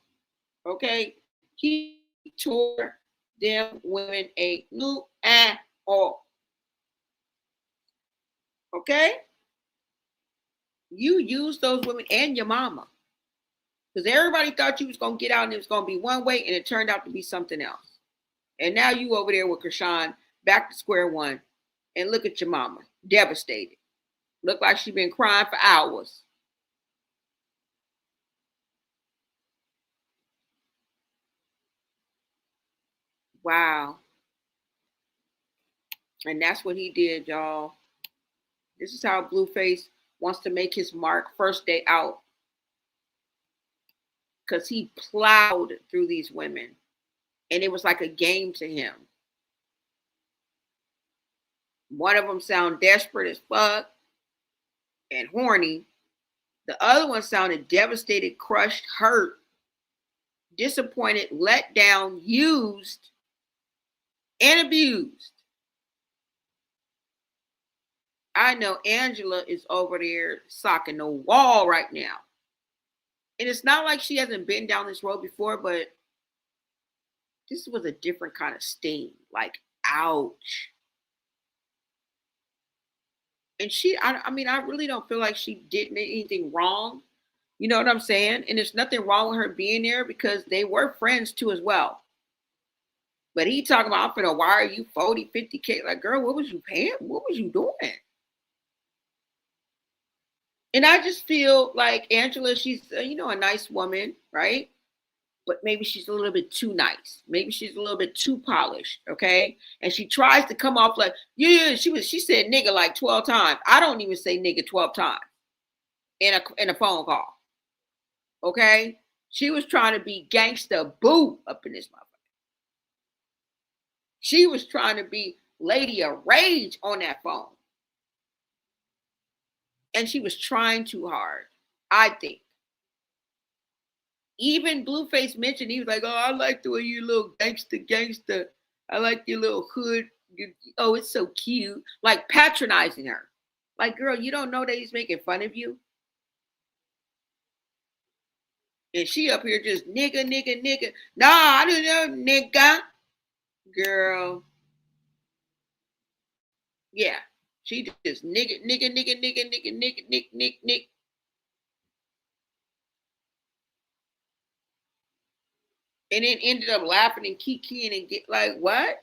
Okay? He tore them women a new all. Okay? You used those women and your mama. Because everybody thought you was going to get out and it was going to be one way, and it turned out to be something else. And now you over there with Chrisean, back to square one. And look at your mama, devastated. Look like she's been crying for hours. Wow. And that's what he did, y'all. This is how Blueface wants to make his mark first day out. Because he plowed through these women. And it was like a game to him. One of them sounded desperate as fuck and horny. The other one sounded devastated, crushed, hurt, disappointed, let down, used, and abused. I know Angela is over there socking the wall right now. And it's not like she hasn't been down this road before, but this was a different kind of sting. Like, ouch. And I really don't feel like she did anything wrong. You know what I'm saying? And there's nothing wrong with her being there because they were friends too as well. But he talking about, I'm finna wire you 40, 50K. Like, girl, what was you paying? What was you doing? And I just feel like Angela, she's, a nice woman, right? But maybe she's a little bit too nice. Maybe she's a little bit too polished, okay? And she tries to come off like, yeah, she said nigga like 12 times. I don't even say nigga 12 times in a phone call, okay? She was trying to be gangsta boo up in this motherfucker. She was trying to be Lady of Rage on that phone. And she was trying too hard, I think. Even Blueface mentioned, he was like, oh, I like the way you little gangster. I like your little hood. Oh, it's so cute. Like patronizing her. Like, girl, you don't know that he's making fun of you? And she up here just nigga. Nah, I don't know, nigga. Girl. Yeah. She just nigga. And then ended up laughing and kikiing and get like, what?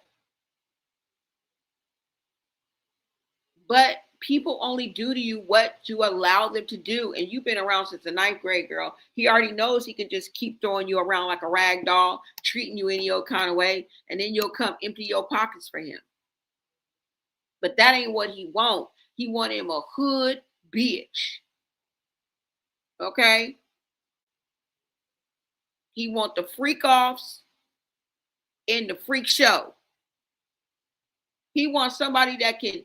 But people only do to you what you allow them to do. And you've been around since the 9th grade, girl. He already knows he can just keep throwing you around like a rag doll, treating you any old kind of way. And then you'll come empty your pockets for him. But that ain't what he want. He want him a hood bitch. Okay? He want the freak offs in the freak show. He wants somebody that can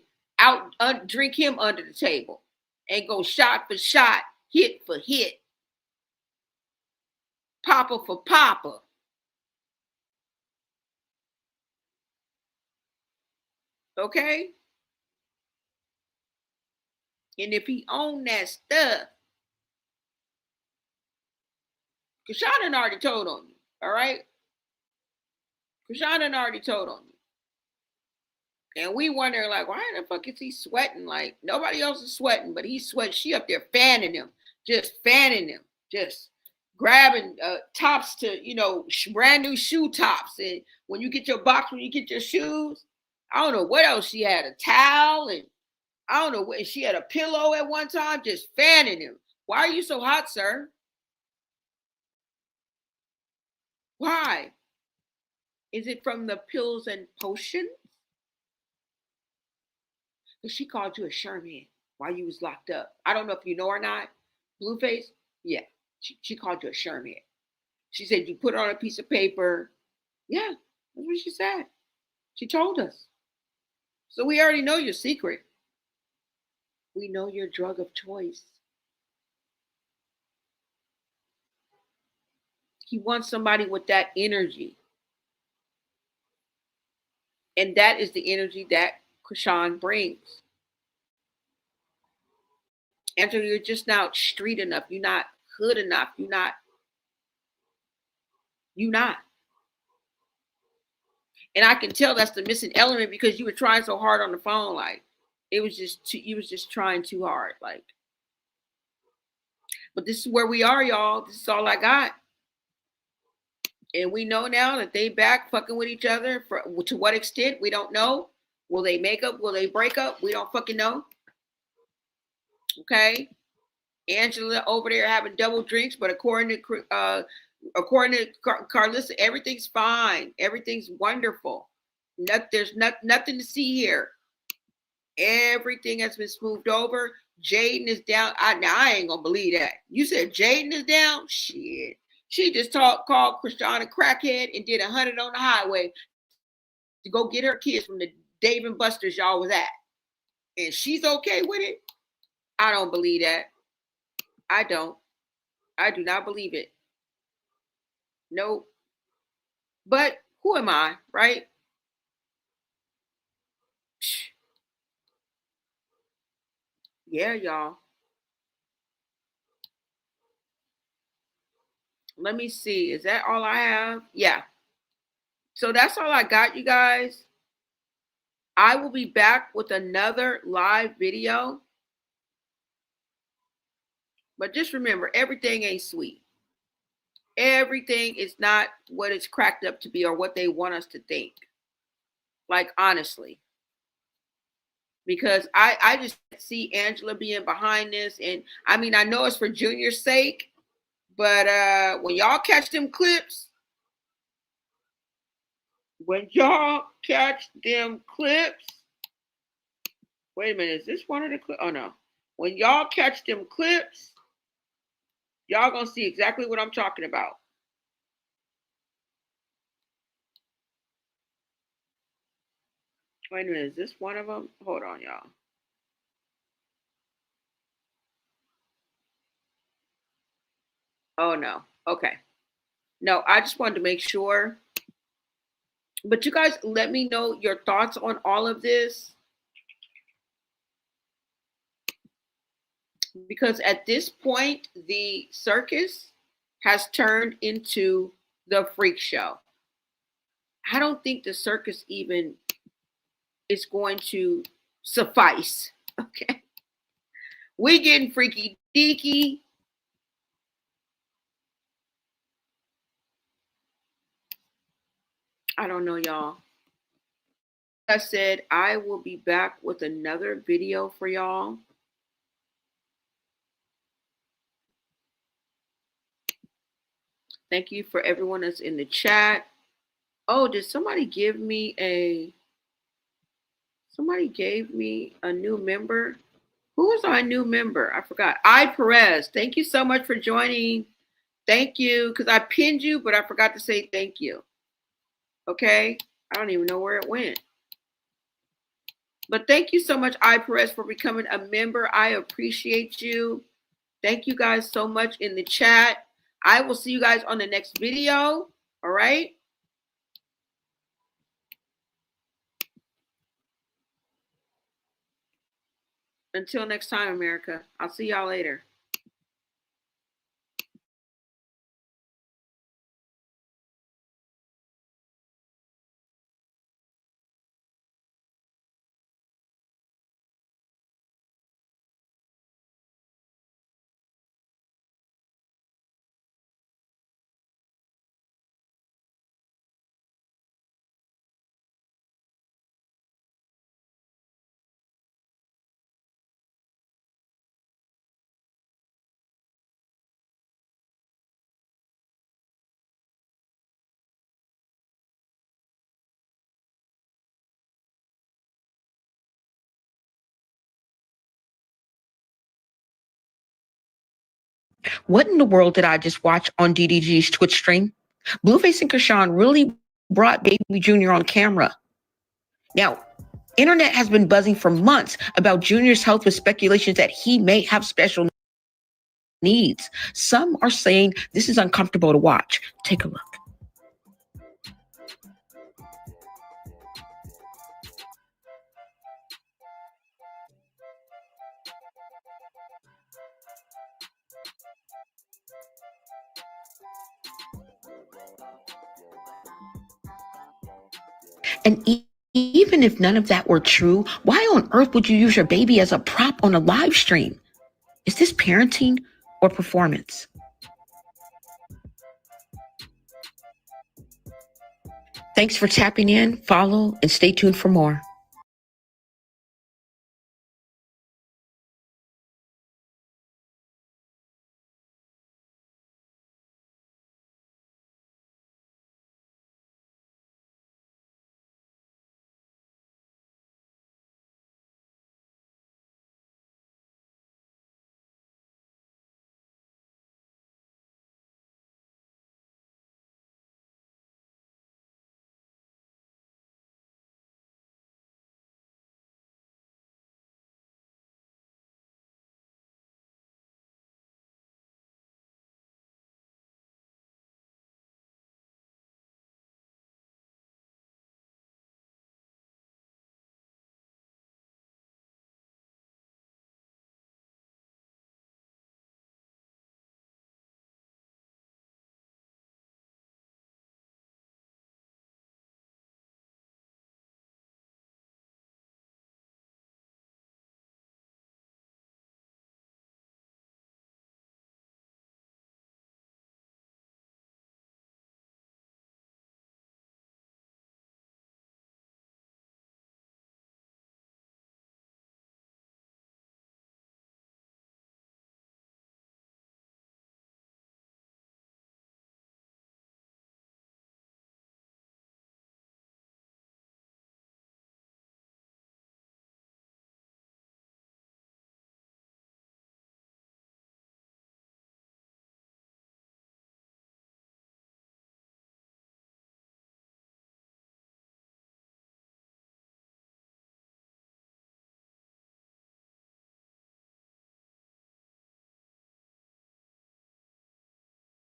drink him under the table and go shot for shot, hit for hit, papa for papa. Okay? And if he owned that stuff, Chrisean done already told on you, all right? Chrisean done already told on you. And we wonder, like, why the fuck is he sweating? Like, nobody else is sweating, but he's sweating. She up there fanning him, just grabbing tops to, brand new shoe tops. And when you get your box, when you get your shoes, I don't know what else she had, a towel, and I don't know what, she had a pillow at one time, just fanning him. Why are you so hot, sir? Why? Is it from the pills and potions? Because she called you a Sherman while you was locked up. I don't know if you know or not. Blueface? Yeah. She called you a Sherman. She said you put it on a piece of paper. Yeah, that's what she said. She told us. So we already know your secret. We know your drug of choice. He wants somebody with that energy. And that is the energy that Chrisean brings. Angela, you're just not street enough. You're not hood enough. You're not. And I can tell that's the missing element because you were trying so hard on the phone. Like, you was just trying too hard. Like, but this is where we are, y'all. This is all I got. And we know now that they back fucking with each other. To what extent, we don't know. Will they make up? Will they break up? We don't fucking know. Okay. Angela over there having double drinks, but according to Carlissa, everything's fine. Everything's wonderful. There's nothing to see here. Everything has been smoothed over. Jaden is down. I ain't gonna believe that. You said Jaden is down? Shit. She just called Chrisean a crackhead and did 100 on the highway to go get her kids from the Dave and Buster's y'all was at. And she's okay with it? I don't believe that. I don't. I do not believe it. Nope. But who am I, right? Yeah, y'all. Let me see. Is that all I have? Yeah. So that's all I got, you guys. I will be back with another live video But just remember, everything ain't sweet. Everything is not what it's cracked up to be or what they want us to think. Like, honestly. Because I just see Angela being behind this. And I mean, I know it's for Junior's sake. But when y'all catch them clips, wait a minute, is this one of the clips? Oh, no. When y'all catch them clips, y'all gonna see exactly what I'm talking about. Wait a minute, is this one of them? Hold on, y'all. Oh, no. Okay. No, I just wanted to make sure. But you guys, let me know your thoughts on all of this. Because at this point, the circus has turned into the freak show. I don't think the circus even is going to suffice. Okay. We getting freaky deaky. I don't know, y'all. Like I said, I will be back with another video for y'all. Thank you for everyone that's in the chat. Oh, did somebody give me somebody gave me a new member? Who was our new member? I forgot. Perez. Thank you so much for joining. Thank you. Because I pinned you, but I forgot to say thank you. Okay. I don't even know where it went. But thank you so much, Perez, for becoming a member. I appreciate you. Thank you guys so much in the chat. I will see you guys on the next video. All right. Until next time, America. I'll see y'all later. What in the world did I just watch on DDG's Twitch stream? Blueface and Chrisean really brought Baby Junior on camera. Now, internet has been buzzing for months about Junior's health with speculations that he may have special needs. Some are saying this is uncomfortable to watch. Take a look. And even if none of that were true, why on earth would you use your baby as a prop on a live stream? Is this parenting or performance? Thanks for tapping in, follow, and stay tuned for more.